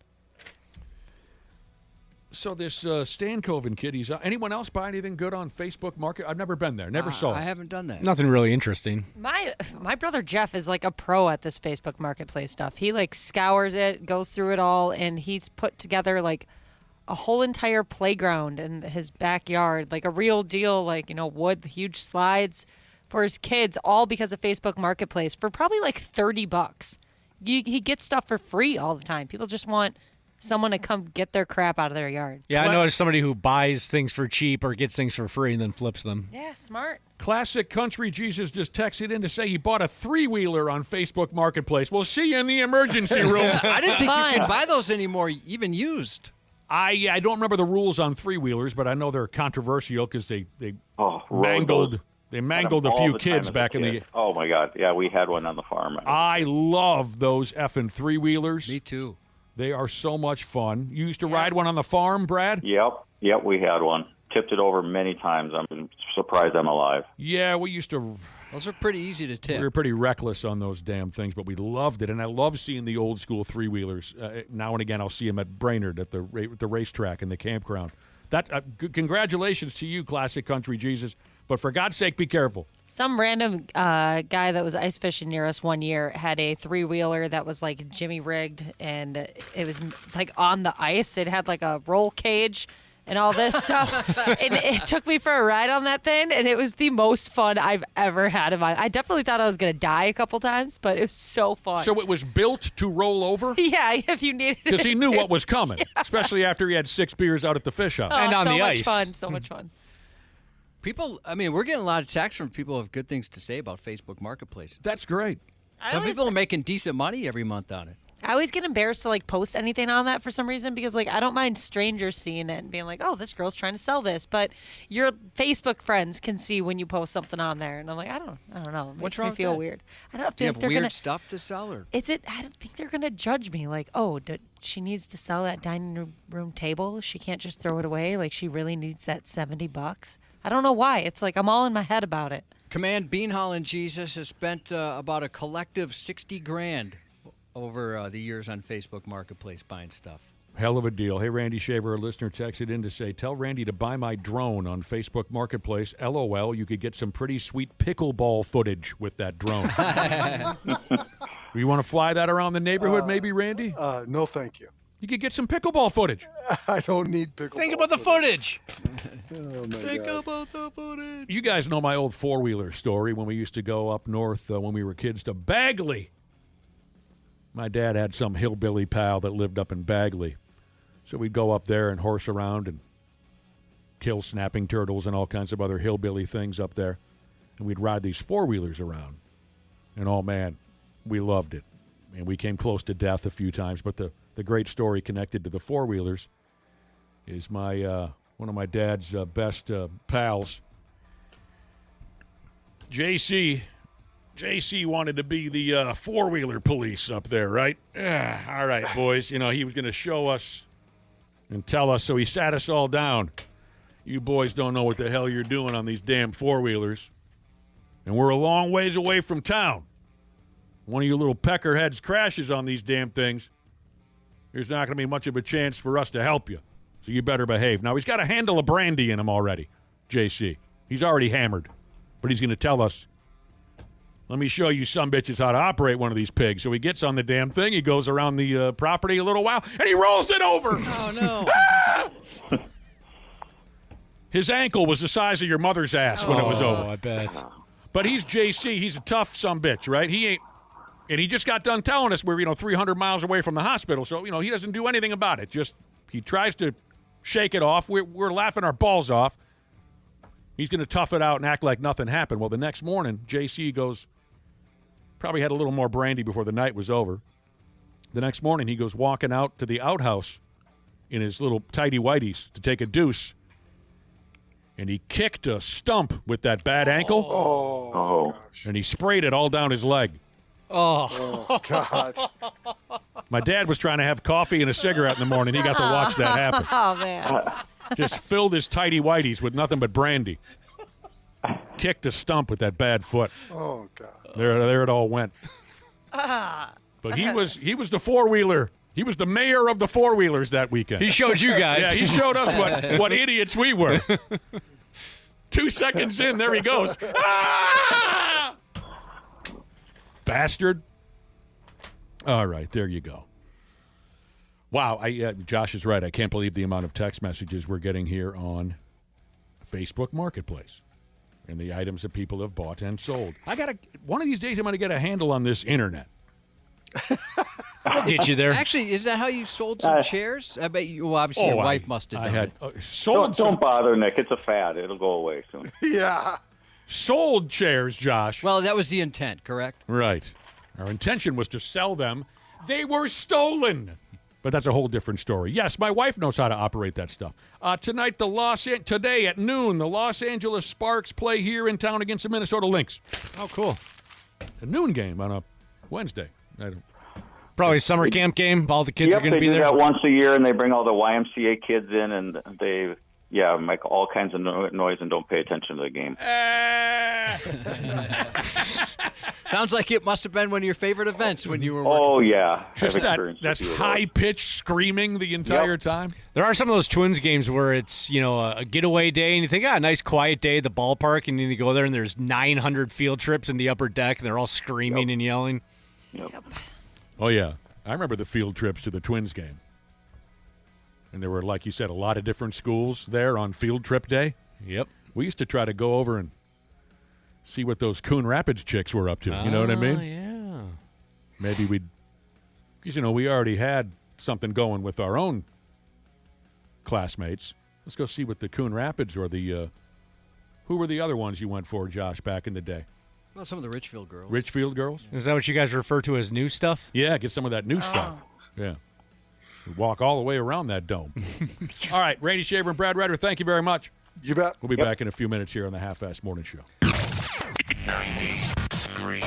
So this Stankoven kid, anyone else buy anything good on Facebook Market? I've never been there. Never saw it. I haven't done that. Nothing really interesting. My brother Jeff is like a pro at this Facebook Marketplace stuff. He scours it, goes through it all, and he's put together a whole entire playground in his backyard, like a real deal, wood, huge slides for his kids, all because of Facebook Marketplace for probably $30. He gets stuff for free all the time. People just want someone to come get their crap out of their yard. Yeah, I know there's somebody who buys things for cheap or gets things for free and then flips them. Yeah, smart. Classic Country Jesus just texted in to say he bought a 3-wheeler on Facebook Marketplace. We'll see you in the emergency room. I didn't think you could buy those anymore, even used. I don't remember the rules on 3-wheelers, but I know they're controversial because they mangled a few kids back in the. Oh my God! Yeah, we had one on the farm. I love those effing 3-wheelers. Me too. They are so much fun. You used to ride one on the farm, Brad? Yep, we had one. Tipped it over many times. I'm surprised I'm alive. Yeah, we used to. Those are pretty easy to tip. We were pretty reckless on those damn things, but we loved it. And I love seeing the old school three-wheelers. Now and again, I'll see them at Brainerd at the racetrack and the campground. Congratulations to you, Classic Country Jesus. But for God's sake, be careful. Some random guy that was ice fishing near us one year had a three-wheeler that was like Jimmy rigged, and it was like on the ice. It had like a roll cage and all this stuff. And it took me for a ride on that thing, and it was the most fun I've ever had in my life. I definitely thought I was going to die a couple times, but it was so fun. So it was built to roll over? Yeah, if you needed it. Because he knew what was coming, especially after he had 6 beers out at the fish house. And on the ice. So much fun. People, I mean, we're getting a lot of texts from people who have good things to say about Facebook Marketplace. That's great. Some people are making decent money every month on it. I always get embarrassed to like post anything on that for some reason because like I don't mind strangers seeing it and being like, oh, this girl's trying to sell this, but your Facebook friends can see when you post something on there, and I'm like, I don't know. It What's makes wrong me feel with that? weird. I don't Do you feel have like they're weird gonna stuff to sell, or is it? I don't think they're gonna judge me. Like, oh, she needs to sell that dining room table. She can't just throw it away. Like she really needs that $70. I don't know why. It's like I'm all in my head about it. Command Beanhall and Jesus has spent about a collective $60,000 over the years on Facebook Marketplace buying stuff. Hell of a deal. Hey, Randy Shaver, a listener texted in to say, tell Randy to buy my drone on Facebook Marketplace. LOL, you could get some pretty sweet pickleball footage with that drone. You want to fly that around the neighborhood maybe, Randy? No, thank you. You could get some pickleball footage. I don't need pickleball. Think about the footage. Oh, my Think God. about the footage. You guys know my old four-wheeler story when we used to go up north when we were kids to Bagley. My dad had some hillbilly pal that lived up in Bagley. So we'd go up there and horse around and kill snapping turtles and all kinds of other hillbilly things up there. And we'd ride these four-wheelers around. And, oh, man, we loved it. And we came close to death a few times. But the great story connected to the four-wheelers is my one of my dad's best pals, JC. JC wanted to be the four-wheeler police up there, right? All right, boys. You know, he was going to show us and tell us, so he sat us all down. You boys don't know what the hell you're doing on these damn four-wheelers. And we're a long ways away from town. One of you little peckerheads crashes on these damn things, there's not going to be much of a chance for us to help you. So you better behave. Now, he's got a handle of brandy in him already, JC. He's already hammered. But he's going to tell us, let me show you some bitches how to operate one of these pigs. So he gets on the damn thing. He goes around the property a little while, and he rolls it over. Oh, no. Ah! His ankle was the size of your mother's ass when it was over. I bet. But he's JC. He's a tough sumbitch, right? He ain't. And he just got done telling us we're, 300 miles away from the hospital. So, he doesn't do anything about it. Just he tries to shake it off. We're laughing our balls off. He's going to tough it out and act like nothing happened. Well, the next morning, JC goes, probably had a little more brandy before the night was over. The next morning, he goes walking out to the outhouse in his little tighty-whities to take a deuce. And he kicked a stump with that bad ankle. Oh. And he sprayed it all down his leg. Oh, God. My dad was trying to have coffee and a cigarette in the morning. He got to watch that happen. Oh, man. Just filled his tighty-whities with nothing but brandy. Kicked a stump with that bad foot. Oh, God. There it all went. But he was the four-wheeler. He was the mayor of the four-wheelers that weekend. He showed you guys. Yeah, he showed us what idiots we were. 2 seconds in, there he goes. Ah! Bastard. All right, there you go. Wow, Josh is right. I can't believe the amount of text messages we're getting here on Facebook Marketplace and the items that people have bought and sold. One of these days I'm going to get a handle on this internet. I'll get you there. Actually, is that how you sold some chairs? I bet you. Well, obviously, your wife must have done it. Sold. Don't bother, Nick. It's a fad. It'll go away soon. Yeah. Sold chairs, Josh. Well, that was the intent, correct? Right. Our intention was to sell them. They were stolen. But that's a whole different story. Yes, my wife knows how to operate that stuff. Tonight, today at noon, the Los Angeles Sparks play here in town against the Minnesota Lynx. Oh, cool. A noon game on a Wednesday. Probably a summer camp game. All the kids are going to be there. there. They do that once a year, and they bring all the YMCA kids in, and they make all kinds of noise and don't pay attention to the game. Sounds like it must have been one of your favorite events when you were working. Oh, yeah. Just that's high-pitched screaming the entire time. There are some of those Twins games where it's, a getaway day, and you think, nice quiet day at the ballpark, and then you go there, and there's 900 field trips in the upper deck, and they're all screaming and yelling. Yep. Oh, yeah. I remember the field trips to the Twins game. And there were, like you said, a lot of different schools there on field trip day. Yep. We used to try to go over and see what those Coon Rapids chicks were up to. You know what I mean? Yeah. Maybe because, we already had something going with our own classmates. Let's go see what the Coon Rapids or the who were the other ones you went for, Josh, back in the day? Well, some of the Richfield girls. Richfield girls? Is that what you guys refer to as new stuff? Yeah, get some of that new stuff. Yeah. We walk all the way around that dome. All right, Randy Shaver and Brad Ryder, thank you very much. You bet. We'll be back in a few minutes here on the Half-Assed Morning Show. 93.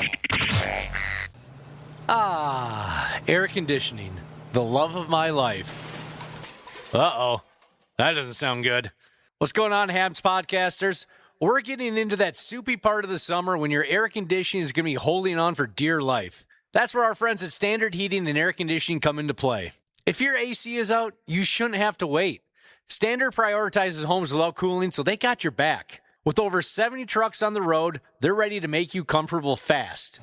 Air conditioning. The love of my life. Uh-oh. That doesn't sound good. What's going on, Habs podcasters? We're getting into that soupy part of the summer when your air conditioning is going to be holding on for dear life. That's where our friends at Standard Heating and Air Conditioning come into play. If your AC is out, you shouldn't have to wait. Standard prioritizes homes without cooling, so they got your back. With over 70 trucks on the road, they're ready to make you comfortable fast.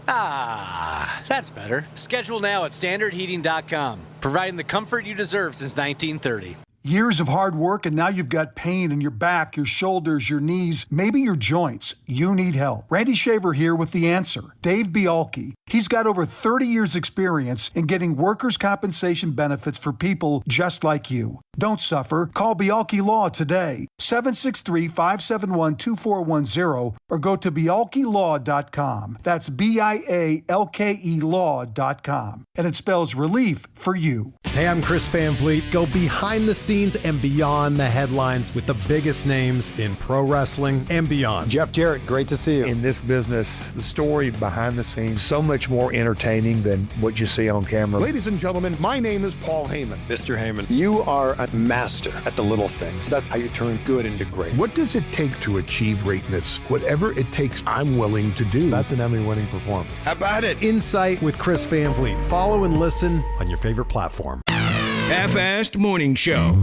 That's better. Schedule now at standardheating.com, providing the comfort you deserve since 1930. Years of hard work, and now you've got pain in your back, your shoulders, your knees, maybe your joints. You need help. Randy Shaver here with the answer. Dave Bialke. He's got over 30 years experience in getting workers' compensation benefits for people just like you. Don't suffer. Call Bialke Law today, 763-571-2410, or go to bialkelaw.com. That's BIALKE law.com. And it spells relief for you. Hey, I'm Chris Van Vliet. Go behind the scenes and beyond the headlines with the biggest names in pro wrestling and beyond. Jeff Jarrett, great to see you. In this business, the story behind the scenes, so much more entertaining than what you see on camera. Ladies and gentlemen, my name is Paul Heyman. Mr. Heyman, you are a master at the little things. That's how you turn good into great. What does it take to achieve greatness? Whatever it takes, I'm willing to do. That's an Emmy-winning performance. How about it? Insight with Chris Van Vliet. Follow and listen on your favorite platform. Half-Assed Morning Show.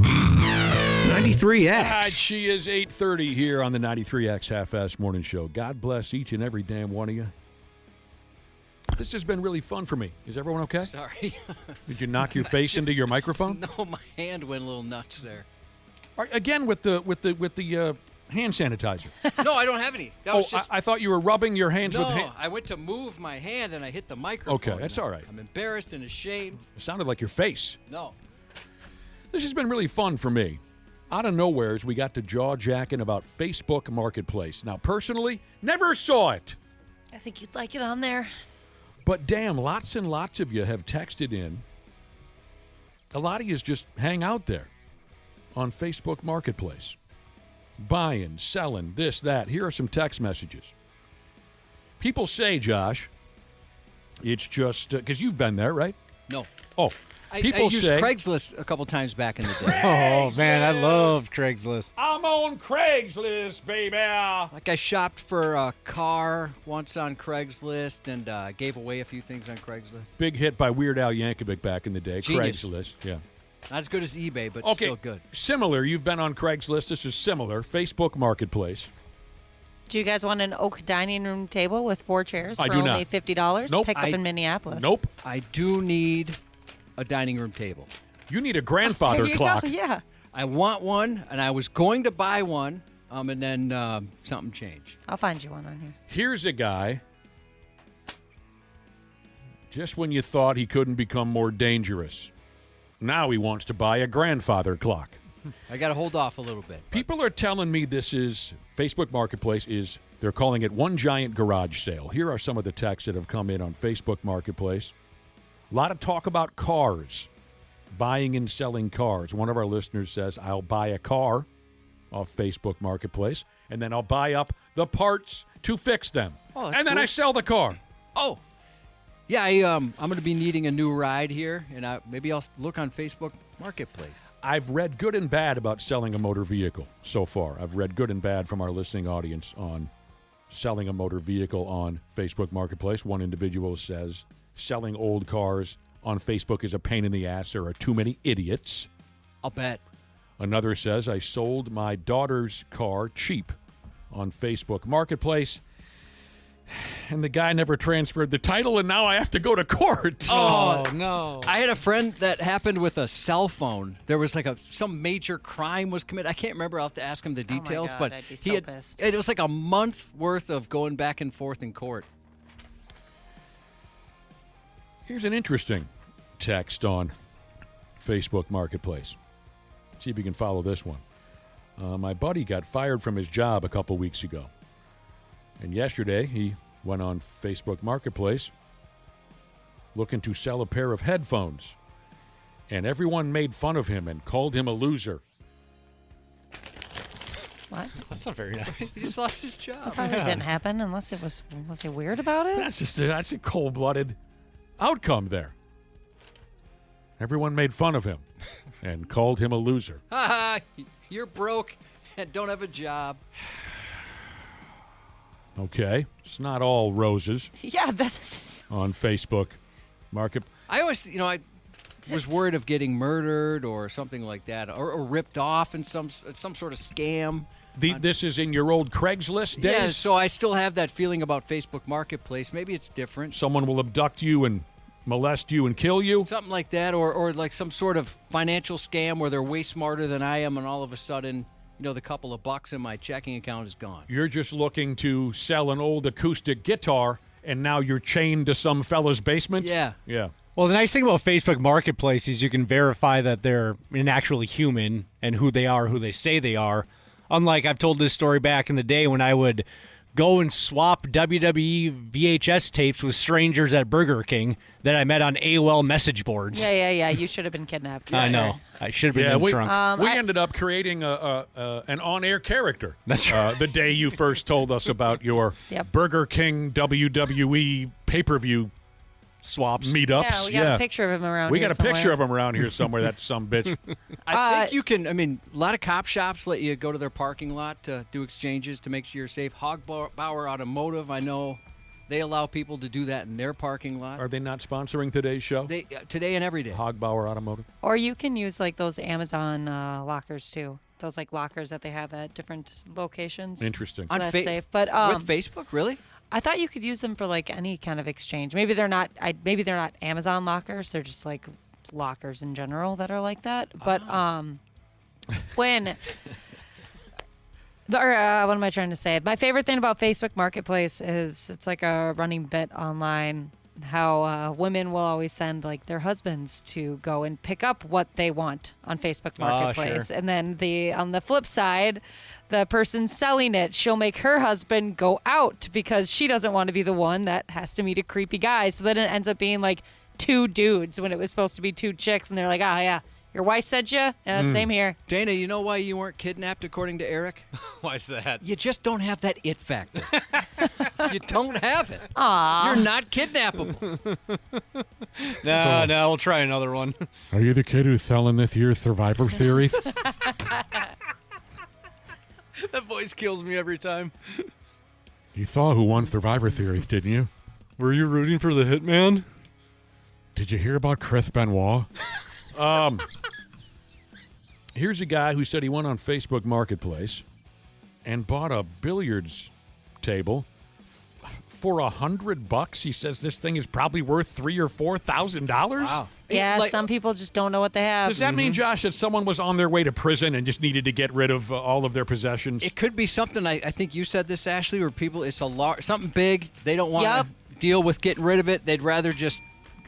93X. She is 8:30 here on the 93X Half-Assed Morning Show. God bless each and every damn one of you. This has been really fun for me. Is everyone okay? Sorry. Did you knock your face into your microphone? No, my hand went a little nuts there. All right, again with the hand sanitizer. No, I don't have any. That was just... I thought you were rubbing your hands with hand. No, I went to move my hand and I hit the microphone. Okay, that's all right. I'm embarrassed and ashamed. It sounded like your face. No. This has been really fun for me. Out of nowheres, we got to jaw-jacking about Facebook Marketplace. Now, personally, never saw it. I think you'd like it on there. But damn, lots and lots of you have texted in. A lot of you just hang out there on Facebook Marketplace. Buying, selling, this, that. Here are some text messages. People say, Josh, it's just, because you've been there, right? No. Oh, I people say. used Craigslist a couple times back in the day. Oh, man, I love Craigslist. I'm on Craigslist, baby. Like I shopped for a car once on Craigslist and gave away a few things on Craigslist. Big hit by Weird Al Yankovic back in the day. Genius. Craigslist, yeah. Not as good as eBay, but okay. still good. Similar, you've been on Craigslist. This is similar. Facebook Marketplace. Do you guys want an oak dining room table with 4 chairs I for do only not. $50? Nope. Pick up in Minneapolis. Nope. I do need a dining room table. You need a grandfather There you clock. go, yeah. I want one, and I was going to buy one, and then something changed. I'll find you one on here. Here's a guy, just when you thought he couldn't become more dangerous, now he wants to buy a grandfather clock. I got to hold off a little bit. People are telling me this is, Facebook Marketplace is, they're calling it one giant garage sale. Here are some of the texts that have come in on Facebook Marketplace. A lot of talk about cars, buying and selling cars. One of our listeners says, I'll buy a car off Facebook Marketplace, and then I'll buy up the parts to fix them. Oh, that's and then cool. I sell the car. Oh, Yeah, I'm going to be needing a new ride here, and maybe I'll look on Facebook Marketplace. I've read good and bad about selling a motor vehicle so far. I've read good and bad from our listening audience on selling a motor vehicle on Facebook Marketplace. One individual says selling old cars on Facebook is a pain in the ass. There are too many idiots. I'll bet. Another says, I sold my daughter's car cheap on Facebook Marketplace, and the guy never transferred the title, and now I have to go to court. Oh, no. I had a friend that happened with a cell phone. There was like some major crime was committed. I can't remember. I'll have to ask him the details. God, but I'd be so pissed. It was like a month worth of going back and forth in court. Here's an interesting text on Facebook Marketplace. See if you can follow this one. My buddy got fired from his job a couple weeks ago. And yesterday, he went on Facebook Marketplace looking to sell a pair of headphones. And everyone made fun of him and called him a loser. What? That's not very nice. He just lost his job. That probably didn't happen unless it was he weird about it? That's a cold-blooded outcome there. Everyone made fun of him and called him a loser. You're broke and don't have a job. Okay, it's not all roses. Yeah, that's on Facebook Market. I always, I was worried of getting murdered or something like that, or ripped off in some sort of scam. This is in your old Craigslist days? Yeah, so I still have that feeling about Facebook Marketplace. Maybe it's different. Someone will abduct you and molest you and kill you? Something like that, or like some sort of financial scam where they're way smarter than I am, and all of a sudden, the couple of bucks in my checking account is gone. You're just looking to sell an old acoustic guitar, and now you're chained to some fella's basement? Yeah. Yeah. Well, the nice thing about Facebook Marketplace is you can verify that they're an actual human and who they are, who they say they are. Unlike, I've told this story back in the day when I would go and swap WWE VHS tapes with strangers at Burger King that I met on AOL message boards. Yeah. You should have been kidnapped. I know. I should have been in the trunk. We ended up creating an on-air character. That's right. The day you first told us about your Burger King WWE pay-per-view swaps meetups. Yeah, we got a picture of him around we here got a picture of him around here somewhere. That sumbitch. I think you can. I mean, a lot of cop shops let you go to their parking lot to do exchanges to make sure you're safe. Hogbauer Automotive, I know they allow people to do that in their parking lot. Are they not sponsoring today's show? Today and every day. Hogbauer Automotive. Or you can use like those Amazon lockers too. Those like lockers that they have at different locations. Interesting. So that's safe. But with Facebook, really? I thought you could use them for like any kind of exchange. Maybe they're not. Maybe they're not Amazon lockers. They're just like lockers in general that are like that. But when, what am I trying to say? My favorite thing about Facebook Marketplace is it's like a running bit online. How women will always send like their husbands to go and pick up what they want on Facebook Marketplace, sure. and then on the flip side, the person selling it, she'll make her husband go out because she doesn't want to be the one that has to meet a creepy guy. So then it ends up being like two dudes when it was supposed to be two chicks, and they're like, yeah, your wife sent you? Same here. Dana, you know why you weren't kidnapped according to Eric? Why is that? You just don't have that it factor. You don't have it. Aww. You're not kidnappable. No, we'll try another one. Are you the kid who's selling this year's Survivor Series? That voice kills me every time. You saw who won Survivor Series, didn't you? Were you rooting for the Hitman? Did you hear about Chris Benoit? Here's a guy who said he went on Facebook Marketplace and bought a billiards table for $100. He says this thing is probably worth $3,000 or $4,000. Wow. Yeah, some people just don't know what they have. Does that mean, Josh, that someone was on their way to prison and just needed to get rid of all of their possessions? It could be something. I think you said this, Ashley, where people it's something big. They don't want to deal with getting rid of it. They'd rather just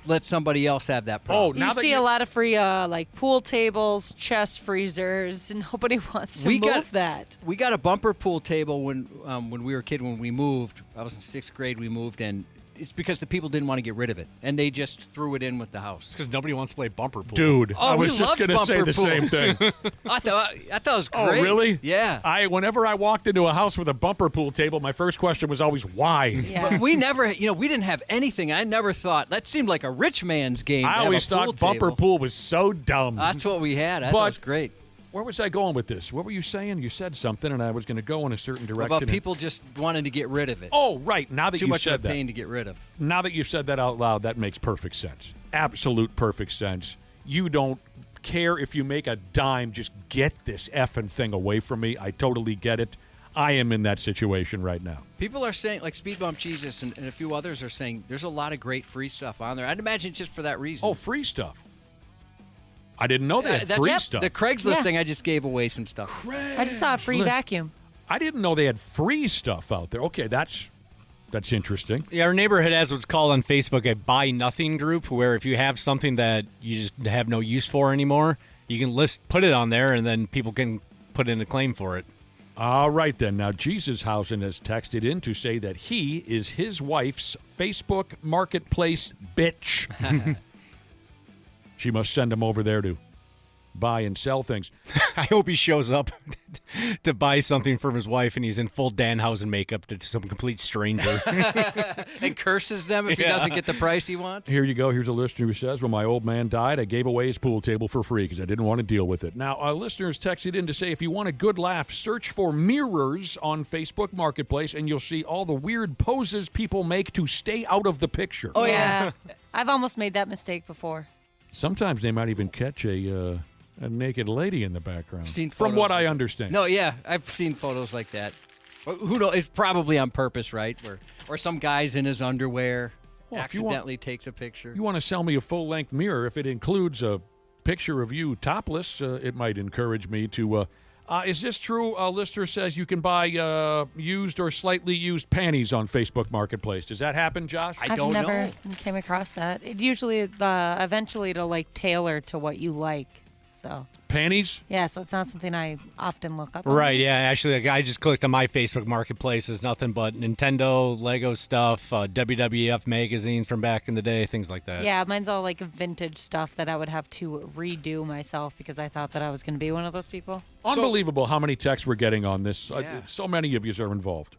let somebody else have that problem. You see a lot of free like pool tables, chest freezers, and nobody wants to move that. We got a bumper pool table when we were a kid. When we moved, I was in 6th grade. We moved, and it's because the people didn't want to get rid of it, and they just threw it in with the house. Because nobody wants to play bumper pool. Dude, Oh, I we was just loved going to say bumper the pool. same thing. I thought it was great. Oh, really? Yeah. Whenever I walked into a house with a bumper pool table, my first question was always, why? Yeah. But we never, we didn't have anything. I never thought that seemed like a rich man's game. I always thought bumper pool was so dumb. That's what we had. I thought it was great. Where was I going with this? What were you saying? You said something, and I was going to go in a certain direction. About people just wanting to get rid of it. Oh, right. Now that Too you much said of a that. pain to get rid of. Now that you've said that out loud, that makes perfect sense. Absolute perfect sense. You don't care if you make a dime. Just get this effing thing away from me. I totally get it. I am in that situation right now. People are saying, like Speed Bump Jesus and a few others are saying, there's a lot of great free stuff on there. I'd imagine it's just for that reason. Oh, free stuff. I didn't know they had free stuff. The Craigslist thing, I just gave away some stuff. I just saw a free vacuum. I didn't know they had free stuff out there. Okay, that's interesting. Yeah, our neighborhood has what's called on Facebook a buy nothing group, where if you have something that you just have no use for anymore, you can put it on there, and then people can put in a claim for it. All right, then. Now, Jesushausen has texted in to say that he is his wife's Facebook Marketplace bitch. She must send him over there to buy and sell things. I hope he shows up to buy something from his wife, and he's in full Danhausen makeup to some complete stranger. And curses them if he doesn't get the price he wants. Here you go. Here's a listener who says, when my old man died, I gave away his pool table for free because I didn't want to deal with it. Now, our listeners texted in to say, if you want a good laugh, search for mirrors on Facebook Marketplace, and you'll see all the weird poses people make to stay out of the picture. Oh, yeah. I've almost made that mistake before. Sometimes they might even catch a naked lady in the background. Seen from what photos. I understand. No, yeah, I've seen photos like that. Who knows? It's probably on purpose, right? Or some guy's in his underwear accidentally takes a picture. You want to sell me a full-length mirror? If it includes a picture of you topless, it might encourage me to. Is this true? A listener says you can buy used or slightly used panties on Facebook Marketplace. Does that happen, Josh? I've never came across that. It usually, eventually, it'll tailor to what you like. So panties? Yeah, so it's not something I often look up. Right, yeah. Actually, I just clicked on my Facebook Marketplace. There's nothing but Nintendo, Lego stuff, WWF magazines from back in the day, things like that. Yeah, mine's all vintage stuff that I would have to redo myself because I thought that I was going to be one of those people. Unbelievable how many texts we're getting on this. So many of you are involved.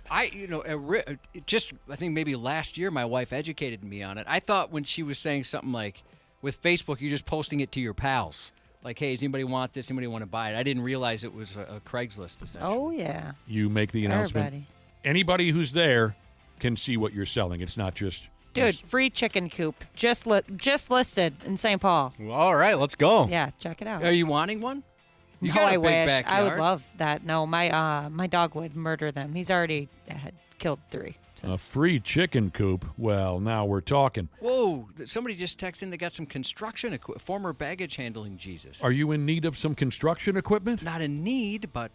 I think maybe last year my wife educated me on it. I thought when she was saying something like, with Facebook, you're just posting it to your pals. Like, hey, does anybody want this? Anybody want to buy it? I didn't realize it was a Craigslist, essentially. Oh, yeah. You make the announcement. Everybody. Anybody who's there can see what you're selling. It's not just... Dude, free chicken coop. Just listed in St. Paul. Well, all right, let's go. Yeah, check it out. Are you wanting one? No, I wish. I would love that. No, my dog would murder them. He's already killed 3. So. A free chicken coop. Well, now we're talking. Whoa, somebody just texted in they got some construction equipment. Former baggage handling Jesus. Are you in need of some construction equipment? Not in need, but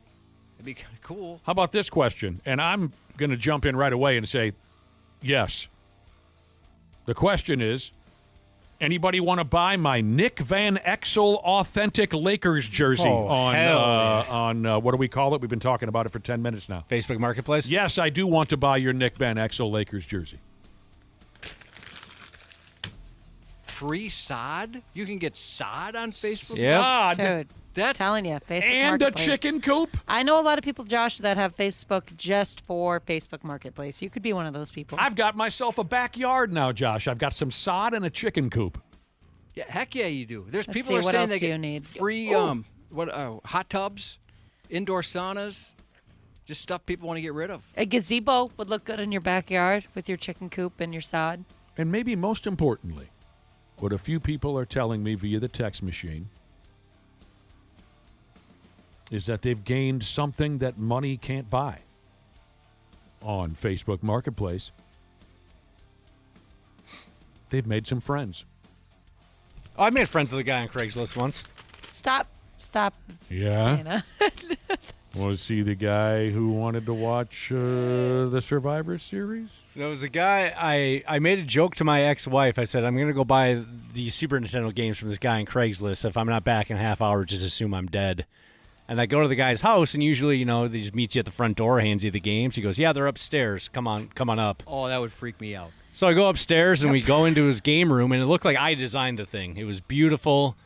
it'd be kind of cool. How about this question? And I'm going to jump in right away and say yes. The question is, anybody want to buy my Nick Van Exel authentic Lakers jersey on what do we call it? We've been talking about it for 10 minutes now. Facebook Marketplace? Yes, I do want to buy your Nick Van Exel Lakers jersey. Free sod? You can get sod on Facebook? Yep. Sod. Dude, that's telling you, Facebook and Marketplace. A chicken coop? I know a lot of people, Josh, that have Facebook just for Facebook Marketplace. You could be one of those people. I've got myself a backyard now, Josh. I've got some sod and a chicken coop. Yeah, heck yeah, you do. There's Let's people see, are what saying else they do you get need? free hot tubs, indoor saunas, just stuff people want to get rid of. A gazebo would look good in your backyard with your chicken coop and your sod. And maybe most importantly, what a few people are telling me via the text machine is that they've gained something that money can't buy on Facebook Marketplace. They've made some friends. Oh, I made friends with a guy on Craigslist once. Stop. Yeah? Dana. Was he the guy who wanted to watch the Survivor Series? There was a guy, I made a joke to my ex-wife. I said, I'm going to go buy the Super Nintendo games from this guy on Craigslist. If I'm not back in a half hour, just assume I'm dead. And I go to the guy's house, and usually, they just meet you at the front door, hands you the games. He goes, yeah, they're upstairs. Come on up. Oh, that would freak me out. So I go upstairs, and we go into his game room, and it looked like I designed the thing. It was beautiful.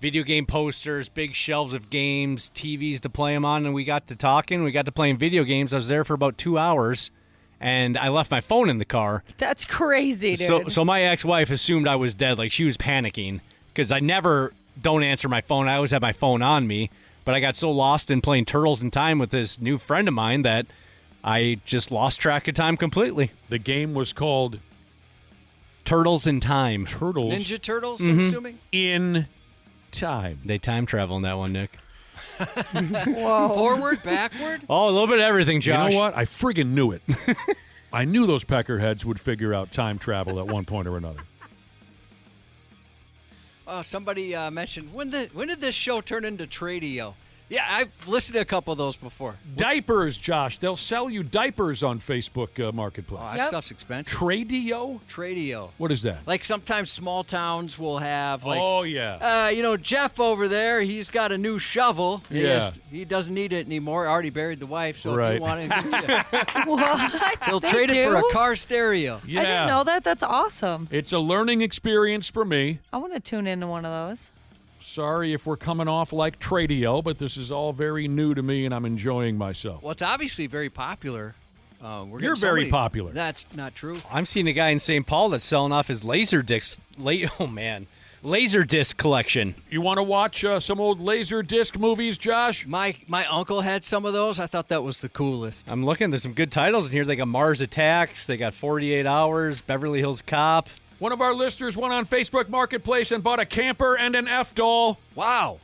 Video game posters, big shelves of games, TVs to play them on, and we got to talking. We got to playing video games. I was there for about 2 hours, and I left my phone in the car. That's crazy, dude. So my ex-wife assumed I was dead. Like, she was panicking because I never don't answer my phone. I always have my phone on me. But I got so lost in playing Turtles in Time with this new friend of mine that I just lost track of time completely. The game was called Turtles in Time. Turtles. Ninja Turtles, I'm assuming? In Time. They time travel in that one, Nick. Whoa. Forward, backward? Oh, a little bit of everything, Josh. You know what? I friggin' knew it. I knew those peckerheads would figure out time travel at one point or another. Oh, somebody mentioned, when did this show turn into Tradio? Yeah, I've listened to a couple of those before. Diapers, Josh. They'll sell you diapers on Facebook Marketplace. Oh, that stuff's expensive. Tradio? Tradio. What is that? Like sometimes small towns will have like, oh, yeah. Jeff over there, he's got a new shovel. Yeah. He doesn't need it anymore. Already buried the wife, so right. if you want to What? they'll They trade it for do? a car stereo. Yeah. I didn't know that. That's awesome. It's a learning experience for me. I want to tune into one of those. Sorry if we're coming off like Tradio, but this is all very new to me, and I'm enjoying myself. Well, it's obviously very popular. You're very popular. That's not true. I'm seeing a guy in St. Paul that's selling off his Laserdisc collection. You want to watch some old Laserdisc movies, Josh? My uncle had some of those. I thought that was the coolest. I'm looking. There's some good titles in here. They got Mars Attacks. They got 48 Hours, Beverly Hills Cop. One of our listeners went on Facebook Marketplace and bought a camper and an F-doll. Wow.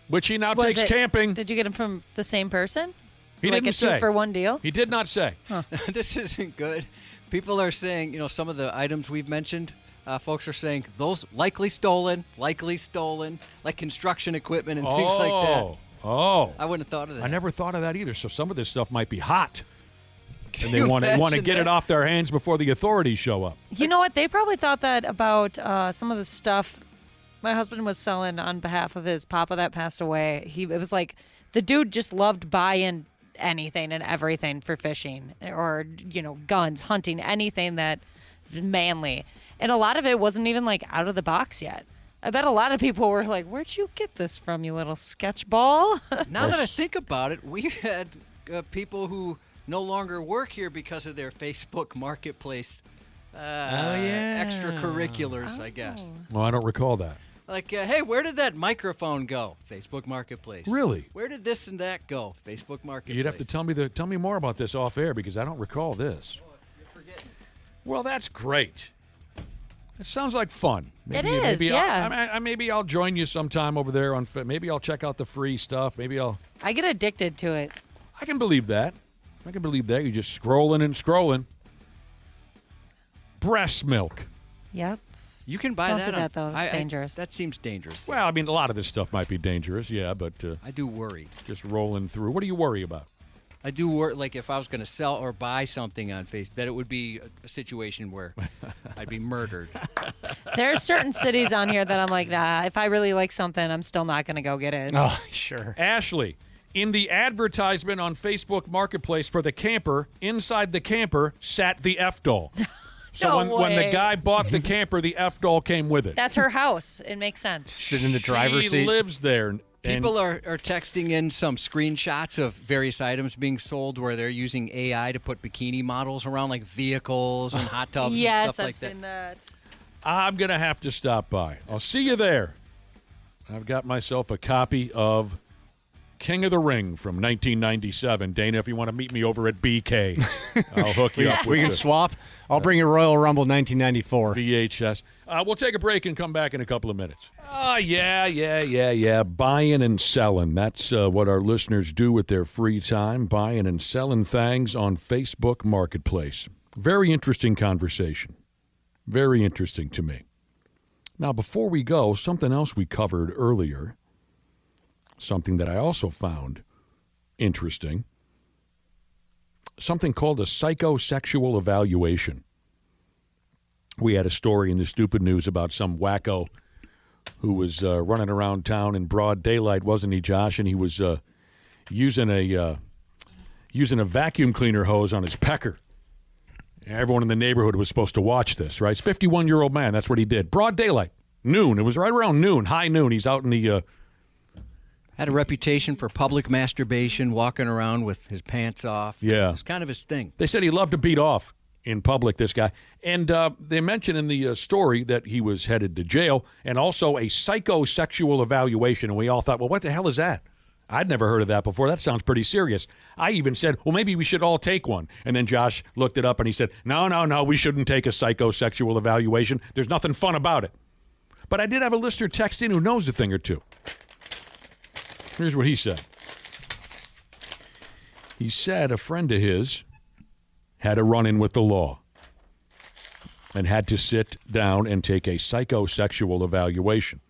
Which he now takes camping. Did you get them from the same person? So He like didn't a say. 2-for-1 deal? He did not say. Huh. This isn't good. People are saying, some of the items we've mentioned, folks are saying those likely stolen, like construction equipment and things like that. Oh. I wouldn't have thought of that. I never thought of that either. So some of this stuff might be hot. Can And they you want to imagine get that? it off their hands before the authorities show up. You know what? They probably thought that about some of the stuff my husband was selling on behalf of his papa that passed away. It was like the dude just loved buying anything and everything for fishing or, guns, hunting, anything that manly. And a lot of it wasn't even like out of the box yet. I bet a lot of people were like, where'd you get this from, you little sketch ball? Now that I think about it, we had people who no longer work here because of their Facebook Marketplace extracurriculars, I guess. Well, I don't recall that. Like, hey, where did that microphone go? Facebook Marketplace. Really? Where did this and that go? Facebook Marketplace. You'd have to tell me more about this off air because I don't recall this. You're forgetting. Well, that's great. It sounds like fun. It is, yeah. Maybe I'll join you sometime over there. Maybe I'll check out the free stuff. I get addicted to it. I can believe that. You're just scrolling and scrolling. Breast milk. Yep. You can buy Don't that. do that, though. It's dangerous. That seems dangerous. Well, I mean, a lot of this stuff might be dangerous, yeah, but... I do worry. Just rolling through. What do you worry about? I do worry, like, if I was going to sell or buy something on Facebook, that it would be a situation where I'd be murdered. There are certain cities on here that I'm like, nah, if I really like something, I'm still not going to go get it. Oh, sure. Ashley, in the advertisement on Facebook Marketplace for the camper, inside the camper sat the F-doll. So No when the way. guy bought the camper, the F-doll came with it. That's her house. It makes sense. Sitting in the driver's She seat. lives there. And People are texting in some screenshots of various items being sold where they're using AI to put bikini models around, like vehicles and hot tubs Yes, and stuff I've like that. seen that. I'm going to have to stop by. I'll see you there. I've got myself a copy of King of the Ring from 1997. Dana, if you want to meet me over at BK, I'll hook you up with We can the swap. I'll bring you Royal Rumble 1994. VHS. We'll take a break and come back in a couple of minutes. Yeah. Buying and selling. That's what our listeners do with their free time, buying and selling things on Facebook Marketplace. Very interesting conversation. Very interesting to me. Now, before we go, something else we covered earlier, something that I also found interesting, something called a psychosexual evaluation. We had a story in the Stupid News about some wacko who was running around town in broad daylight, wasn't he, Josh? And he was using a vacuum cleaner hose on his pecker. Everyone in the neighborhood was supposed to watch this, right? He's a 51-year-old man. That's what he did. Broad daylight, noon. It was right around noon, high noon. He's out in the... Had a reputation for public masturbation, walking around with his pants off. Yeah. It's kind of his thing. They said he loved to beat off in public, this guy. And they mentioned in the story that he was headed to jail and also a psychosexual evaluation. And we all thought, well, what the hell is that? I'd never heard of that before. That sounds pretty serious. I even said, well, maybe we should all take one. And then Josh looked it up and he said, no, we shouldn't take a psychosexual evaluation. There's nothing fun about it. But I did have a listener text in who knows a thing or two. Here's what he said. He said a friend of his had a run-in with the law and had to sit down and take a psychosexual evaluation.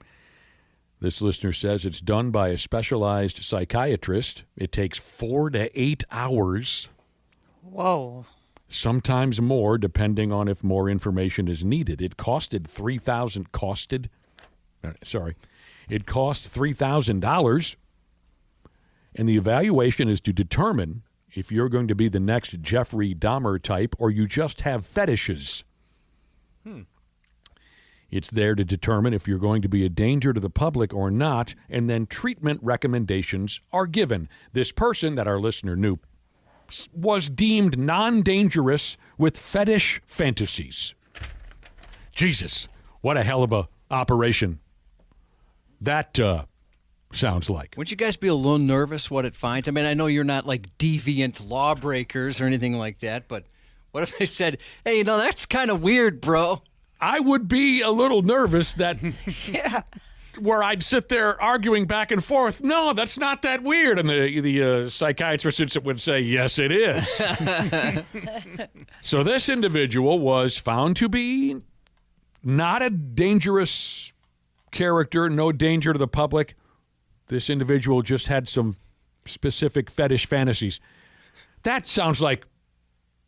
This listener says it's done by a specialized psychiatrist. It takes 4 to 8 hours. Whoa. Sometimes more, depending on if more information is needed. It cost $3,000. And the evaluation is to determine if you're going to be the next Jeffrey Dahmer type or you just have fetishes. It's there to determine if you're going to be a danger to the public or not, and then treatment recommendations are given. This person that our listener knew was deemed non-dangerous with fetish fantasies. Jesus, what a hell of a operation that sounds like. Wouldn't you guys be a little nervous what it finds? I mean, I know you're not like deviant lawbreakers or anything like that, but what if they said, hey, that's kind of weird, bro? I would be a little nervous that where I'd sit there arguing back and forth. No, that's not that weird. And the psychiatrist would say, yes, it is. So this individual was found to be not a dangerous character, no danger to the public. This individual just had some specific fetish fantasies. That sounds like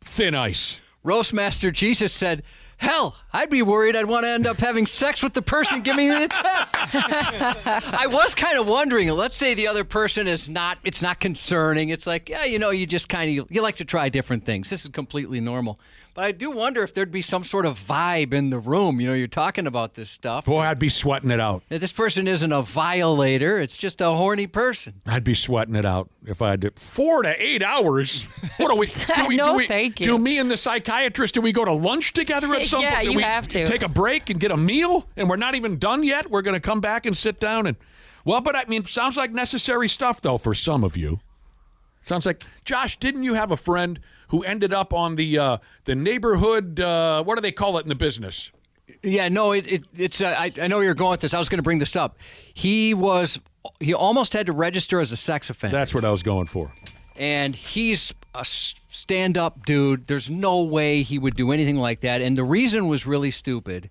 thin ice. Roastmaster Jesus said, hell, I'd be worried I'd want to end up having sex with the person giving me the test. I was kind of wondering, let's say the other person it's not concerning. It's like, yeah, you just you like to try different things. This is completely normal. But I do wonder if there'd be some sort of vibe in the room. You're talking about this stuff. Boy, I'd be sweating it out. This person isn't a violator. It's just a horny person. I'd be sweating it out if I had 4 to 8 hours. What are we? Thank you. Do me and the psychiatrist, do we go to lunch together at some point? Yeah, you have to. Take a break and get a meal? And we're not even done yet? We're going to come back and sit down and... Well, but I mean, sounds like necessary stuff, though, for some of you. Sounds like, Josh, didn't you have a friend who ended up on the neighborhood, what do they call it in the business? Yeah, no, it's I know you're going with this. I was going to bring this up. He almost had to register as a sex offender. That's what I was going for. And he's a stand-up dude. There's no way he would do anything like that. And the reason was really stupid.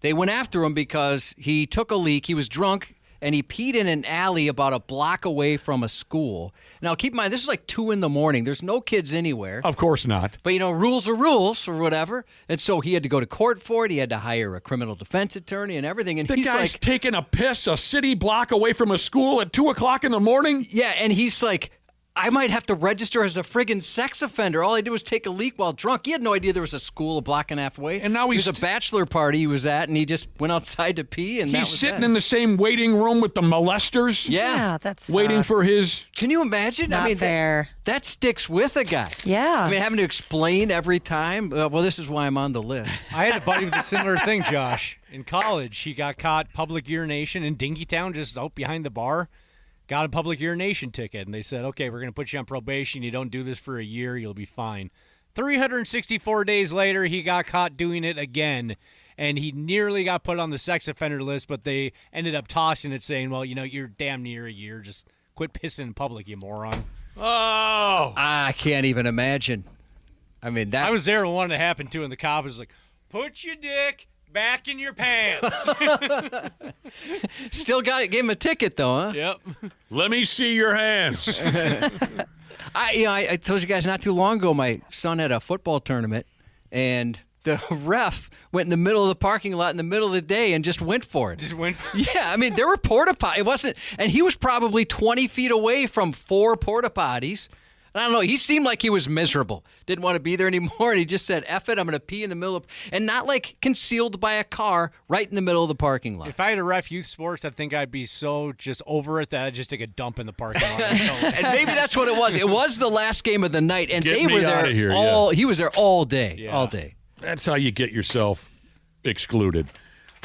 They went after him because he took a leak. He was drunk. And he peed in an alley about a block away from a school. Now, keep in mind, this is like 2 a.m. There's no kids anywhere. Of course not. But, rules are rules or whatever. And so he had to go to court for it. He had to hire a criminal defense attorney and everything. And the he's guy's like, taking a piss a city block away from a school at 2 o'clock in the morning? Yeah, and he's like, I might have to register as a friggin' sex offender. All I did was take a leak while drunk. He had no idea there was a school a block and a half away. And now he's a bachelor party he was at, and he just went outside to pee, and he's sitting in the same waiting room with the molesters. Yeah, that's waiting for his. Can you imagine? Not fair. That sticks with a guy. Yeah. I mean, having to explain every time. Well, this is why I'm on the list. I had a buddy with a similar thing, Josh. In college, he got caught public urination in Dinkytown, just out behind the bar. Got a public urination ticket, and they said, okay, we're going to put you on probation. You don't do this for a year, you'll be fine. 364 days later, he got caught doing it again, and he nearly got put on the sex offender list, but they ended up tossing it, saying, well, you're damn near a year. Just quit pissing in public, you moron. Oh! I can't even imagine. I mean, I was there when one that happened, too, and the cop was like, put your dick back in your pants. Still got it. Gave him a ticket, though, huh? Yep. Let me see your hands. I told you guys not too long ago, my son had a football tournament, and the ref went in the middle of the parking lot in the middle of the day and just went for it. Just went for it? Yeah, I mean, there were porta potties. It wasn't, and he was probably 20 feet away from 4 porta potties. I don't know. He seemed like he was miserable. Didn't want to be there anymore. And he just said, F it, I'm going to pee in the middle of, and not like concealed by a car right in the middle of the parking lot. If I had to ref youth sports, I think I'd be so just over it that I'd just take a dump in the parking lot. And maybe that's what it was. It was the last game of the night, and Get they me were there outta here, he was there all day, all day. That's how you get yourself excluded.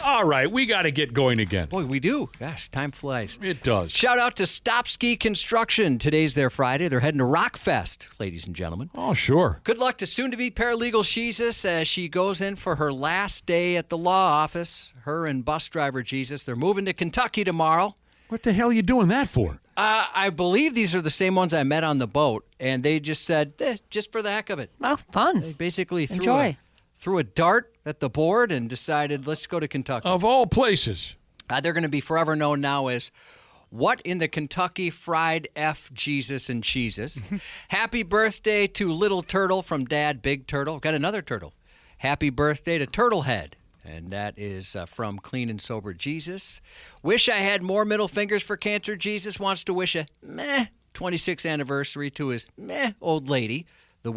All right, we got to get going again. Boy, we do. Gosh, time flies. It does. Shout out to Stop Ski Construction. Today's their Friday. They're heading to Rockfest, ladies and gentlemen. Oh, sure. Good luck to soon-to-be paralegal Jesus as she goes in for her last day at the law office. Her and bus driver Jesus. They're moving to Kentucky tomorrow. What the hell are you doing that for? I believe these are the same ones I met on the boat, and they just said, just for the heck of it. Oh, fun. They basically threw a dart at the board and decided, let's go to Kentucky. Of all places. They're going to be forever known now as What in the Kentucky Fried F Jesus and Cheeses. Happy birthday to Little Turtle from Dad Big Turtle. Got another turtle. Happy birthday to Turtlehead. And that is from Clean and Sober Jesus. Wish I had more middle fingers for cancer. Jesus wants to wish a 26th anniversary to his old lady. The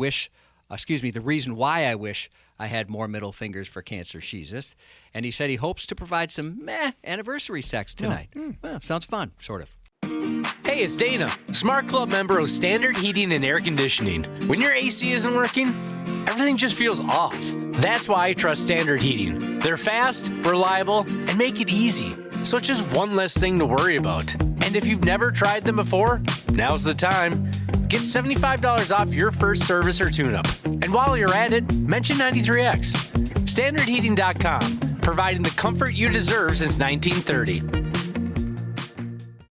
reason why I wish I had more middle fingers for cancer, Jesus. And he said he hopes to provide some anniversary sex tonight. Well, sounds fun, sort of. Hey, it's Dana, Smart Club member of Standard Heating and Air Conditioning. When your AC isn't working, everything just feels off. That's why I trust Standard Heating. They're fast, reliable, and make it easy. So it's just one less thing to worry about. And if you've never tried them before, now's the time. Get $75 off your first service or tune-up. And while you're at it, mention 93X. StandardHeating.com, providing the comfort you deserve since 1930.